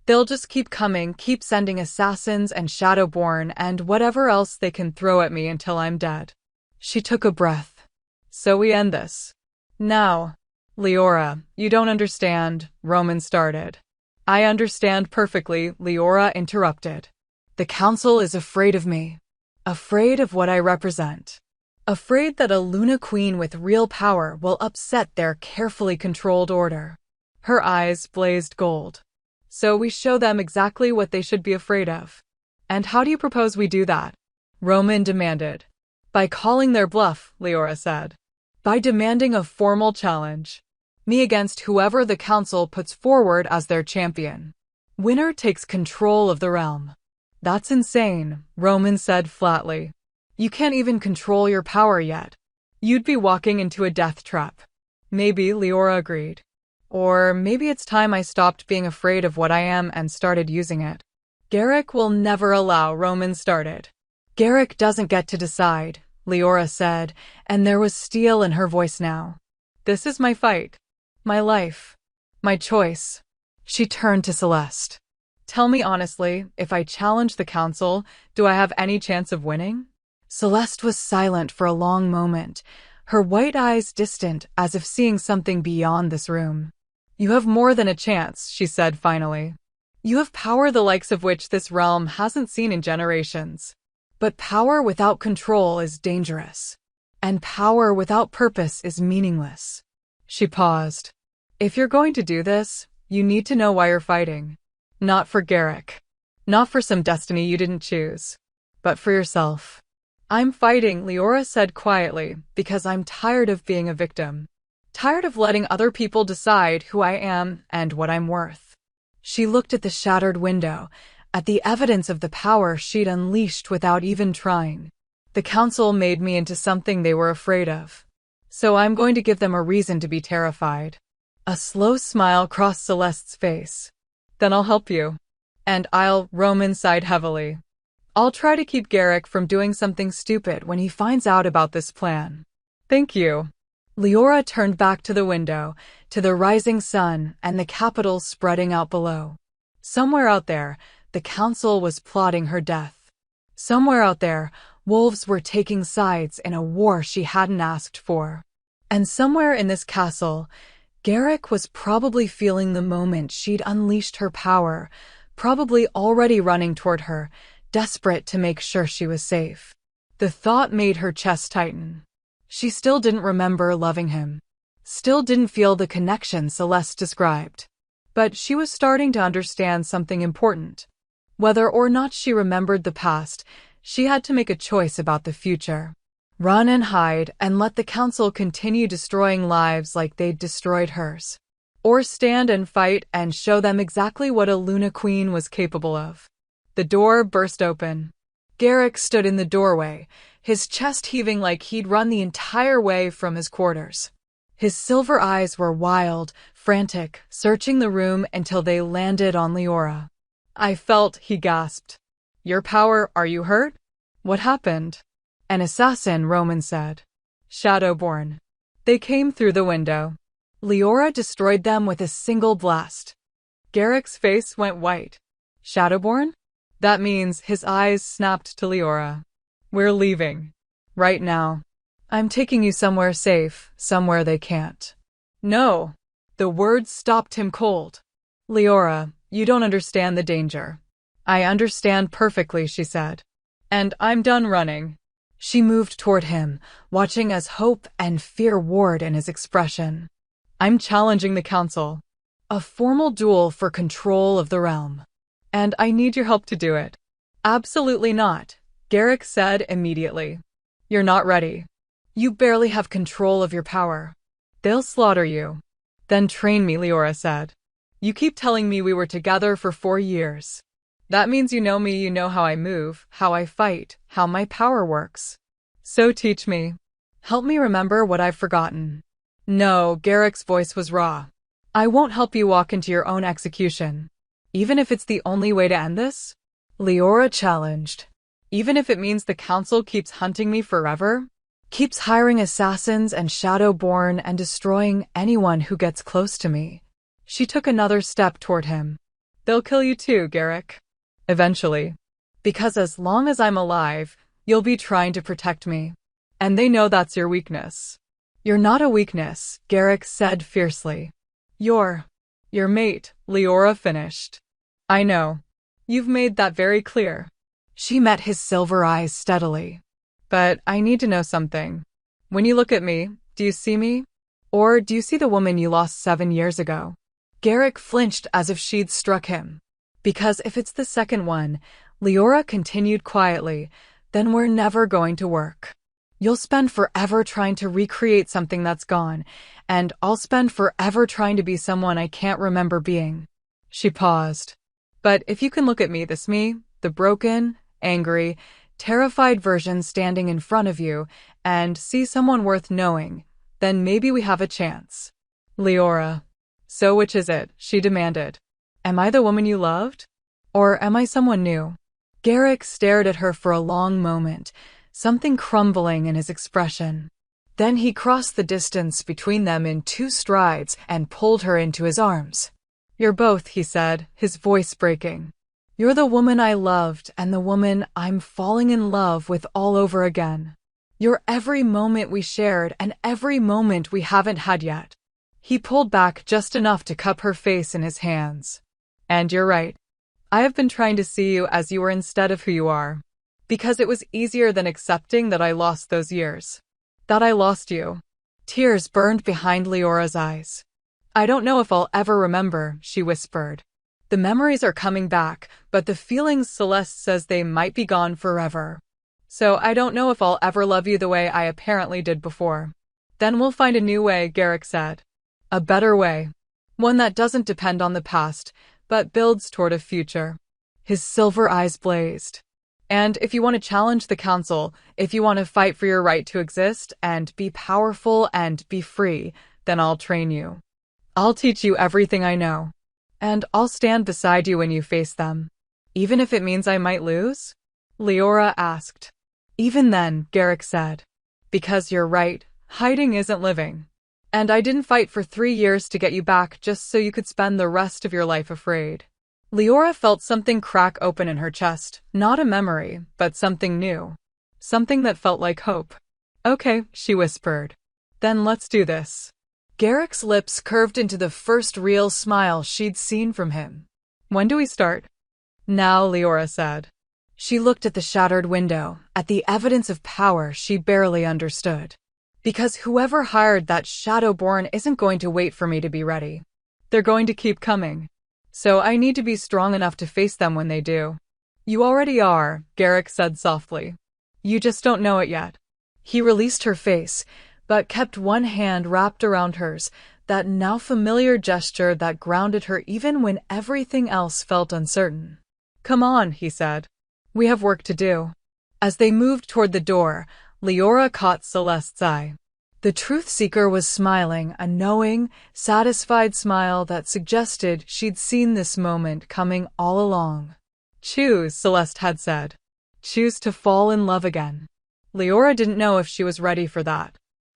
They'll just keep coming, keep sending assassins and Shadowborn and whatever else they can throw at me until I'm dead. She took a breath. So we end this. Now. Leora, you don't understand, Roman started. I understand perfectly, Leora interrupted. The council is afraid of me. Afraid of what I represent. Afraid that a Luna Queen with real power will upset their carefully controlled order. Her eyes blazed gold. So we show them exactly what they should be afraid of. And how do you propose we do that? Roman demanded. By calling their bluff, Leora said. By demanding a formal challenge. Me against whoever the council puts forward as their champion. Winner takes control of the realm. That's insane, Roman said flatly. You can't even control your power yet. You'd be walking into a death trap. Maybe, Leora agreed. Or maybe it's time I stopped being afraid of what I am and started using it. Garrick will never allow, Roman started. Garrick doesn't get to decide, Leora said, and there was steel in her voice now. This is my fight. My life. My choice. She turned to Celeste. Tell me honestly, if I challenge the council, do I have any chance of winning? Celeste was silent for a long moment, her white eyes distant as if seeing something beyond this room. You have more than a chance, she said finally. You have power the likes of which this realm hasn't seen in generations. But power without control is dangerous. And power without purpose is meaningless. She paused. If you're going to do this, you need to know why you're fighting. Not for Garrick. Not for some destiny you didn't choose. But for yourself. I'm fighting, Leora said quietly, because I'm tired of being a victim. Tired of letting other people decide who I am and what I'm worth. She looked at the shattered window, at the evidence of the power she'd unleashed without even trying. The council made me into something they were afraid of. So I'm going to give them a reason to be terrified. A slow smile crossed Celeste's face. Then I'll help you. And Roman sighed heavily. I'll try to keep Garrick from doing something stupid when he finds out about this plan. Thank you. Leora turned back to the window, to the rising sun and the capital spreading out below. Somewhere out there, the council was plotting her death. Somewhere out there, wolves were taking sides in a war she hadn't asked for. And somewhere in this castle, Garrick was probably feeling the moment she'd unleashed her power, probably already running toward her, desperate to make sure she was safe. The thought made her chest tighten. She still didn't remember loving him. Still didn't feel the connection Celeste described. But she was starting to understand something important. Whether or not she remembered the past, she had to make a choice about the future. Run and hide and let the council continue destroying lives like they'd destroyed hers. Or stand and fight and show them exactly what a Luna Queen was capable of. The door burst open. Garrick stood in the doorway, his chest heaving like he'd run the entire way from his quarters. His silver eyes were wild, frantic, searching the room until they landed on Leora. I felt, he gasped. Your power, are you hurt? What happened? An assassin, Roman said. Shadowborn. They came through the window. Leora destroyed them with a single blast. Garrick's face went white. Shadowborn? That means his eyes snapped to Leora. We're leaving. Right now. I'm taking you somewhere safe, somewhere they can't. No. The words stopped him cold. Leora, you don't understand the danger. I understand perfectly, she said. And I'm done running. She moved toward him, watching as hope and fear warred in his expression. I'm challenging the council. A formal duel for control of the realm. And I need your help to do it. Absolutely not, Garrick said immediately. You're not ready. You barely have control of your power. They'll slaughter you. Then train me, Leora said. You keep telling me we were together for 4 years. That means you know me, you know how I move, how I fight, how my power works. So teach me. Help me remember what I've forgotten. No, Garrick's voice was raw. I won't help you walk into your own execution. Even if it's the only way to end this? Leora challenged. Even if it means the council keeps hunting me forever? Keeps hiring assassins and Shadowborn and destroying anyone who gets close to me? She took another step toward him. They'll kill you too, Garrick. Eventually. Because as long as I'm alive, you'll be trying to protect me. And they know that's your weakness. You're not a weakness, Garrick said fiercely. You're your mate, Leora finished. I know. You've made that very clear. She met his silver eyes steadily. But I need to know something. When you look at me, do you see me? Or do you see the woman you lost 7 years ago? Garrick flinched as if she'd struck him. Because if it's the second one, Leora continued quietly, then we're never going to work. You'll spend forever trying to recreate something that's gone, and I'll spend forever trying to be someone I can't remember being. She paused. But if you can look at me, the broken, angry, terrified version standing in front of you, and see someone worth knowing, then maybe we have a chance. Leora. So which is it? She demanded. Am I the woman you loved? Or am I someone new? Garrick stared at her for a long moment, something crumbling in his expression. Then he crossed the distance between them in 2 strides and pulled her into his arms. You're both, he said, his voice breaking. You're the woman I loved and the woman I'm falling in love with all over again. You're every moment we shared and every moment we haven't had yet. He pulled back just enough to cup her face in his hands. And you're right. I have been trying to see you as you were instead of who you are. Because it was easier than accepting that I lost those years. That I lost you. Tears burned behind Leora's eyes. I don't know if I'll ever remember, she whispered. The memories are coming back, but the feelings Celeste says they might be gone forever. So I don't know if I'll ever love you the way I apparently did before. Then we'll find a new way, Garrick said. A better way. One that doesn't depend on the past, but builds toward a future. His silver eyes blazed. And if you want to challenge the council, if you want to fight for your right to exist and be powerful and be free, then I'll train you. I'll teach you everything I know. And I'll stand beside you when you face them. Even if it means I might lose? Leora asked. Even then, Garrick said. Because you're right, hiding isn't living. And I didn't fight for 3 years to get you back just so you could spend the rest of your life afraid. Leora felt something crack open in her chest, not a memory, but something new. Something that felt like hope. Okay, she whispered. Then let's do this. Garrick's lips curved into the first real smile she'd seen from him. When do we start? Now, Leora said. She looked at the shattered window, at the evidence of power she barely understood. Because whoever hired that Shadowborn isn't going to wait for me to be ready. They're going to keep coming. So I need to be strong enough to face them when they do. You already are, Garrick said softly. You just don't know it yet. He released her face, but kept one hand wrapped around hers, that now familiar gesture that grounded her even when everything else felt uncertain. Come on, he said. We have work to do. As they moved toward the door, Leora caught Celeste's eye. The truth seeker was smiling, a knowing, satisfied smile that suggested she'd seen this moment coming all along. Choose, Celeste had said. Choose to fall in love again. Leora didn't know if she was ready for that.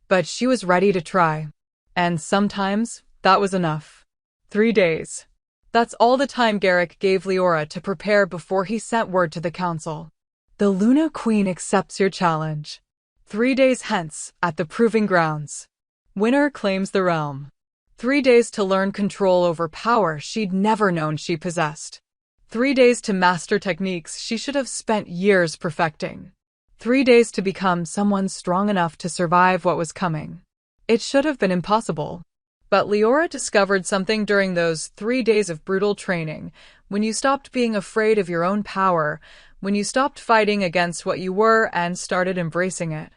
But she was ready to try. And sometimes, that was enough. 3 days. That's all the time Garrick gave Leora to prepare before he sent word to the council. The Luna Queen accepts your challenge. 3 days hence, at the Proving Grounds. Winner claims the realm. 3 days to learn control over power she'd never known she possessed. 3 days to master techniques she should have spent years perfecting. 3 days to become someone strong enough to survive what was coming. It should have been impossible. But Leora discovered something during those 3 days of brutal training, when you stopped being afraid of your own power, when you stopped fighting against what you were and started embracing it.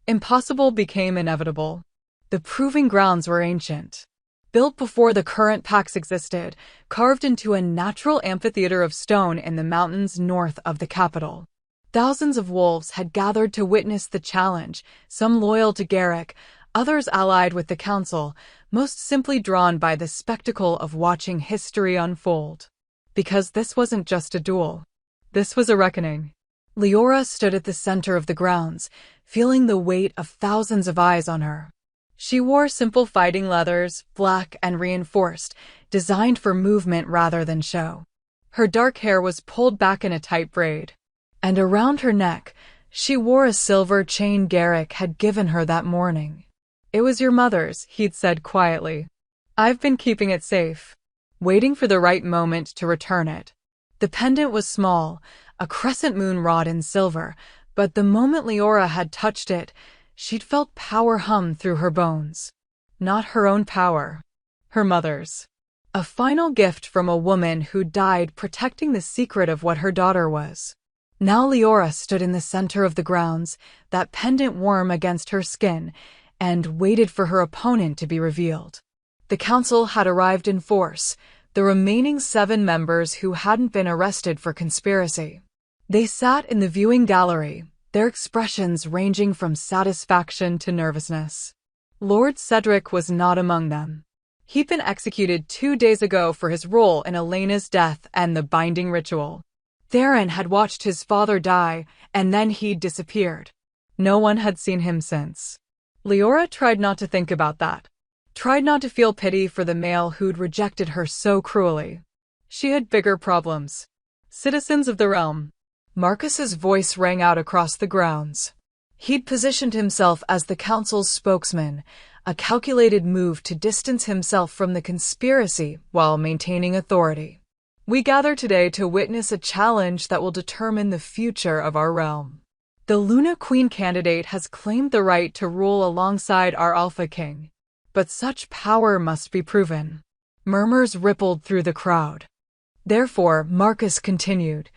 Impossible became inevitable. The Proving Grounds were ancient. Built before the current packs existed, carved into a natural amphitheater of stone in the mountains north of the capital. Thousands of wolves had gathered to witness the challenge, some loyal to Garrick, others allied with the council, most simply drawn by the spectacle of watching history unfold. Because this wasn't just a duel. This was a reckoning. Leora stood at the center of the grounds, feeling the weight of thousands of eyes on her. She wore simple fighting leathers, black and reinforced, designed for movement rather than show. Her dark hair was pulled back in a tight braid. And around her neck, she wore a silver chain Garrick had given her that morning. "It was your mother's," he'd said quietly. "I've been keeping it safe, waiting for the right moment to return it." The pendant was small, a crescent moon wrought in silver, but the moment Leora had touched it, she'd felt power hum through her bones. Not her own power. Her mother's. A final gift from a woman who died protecting the secret of what her daughter was. Now Leora stood in the center of the grounds, that pendant warm against her skin, and waited for her opponent to be revealed. The council had arrived in force, the remaining 7 members who hadn't been arrested for conspiracy. They sat in the viewing gallery, their expressions ranging from satisfaction to nervousness. Lord Cedric was not among them. He'd been executed 2 days ago for his role in Elena's death and the binding ritual. Theron had watched his father die, and then he'd disappeared. No one had seen him since. Leora tried not to think about that. Tried not to feel pity for the male who'd rejected her so cruelly. She had bigger problems. Citizens of the realm. Marcus's voice rang out across the grounds. He'd positioned himself as the council's spokesman, a calculated move to distance himself from the conspiracy while maintaining authority. "We gather today to witness a challenge that will determine the future of our realm. The Luna Queen candidate has claimed the right to rule alongside our Alpha King. But such power must be proven." Murmurs rippled through the crowd. "Therefore," Marcus continued,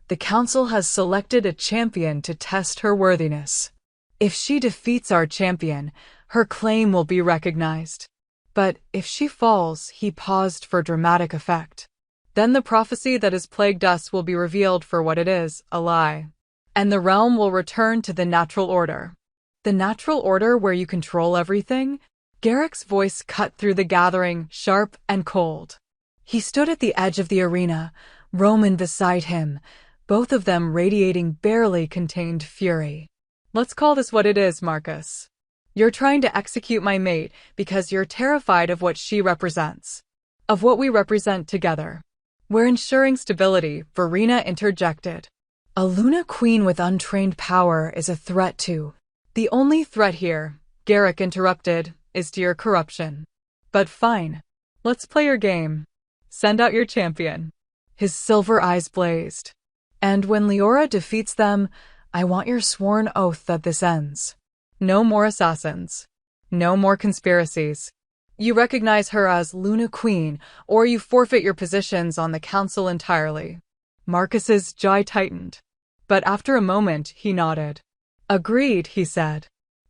"the council has selected a champion to test her worthiness. If she defeats our champion, her claim will be recognized. But if she falls," he paused for dramatic effect, "then the prophecy that has plagued us will be revealed for what it is, a lie. And the realm will return to the natural order." "The natural order where you control everything?" Garrick's voice cut through the gathering, sharp and cold. He stood at the edge of the arena, Roman beside him, both of them radiating barely contained fury. "Let's call this what it is, Marcus. You're trying to execute my mate because you're terrified of what she represents. Of what we represent together. We're ensuring stability," Verena interjected. "A Luna Queen with untrained power is a threat to—" "The only threat here," Garrick interrupted, "is to your corruption. But fine. Let's play your game. Send out your champion." His silver eyes blazed. "And when Leora defeats them, I want your sworn oath that this ends. No more assassins. No more conspiracies. You recognize her as Luna Queen, or you forfeit your positions on the council entirely." Marcus's jaw tightened. But after a moment, he nodded. "Agreed," he said.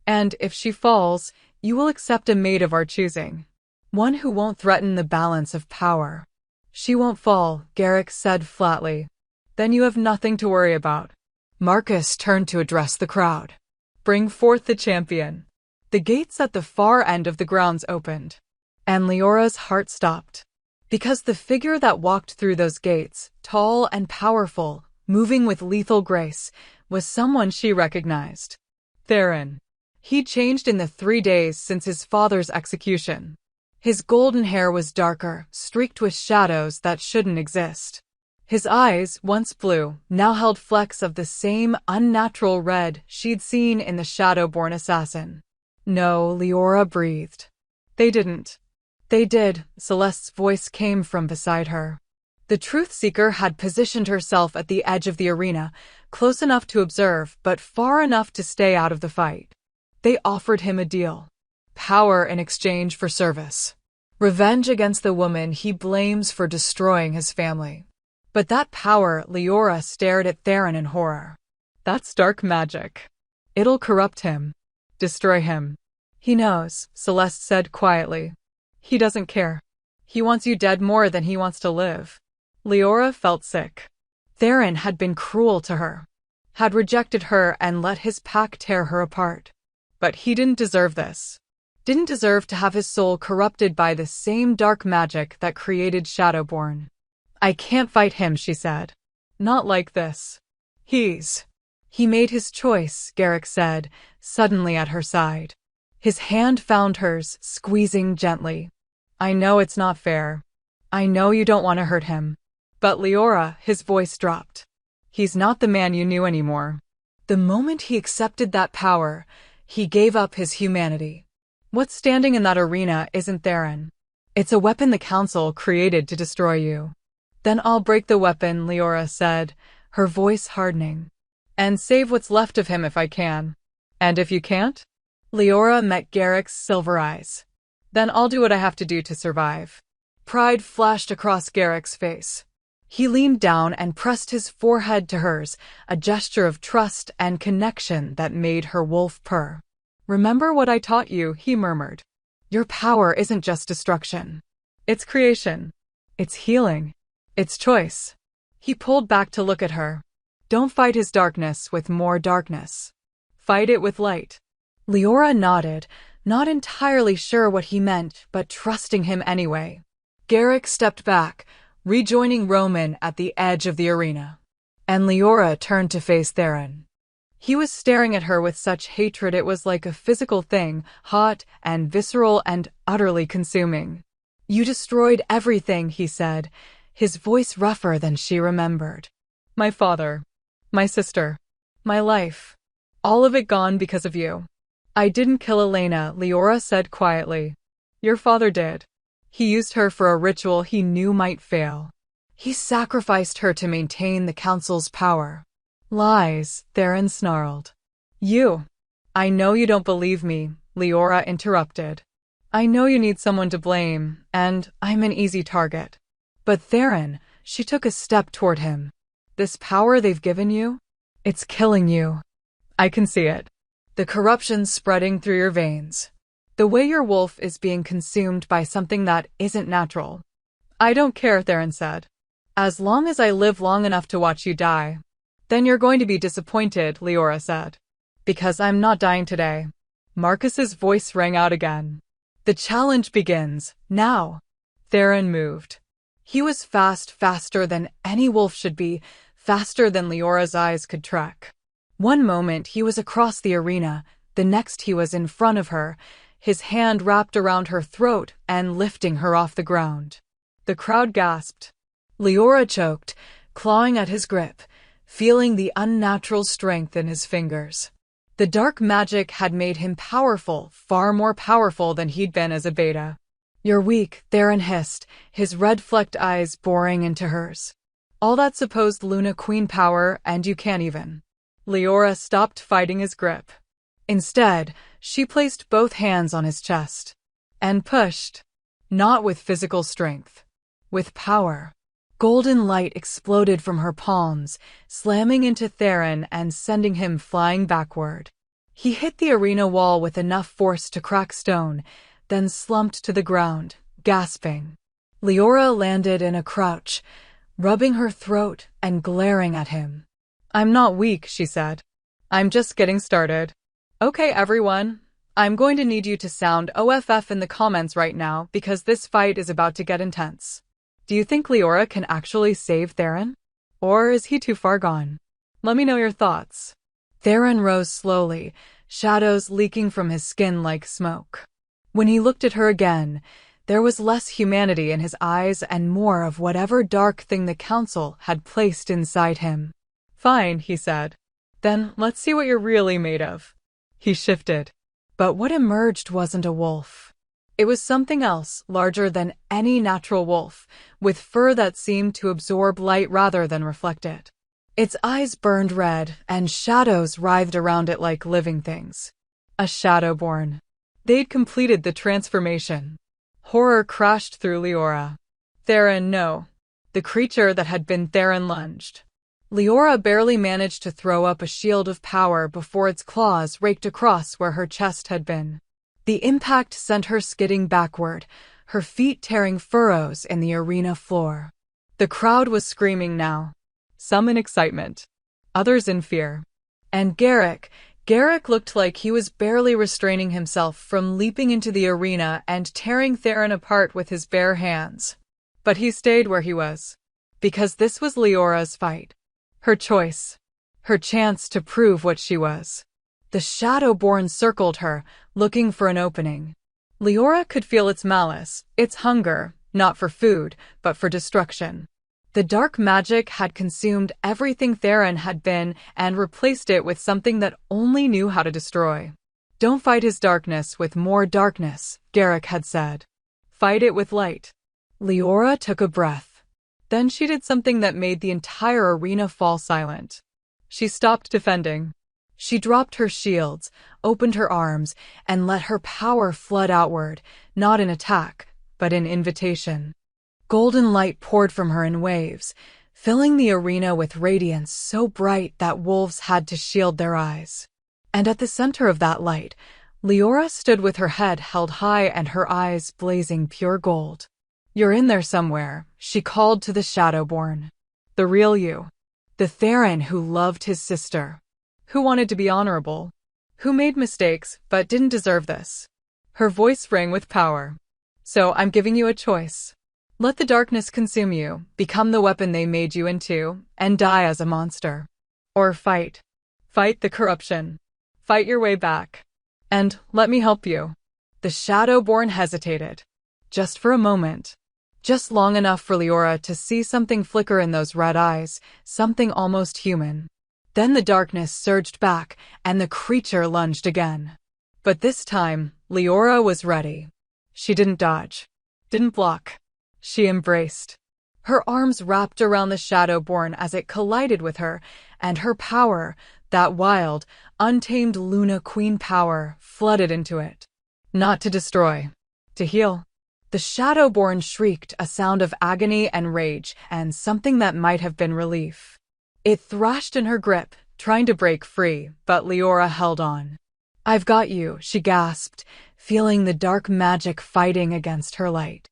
"And if she falls, you will accept a mate of our choosing. One who won't threaten the balance of power." "She won't fall," Garrick said flatly. "Then you have nothing to worry about." Marcus turned to address the crowd. "Bring forth the champion." The gates at the far end of the grounds opened, and Leora's heart stopped. Because the figure that walked through those gates, tall and powerful, moving with lethal grace, was someone she recognized. Theron. He'd changed in the 3 days since his father's execution. His golden hair was darker, streaked with shadows that shouldn't exist. His eyes, once blue, now held flecks of the same unnatural red she'd seen in the Shadow-born assassin. "No," Leora breathed. "They didn't." "They did," Celeste's voice came from beside her. The Truth Seeker had positioned herself at the edge of the arena, close enough to observe, but far enough to stay out of the fight. They offered him a deal. Power in exchange for service. Revenge against the woman he blames for destroying his family. But that power, Leora stared at Theron in horror. "That's dark magic. It'll corrupt him. Destroy him." "He knows," Celeste said quietly. "He doesn't care. He wants you dead more than he wants to live." Leora felt sick. Theron had been cruel to her. Had rejected her and let his pack tear her apart. But he didn't deserve this. Didn't deserve to have his soul corrupted by the same dark magic that created Shadowborn. I can't fight him, she said. Not like this. He made his choice, Garrick said, suddenly at her side. His hand found hers, squeezing gently. I know it's not fair. I know you don't want to hurt him. But Leora, his voice dropped. He's not the man you knew anymore. The moment he accepted that power, he gave up his humanity. What's standing in that arena isn't Theron. It's a weapon the Council created to destroy you. Then I'll break the weapon, Leora said, her voice hardening. And save what's left of him if I can. And if you can't? Leora met Garrick's silver eyes. Then I'll do what I have to do to survive. Pride flashed across Garrick's face. He leaned down and pressed his forehead to hers, a gesture of trust and connection that made her wolf purr. Remember what I taught you, he murmured. Your power isn't just destruction. It's creation. It's healing. It's choice. He pulled back to look at her. Don't fight his darkness with more darkness. Fight it with light. Leora nodded, not entirely sure what he meant, but trusting him anyway. Garrick stepped back, rejoining Roman at the edge of the arena. And Leora turned to face Theron. He was staring at her with such hatred it was like a physical thing, hot and visceral and utterly consuming. You destroyed everything, he said, his voice rougher than she remembered. My father. My sister. My life. All of it gone because of you. I didn't kill Elena, Leora said quietly. Your father did. He used her for a ritual he knew might fail. He sacrificed her to maintain the Council's power. Lies, Theron snarled. You. I know you don't believe me, Leora interrupted. I know you need someone to blame, and I'm an easy target. But Theron, she took a step toward him. This power they've given you? It's killing you. I can see it. The corruption's spreading through your veins. The way your wolf is being consumed by something that isn't natural. I don't care, Theron said. As long as I live long enough to watch you die. Then you're going to be disappointed, Leora said. Because I'm not dying today. Marcus's voice rang out again. The challenge begins, now. Theron moved. He was faster than any wolf should be, faster than Leora's eyes could track. One moment he was across the arena, the next he was in front of her, his hand wrapped around her throat and lifting her off the ground. The crowd gasped. Leora choked, clawing at his grip, feeling the unnatural strength in his fingers. The dark magic had made him powerful, far more powerful than he'd been as a beta. You're weak, Theron hissed, his red-flecked eyes boring into hers. All that supposed Luna Queen power, and you can't even. Leora stopped fighting his grip. Instead, she placed both hands on his chest. And pushed. Not with physical strength. With power. Golden light exploded from her palms, slamming into Theron and sending him flying backward. He hit the arena wall with enough force to crack stone, then slumped to the ground, gasping. Leora landed in a crouch, rubbing her throat and glaring at him. I'm not weak, she said. I'm just getting started. Okay, everyone. I'm going to need you to sound OFF in the comments right now because this fight is about to get intense. Do you think Leora can actually save Theron? Or is he too far gone? Let me know your thoughts. Theron rose slowly, shadows leaking from his skin like smoke. When he looked at her again, there was less humanity in his eyes and more of whatever dark thing the Council had placed inside him. Fine, he said. Then let's see what you're really made of. He shifted. But what emerged wasn't a wolf. It was something else, larger than any natural wolf, with fur that seemed to absorb light rather than reflect it. Its eyes burned red, and shadows writhed around it like living things. A Shadowborn. They'd completed the transformation. Horror crashed through Leora. Theron, no. The creature that had been Theron lunged. Leora barely managed to throw up a shield of power before its claws raked across where her chest had been. The impact sent her skidding backward, her feet tearing furrows in the arena floor. The crowd was screaming now. Some in excitement. Others in fear. And Garrick looked like he was barely restraining himself from leaping into the arena and tearing Theron apart with his bare hands. But he stayed where he was. Because this was Leora's fight. Her choice. Her chance to prove what she was. The Shadowborn circled her, looking for an opening. Leora could feel its malice, its hunger, not for food, but for destruction. The dark magic had consumed everything Theron had been and replaced it with something that only knew how to destroy. Don't fight his darkness with more darkness, Garrick had said. Fight it with light. Leora took a breath. Then she did something that made the entire arena fall silent. She stopped defending. She dropped her shields, opened her arms, and let her power flood outward, not in attack, but in invitation. Golden light poured from her in waves, filling the arena with radiance so bright that wolves had to shield their eyes. And at the center of that light, Leora stood with her head held high and her eyes blazing pure gold. "You're in there somewhere," she called to the Shadowborn. "The real you. The Theron who loved his sister. Who wanted to be honorable. Who made mistakes but didn't deserve this." Her voice rang with power. "So I'm giving you a choice. Let the darkness consume you, become the weapon they made you into, and die as a monster. Or fight. Fight the corruption. Fight your way back. And let me help you." The Shadowborn hesitated. Just for a moment. Just long enough for Leora to see something flicker in those red eyes, something almost human. Then the darkness surged back, and the creature lunged again. But this time, Leora was ready. She didn't dodge. Didn't block. She embraced. Her arms wrapped around the Shadowborn as it collided with her, and her power, that wild, untamed Luna Queen power, flooded into it. Not to destroy. To heal. The Shadowborn shrieked a sound of agony and rage, and something that might have been relief. It thrashed in her grip, trying to break free, but Leora held on. "I've got you," she gasped, feeling the dark magic fighting against her light.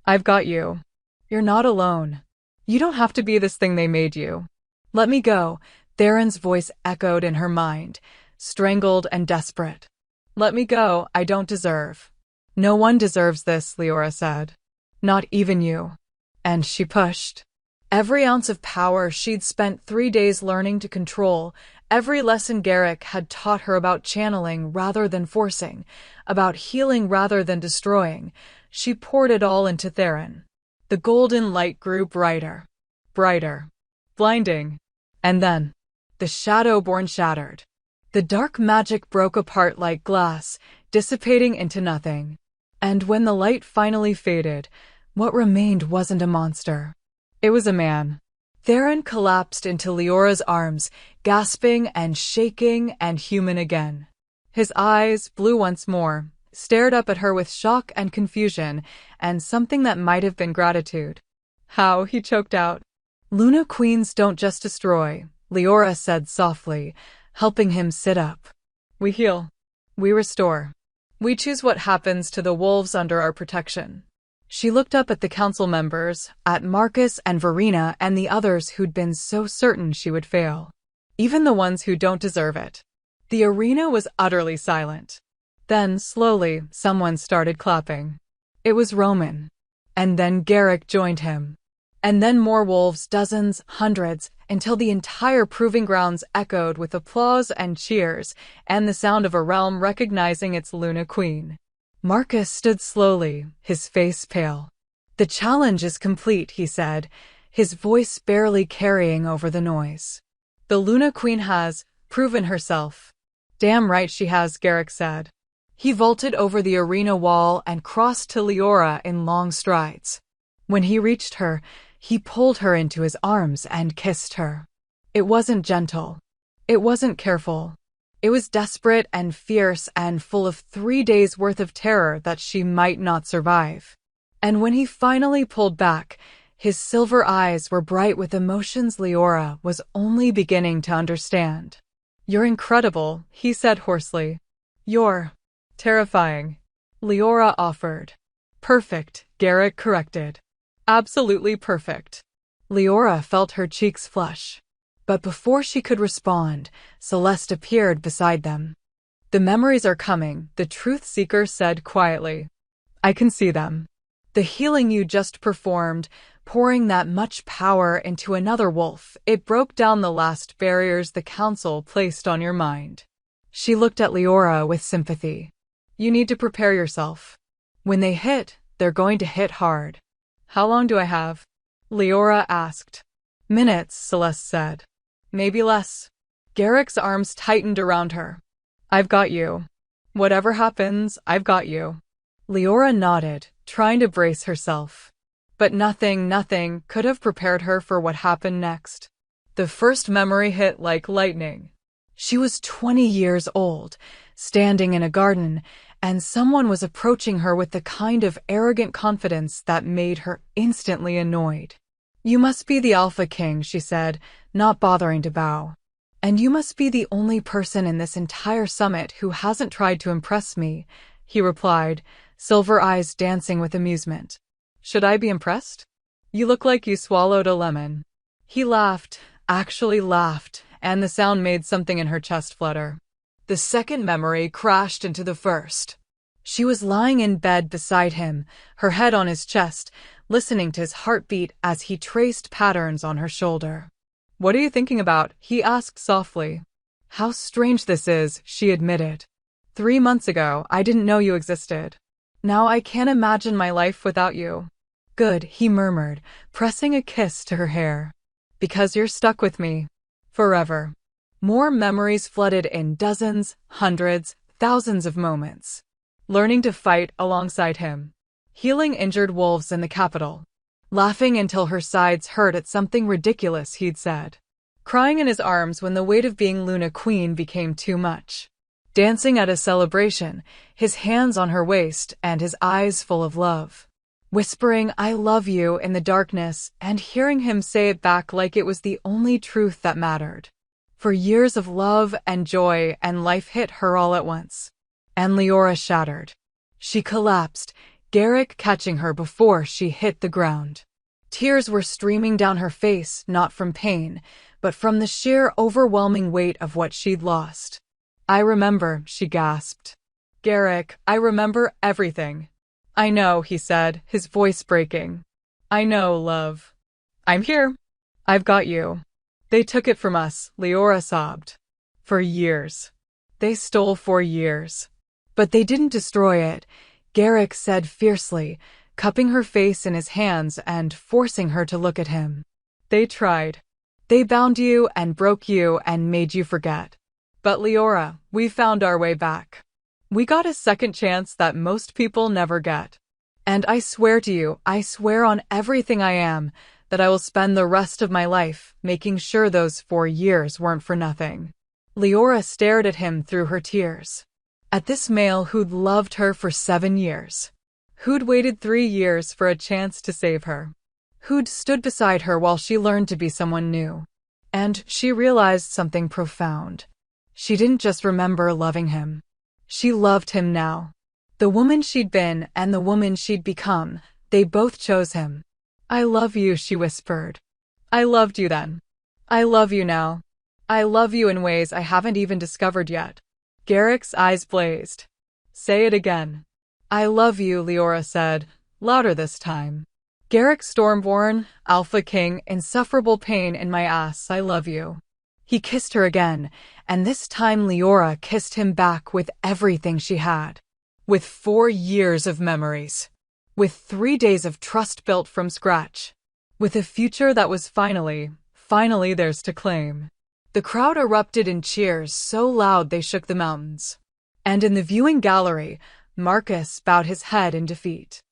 "I've got you. You're not alone. You don't have to be this thing they made you. Let me go," Theron's voice echoed in her mind, strangled and desperate. "Let me go, I don't deserve." "No one deserves this," Leora said. "Not even you." And she pushed. Every ounce of power she'd spent 3 days learning to control, every lesson Garrick had taught her about channeling rather than forcing, about healing rather than destroying, she poured it all into Theron. The golden light grew brighter. Brighter. Blinding. And then, the Shadowborn shattered. The dark magic broke apart like glass, dissipating into nothing. And when the light finally faded, what remained wasn't a monster. It was a man. Theron collapsed into Leora's arms, gasping and shaking and human again. His eyes, blue once more, stared up at her with shock and confusion, and something that might have been gratitude. "How?" he choked out. "Luna Queens don't just destroy," Leora said softly, helping him sit up. "We heal. We restore. We choose what happens to the wolves under our protection." She looked up at the council members, at Marcus and Verena and the others who'd been so certain she would fail. Even the ones who don't deserve it. The arena was utterly silent. Then, slowly, someone started clapping. It was Roman. And then Garrick joined him. And then more wolves, dozens, hundreds, until the entire proving grounds echoed with applause and cheers, and the sound of a realm recognizing its Luna Queen. Marcus stood slowly, his face pale. "The challenge is complete," he said, his voice barely carrying over the noise. "The Luna Queen has proven herself." "Damn right she has," Garrick said. He vaulted over the arena wall and crossed to Leora in long strides. When he reached her, he pulled her into his arms and kissed her. It wasn't gentle. It wasn't careful. It was desperate and fierce and full of 3 days' worth of terror that she might not survive. And when he finally pulled back, his silver eyes were bright with emotions Leora was only beginning to understand. "You're incredible," he said hoarsely. "You're terrifying," Leora offered. "Perfect," Garrick corrected. "Absolutely perfect." Leora felt her cheeks flush. But before she could respond, Celeste appeared beside them. "The memories are coming," the truth seeker said quietly. "I can see them. The healing you just performed, pouring that much power into another wolf. It broke down the last barriers the council placed on your mind. She looked at Leora with sympathy. You need to prepare yourself. When they hit, they're going to hit hard. How long do I have? Leora asked. Minutes, Celeste said. Maybe less. Garrick's arms tightened around her. I've got you. Whatever happens, I've got you. Leora nodded, trying to brace herself. But nothing could have prepared her for what happened next. The first memory hit like lightning. She was 20 years old, standing in a garden, and someone was approaching her with the kind of arrogant confidence that made her instantly annoyed. You must be the Alpha King, she said, not bothering to bow. And you must be the only person in this entire summit who hasn't tried to impress me, he replied, silver eyes dancing with amusement. Should I be impressed? You look like you swallowed a lemon. He laughed, actually laughed, and the sound made something in her chest flutter. The second memory crashed into the first. She was lying in bed beside him, her head on his chest, listening to his heartbeat as he traced patterns on her shoulder. What are you thinking about? He asked softly. How strange this is, she admitted. 3 months ago, I didn't know you existed. Now I can't imagine my life without you. Good, he murmured, pressing a kiss to her hair. Because you're stuck with me. Forever. More memories flooded in dozens, hundreds, thousands of moments. Learning to fight alongside him. Healing injured wolves in the capital. Laughing until her sides hurt at something ridiculous he'd said. Crying in his arms when the weight of being Luna Queen became too much. Dancing at a celebration, his hands on her waist and his eyes full of love. Whispering, I love you in the darkness, and hearing him say it back like it was the only truth that mattered. For years of love and joy and life hit her all at once. And Leora shattered. She collapsed, Garrick catching her before she hit the ground. Tears were streaming down her face, not from pain, but from the sheer overwhelming weight of what she'd lost. I remember, she gasped. Garrick, I remember everything. I know, he said, his voice breaking. I know, love. I'm here. I've got you. They took it from us, Leora sobbed. For years. They stole for years. But they didn't destroy it, Garrick said fiercely, cupping her face in his hands and forcing her to look at him. They tried. They bound you and broke you and made you forget. But Leora, we found our way back. We got a second chance that most people never get. And I swear to you, I swear on everything I am, that I will spend the rest of my life making sure those 4 years weren't for nothing. Leora stared at him through her tears. At this male who'd loved her for 7 years. Who'd waited 3 years for a chance to save her. Who'd stood beside her while she learned to be someone new. And she realized something profound. She didn't just remember loving him. She loved him now. The woman she'd been and the woman she'd become, they both chose him. I love you, she whispered. I loved you then. I love you now. I love you in ways I haven't even discovered yet. Garrick's eyes blazed. Say it again. I love you, Leora said, louder this time. Garrick Stormborn, Alpha King, insufferable pain in my ass, I love you. He kissed her again, and this time Leora kissed him back with everything she had. With 4 years of memories. With 3 days of trust built from scratch. With a future that was finally theirs to claim. The crowd erupted in cheers so loud they shook the mountains. And in the viewing gallery, Marcus bowed his head in defeat.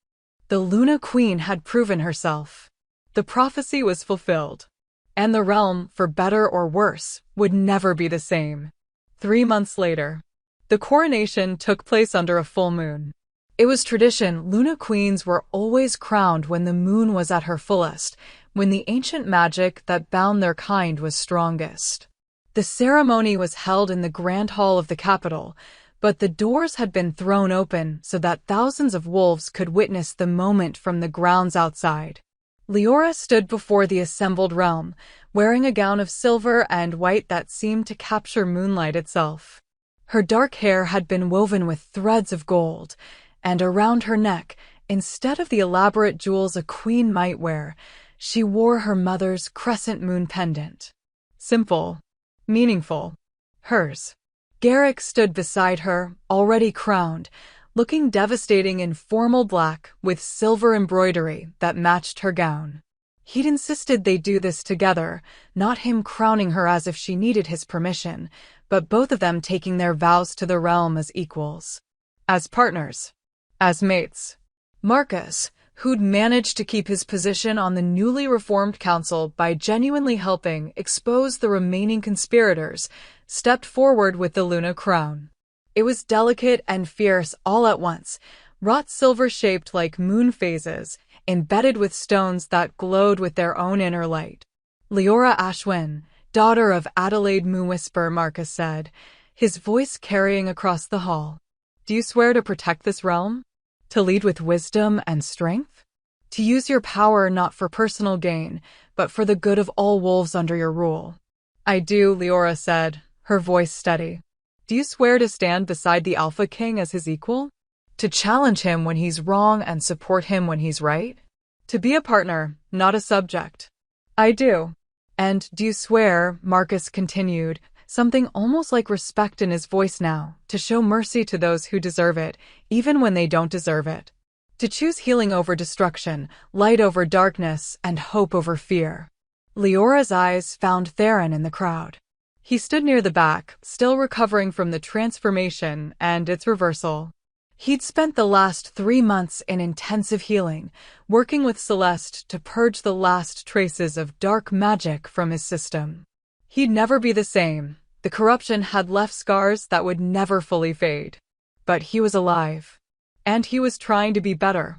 The Luna Queen had proven herself. The prophecy was fulfilled. And the realm, for better or worse, would never be the same. 3 months later, the coronation took place under a full moon. It was tradition, Luna Queens were always crowned when the moon was at her fullest, when the ancient magic that bound their kind was strongest. The ceremony was held in the grand hall of the capital, but the doors had been thrown open so that thousands of wolves could witness the moment from the grounds outside. Leora stood before the assembled realm, wearing a gown of silver and white that seemed to capture moonlight itself. Her dark hair had been woven with threads of gold, and around her neck, instead of the elaborate jewels a queen might wear, She wore her mother's crescent moon pendant. Simple. Meaningful. Hers. Garrick stood beside her, already crowned, looking devastating in formal black with silver embroidery that matched her gown. He'd insisted they do this together, not him crowning her as if she needed his permission, but both of them taking their vows to the realm as equals. As partners. As mates. Marcus, who'd managed to keep his position on the newly reformed council by genuinely helping expose the remaining conspirators, stepped forward with the Luna crown. It was delicate and fierce all at once, wrought silver-shaped like moon phases, embedded with stones that glowed with their own inner light. Leora Ashwin, daughter of Adelaide Moonwhisper, Marcus said, his voice carrying across the hall. Do you swear to protect this realm? To lead with wisdom and strength? To use your power not for personal gain, but for the good of all wolves under your rule? I do, Leora said, her voice steady. Do you swear to stand beside the Alpha King as his equal? To challenge him when he's wrong and support him when he's right? To be a partner, not a subject. I do. And do you swear, Marcus continued, something almost like respect in his voice now, to show mercy to those who deserve it, even when they don't deserve it? To choose healing over destruction, light over darkness, and hope over fear? Leora's eyes found Theron in the crowd. He stood near the back, still recovering from the transformation and its reversal. He'd spent the last 3 months in intensive healing, working with Celeste to purge the last traces of dark magic from his system. He'd never be the same. The corruption had left scars that would never fully fade. But he was alive. And he was trying to be better.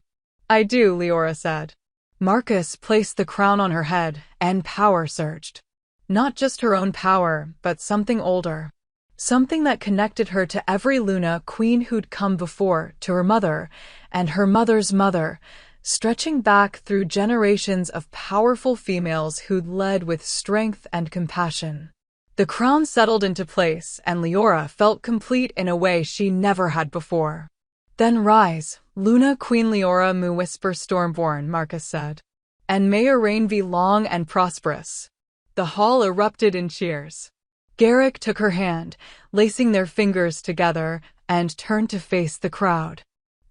I do, Leora said. Marcus placed the crown on her head, and power surged. Not just her own power, but something older. Something that connected her to every Luna queen who'd come before, to her mother, and her mother's mother, stretching back through generations of powerful females who'd led with strength and compassion. The crown settled into place, and Leora felt complete in a way she never had before. Then rise, Luna Queen Leora Moonwhisper Stormborn, Marcus said. And may your reign be long and prosperous. The hall erupted in cheers. Garrick took her hand, lacing their fingers together, and turned to face the crowd.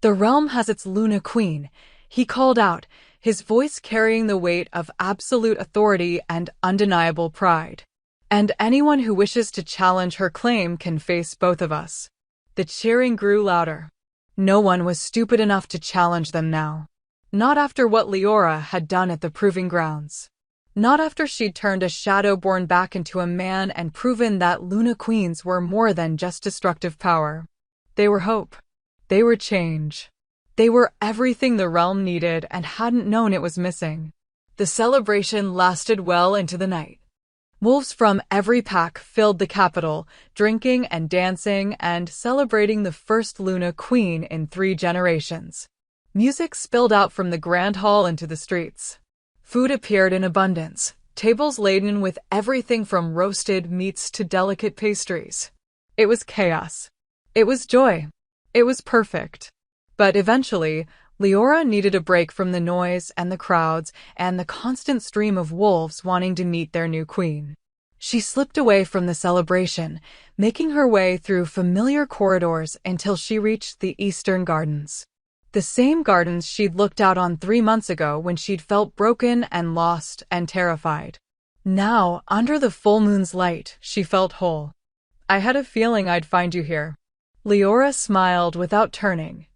The realm has its Luna Queen, he called out, his voice carrying the weight of absolute authority and undeniable pride. And anyone who wishes to challenge her claim can face both of us. The cheering grew louder. No one was stupid enough to challenge them now. Not after what Leora had done at the Proving Grounds. Not after she'd turned a Shadowborn back into a man and proven that Luna Queens were more than just destructive power. They were hope. They were change. They were everything the realm needed and hadn't known it was missing. The celebration lasted well into the night. Wolves from every pack filled the capital, drinking and dancing and celebrating the first Luna Queen in 3 generations. Music spilled out from the grand hall into the streets. Food appeared in abundance, tables laden with everything from roasted meats to delicate pastries. It was chaos. It was joy. It was perfect. But eventually, Leora needed a break from the noise and the crowds and the constant stream of wolves wanting to meet their new queen. She slipped away from the celebration, making her way through familiar corridors until she reached the Eastern Gardens. The same gardens she'd looked out on 3 months ago when she'd felt broken and lost and terrified. Now, under the full moon's light, she felt whole. I had a feeling I'd find you here. Leora smiled without turning.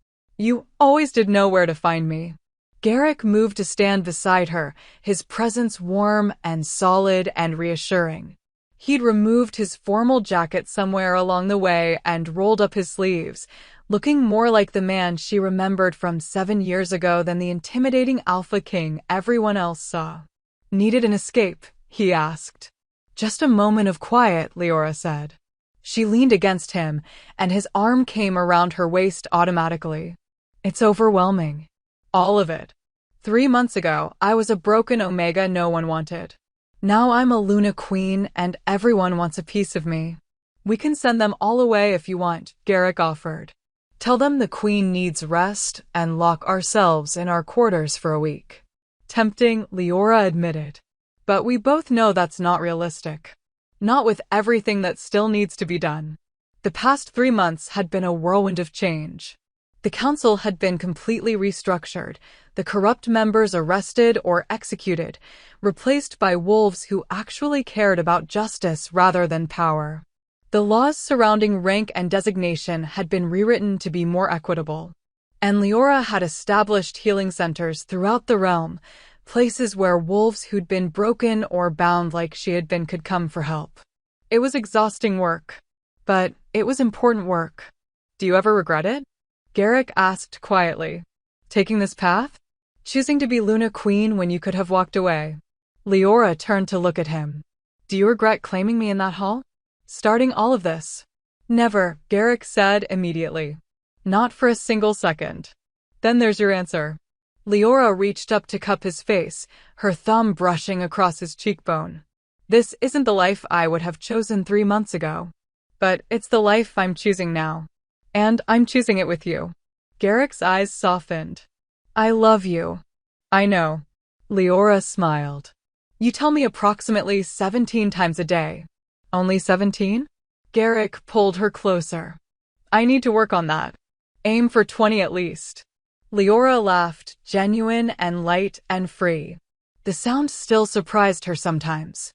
You always did know where to find me. Garrick moved to stand beside her, his presence warm and solid and reassuring. He'd removed his formal jacket somewhere along the way and rolled up his sleeves, looking more like the man she remembered from 7 years ago than the intimidating Alpha King everyone else saw. Needed an escape? He asked. Just a moment of quiet, Leora said. She leaned against him, and his arm came around her waist automatically. It's overwhelming. All of it. 3 months ago, I was a broken Omega no one wanted. Now I'm a Luna Queen, and everyone wants a piece of me. We can send them all away if you want, Garrick offered. Tell them the Queen needs rest and lock ourselves in our quarters for a week. Tempting, Leora admitted. But we both know that's not realistic. Not with everything that still needs to be done. The past 3 months had been a whirlwind of change. The council had been completely restructured, the corrupt members arrested or executed, replaced by wolves who actually cared about justice rather than power. The laws surrounding rank and designation had been rewritten to be more equitable. And Leora had established healing centers throughout the realm, places where wolves who'd been broken or bound like she had been could come for help. It was exhausting work. But it was important work. Do you ever regret it? Garrick asked quietly. Taking this path? Choosing to be Luna Queen when you could have walked away? Leora turned to look at him. Do you regret claiming me in that hall? Starting all of this? Never, Garrick said immediately. Not for a single second. Then there's your answer. Leora reached up to cup his face, her thumb brushing across his cheekbone. This isn't the life I would have chosen 3 months ago. But it's the life I'm choosing now. And I'm choosing it with you. Garrick's eyes softened. I love you. I know. Leora smiled. You tell me approximately 17 times a day. Only 17? Garrick pulled her closer. I need to work on that. Aim for 20 at least. Leora laughed, genuine and light and free. The sound still surprised her sometimes.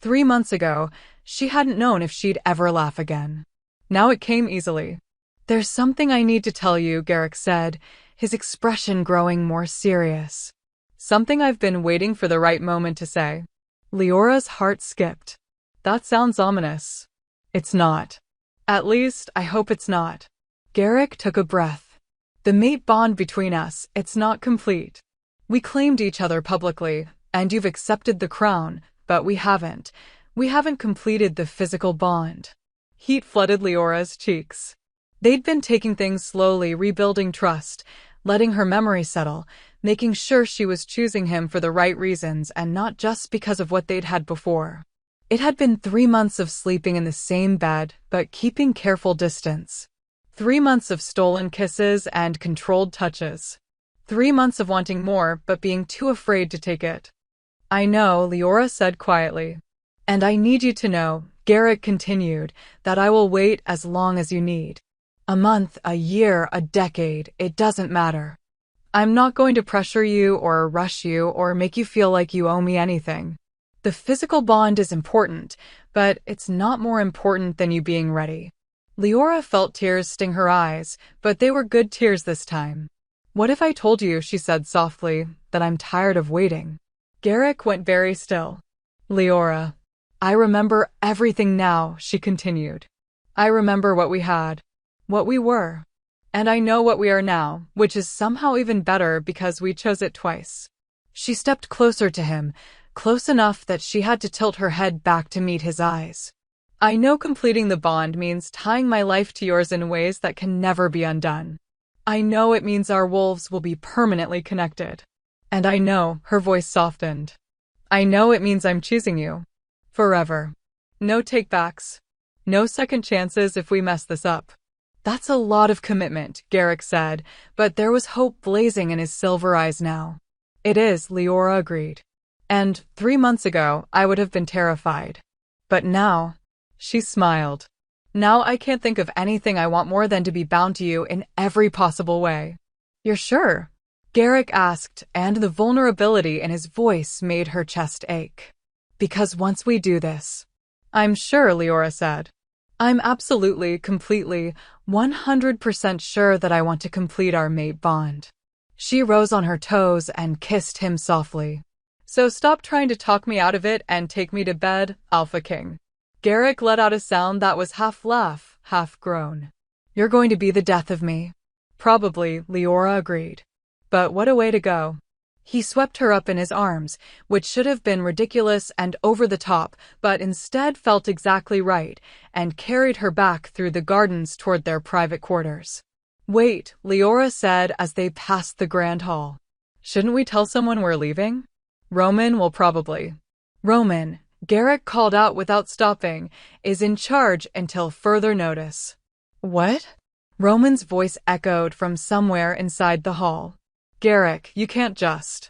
3 months ago, she hadn't known if she'd ever laugh again. Now it came easily. There's something I need to tell you, Garrick said, his expression growing more serious. Something I've been waiting for the right moment to say. Leora's heart skipped. That sounds ominous. It's not. At least, I hope it's not. Garrick took a breath. The mate bond between us, it's not complete. We claimed each other publicly, and you've accepted the crown, but we haven't. We haven't completed the physical bond. Heat flooded Leora's cheeks. They'd been taking things slowly, rebuilding trust, letting her memory settle, making sure she was choosing him for the right reasons and not just because of what they'd had before. It had been 3 months of sleeping in the same bed, but keeping careful distance. 3 months of stolen kisses and controlled touches. 3 months of wanting more, but being too afraid to take it. I know, Leora said quietly. And I need you to know, Garrick continued, that I will wait as long as you need. A month, a year, a decade, it doesn't matter. I'm not going to pressure you or rush you or make you feel like you owe me anything. The physical bond is important, but it's not more important than you being ready. Leora felt tears sting her eyes, but they were good tears this time. What if I told you, she said softly, that I'm tired of waiting? Garrick went very still. Leora. I remember everything now, she continued. I remember what we had, what we were. And I know what we are now, which is somehow even better because we chose it twice. She stepped closer to him, close enough that she had to tilt her head back to meet his eyes. I know completing the bond means tying my life to yours in ways that can never be undone. I know it means our wolves will be permanently connected. And I know, her voice softened. I know it means I'm choosing you. Forever. No takebacks. No second chances if we mess this up. That's a lot of commitment, Garrick said, but there was hope blazing in his silver eyes now. It is, Leora agreed. And 3 months ago, I would have been terrified. But now, she smiled. Now I can't think of anything I want more than to be bound to you in every possible way. You're sure? Garrick asked, and the vulnerability in his voice made her chest ache. Because once we do this. I'm sure, Leora said. I'm absolutely, completely, 100% sure that I want to complete our mate bond. She rose on her toes and kissed him softly. So stop trying to talk me out of it and take me to bed, Alpha King. Garrick let out a sound that was half laugh, half groan. You're going to be the death of me. Probably, Leora agreed. But what a way to go. He swept her up in his arms, which should have been ridiculous and over the top, but instead felt exactly right, and carried her back through the gardens toward their private quarters. Wait, Leora said as they passed the grand hall. Shouldn't we tell someone we're leaving? Roman will probably. Roman, Garrick called out without stopping, is in charge until further notice. What? Roman's voice echoed from somewhere inside the hall. Garrick, you can't just.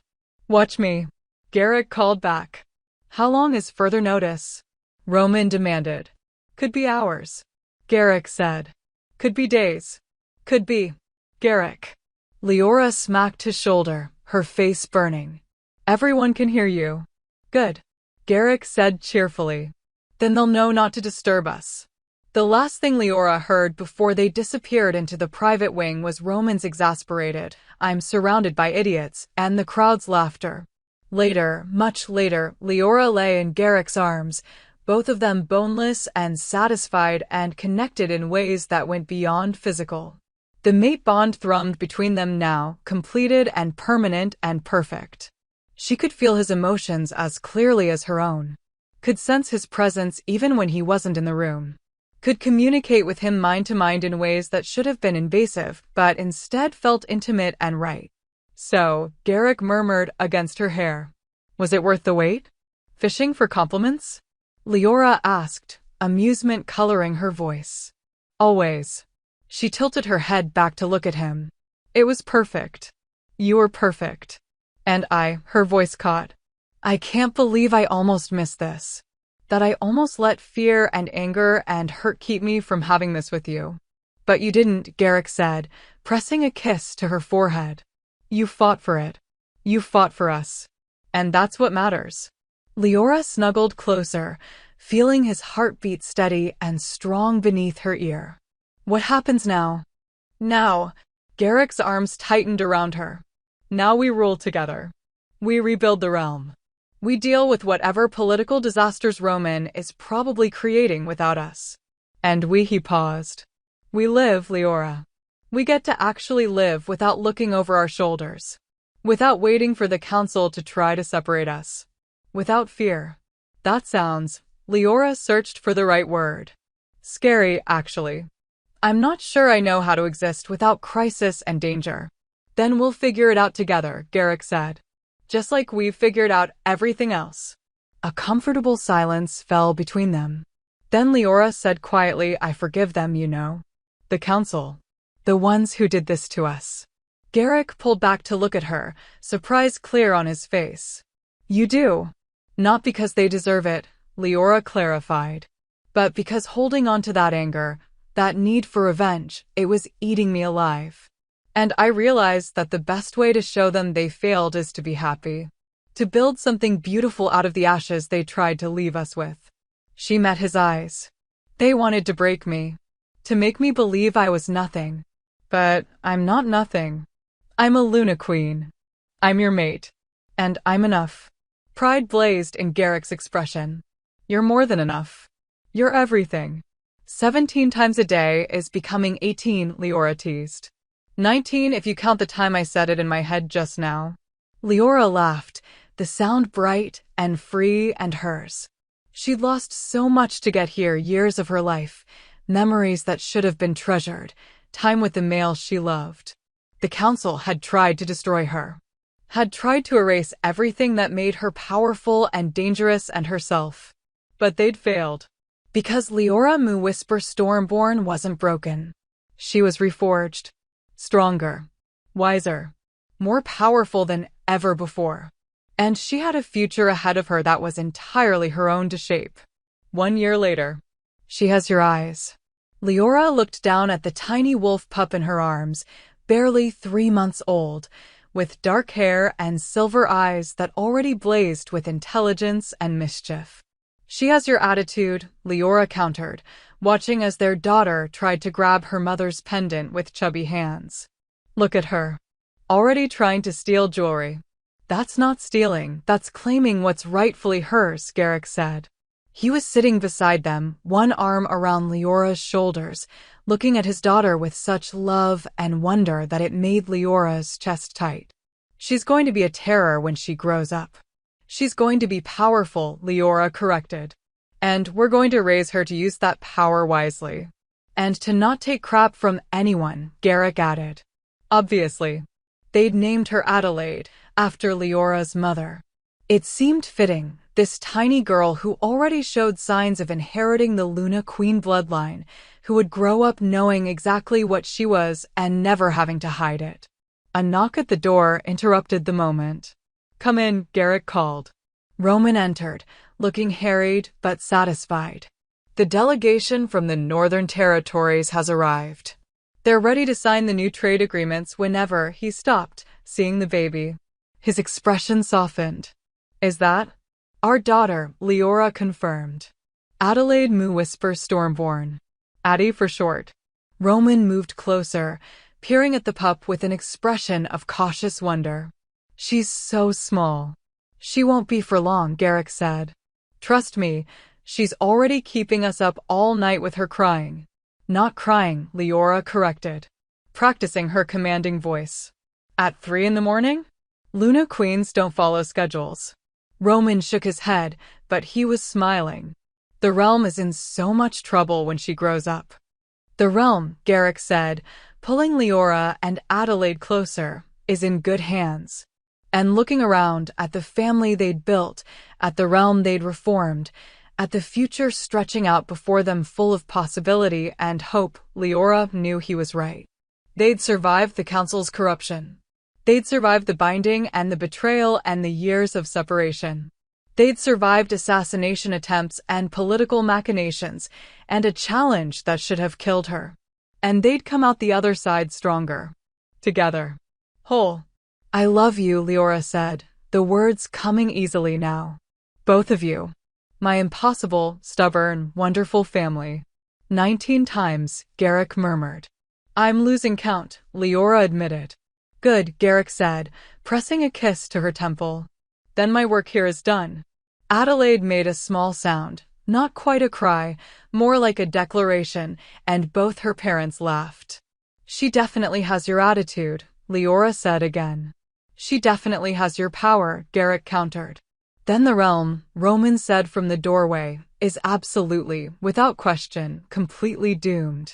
Watch me. Garrick called back. How long is further notice? Roman demanded. Could be hours. Garrick said. Could be days. Could be. Garrick. Leora smacked his shoulder, her face burning. Everyone can hear you. Good. Garrick said cheerfully. Then they'll know not to disturb us. The last thing Leora heard before they disappeared into the private wing was Roman's exasperated, "I'm surrounded by idiots," and the crowd's laughter. Later, much later, Leora lay in Garrick's arms, both of them boneless and satisfied and connected in ways that went beyond physical. The mate bond thrummed between them now, completed and permanent and perfect. She could feel his emotions as clearly as her own, could sense his presence even when he wasn't in the room, could communicate with him mind to mind in ways that should have been invasive, but instead felt intimate and right. So, Garrick murmured against her hair. Was it worth the wait? Fishing for compliments? Leora asked, amusement coloring her voice. Always. She tilted her head back to look at him. It was perfect. You were perfect. And her voice caught. I can't believe I almost missed this. That I almost let fear and anger and hurt keep me from having this with you. But you didn't, Garrick said, pressing a kiss to her forehead. You fought for it. You fought for us. And that's what matters. Leora snuggled closer, feeling his heartbeat steady and strong beneath her ear. What happens now? Now. Garrick's arms tightened around her. Now we rule together. We rebuild the realm. We deal with whatever political disasters Roman is probably creating without us. And he paused. We live, Leora. We get to actually live without looking over our shoulders. Without waiting for the council to try to separate us. Without fear. That sounds, Leora searched for the right word. Scary, actually. I'm not sure I know how to exist without crisis and danger. Then we'll figure it out together, Garrick said. Just like we've figured out everything else. A comfortable silence fell between them. Then Leora said quietly, I forgive them, you know. The council. The ones who did this to us. Garrick pulled back to look at her, surprise clear on his face. You do. Not because they deserve it, Leora clarified. But because holding on to that anger, that need for revenge, it was eating me alive. And I realized that the best way to show them they failed is to be happy. To build something beautiful out of the ashes they tried to leave us with. She met his eyes. They wanted to break me. To make me believe I was nothing. But I'm not nothing. I'm a Luna Queen. I'm your mate. And I'm enough. Pride blazed in Garrick's expression. You're more than enough. You're everything. 17 times a day is becoming 18, Leora teased. 19 if you count the time I said it in my head just now. Leora laughed, the sound bright and free and hers. She'd lost so much to get here, years of her life, memories that should have been treasured, time with the male she loved. The council had tried to destroy her. Had tried to erase everything that made her powerful and dangerous and herself. But they'd failed. Because Leora Mu Whisper Stormborn wasn't broken. She was reforged. Stronger. Wiser. More powerful than ever before. And she had a future ahead of her that was entirely her own to shape. 1 year later. She has your eyes. Leora looked down at the tiny wolf pup in her arms, barely 3 months old, with dark hair and silver eyes that already blazed with intelligence and mischief. She has your attitude, Leora countered, watching as their daughter tried to grab her mother's pendant with chubby hands. Look at her. Already trying to steal jewelry. That's not stealing, that's claiming what's rightfully hers, Garrick said. He was sitting beside them, one arm around Leora's shoulders, looking at his daughter with such love and wonder that it made Leora's chest tight. She's going to be a terror when she grows up. She's going to be powerful, Leora corrected. And we're going to raise her to use that power wisely. And to not take crap from anyone, Garrick added. Obviously. They'd named her Adelaide, after Leora's mother. It seemed fitting, this tiny girl who already showed signs of inheriting the Luna Queen bloodline, who would grow up knowing exactly what she was and never having to hide it. A knock at the door interrupted the moment. Come in, Garrick called. Roman entered, looking harried but satisfied. The delegation from the Northern Territories has arrived. They're ready to sign the new trade agreements whenever. He stopped, seeing the baby. His expression softened. Is that? Our daughter, Leora confirmed. Adelaide Moo whisper Stormborn. Addie for short. Roman moved closer, peering at the pup with an expression of cautious wonder. She's so small. She won't be for long, Garrick said. Trust me, she's already keeping us up all night with her crying. Not crying, Leora corrected, practicing her commanding voice. At 3 in the morning? Luna queens don't follow schedules. Roman shook his head, but he was smiling. The realm is in so much trouble when she grows up. The realm, Garrick said, pulling Leora and Adelaide closer, is in good hands. And looking around at the family they'd built, at the realm they'd reformed, at the future stretching out before them full of possibility and hope, Leora knew he was right. They'd survived the council's corruption. They'd survived the binding and the betrayal and the years of separation. They'd survived assassination attempts and political machinations, and a challenge that should have killed her. And they'd come out the other side stronger. Together. Whole. I love you, Leora said, the words coming easily now. Both of you. My impossible, stubborn, wonderful family. 19 times, Garrick murmured. I'm losing count, Leora admitted. Good, Garrick said, pressing a kiss to her temple. Then my work here is done. Adelaide made a small sound, not quite a cry, more like a declaration, and both her parents laughed. She definitely has your attitude, Leora said again. She definitely has your power, Garrick countered. Then the realm, Roman said from the doorway, is absolutely, without question, completely doomed.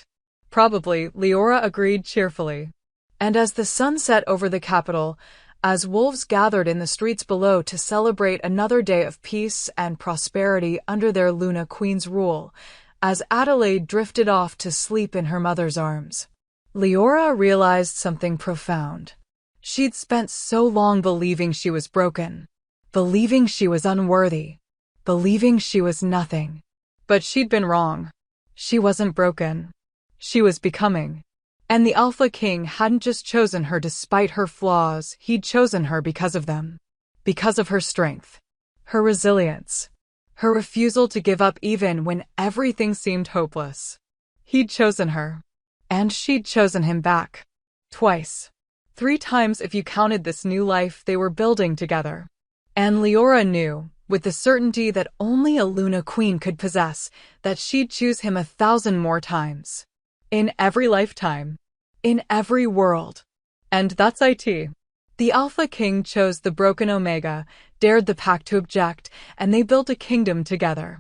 Probably, Leora agreed cheerfully. And as the sun set over the capital, as wolves gathered in the streets below to celebrate another day of peace and prosperity under their Luna Queen's rule, as Adelaide drifted off to sleep in her mother's arms, Leora realized something profound. She'd spent so long believing she was broken, believing she was unworthy, believing she was nothing. But she'd been wrong. She wasn't broken. She was becoming. And the Alpha King hadn't just chosen her despite her flaws, he'd chosen her because of them. Because of her strength, her resilience, her refusal to give up even when everything seemed hopeless. He'd chosen her. And she'd chosen him back. Twice. 3 times if you counted this new life they were building together. And Leora knew, with the certainty that only a Luna Queen could possess, that she'd choose him 1,000 more times. In every lifetime. In every world. And that's it. The Alpha King chose the broken Omega, dared the pack to object, and they built a kingdom together.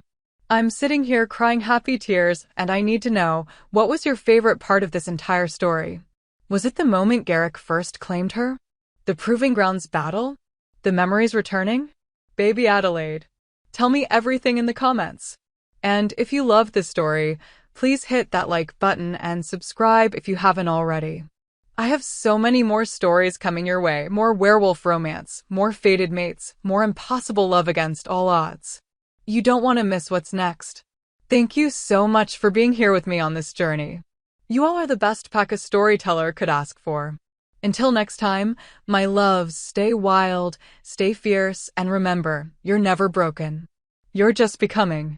I'm sitting here crying happy tears, and I need to know, what was your favorite part of this entire story? Was it the moment Garrick first claimed her? The Proving Grounds battle? The memories returning? Baby Adelaide. Tell me everything in the comments. And if you loved this story, please hit that like button and subscribe if you haven't already. I have so many more stories coming your way, more werewolf romance, more fated mates, more impossible love against all odds. You don't want to miss what's next. Thank you so much for being here with me on this journey. You all are the best pack a storyteller could ask for. Until next time, my loves, stay wild, stay fierce, and remember, you're never broken. You're just becoming.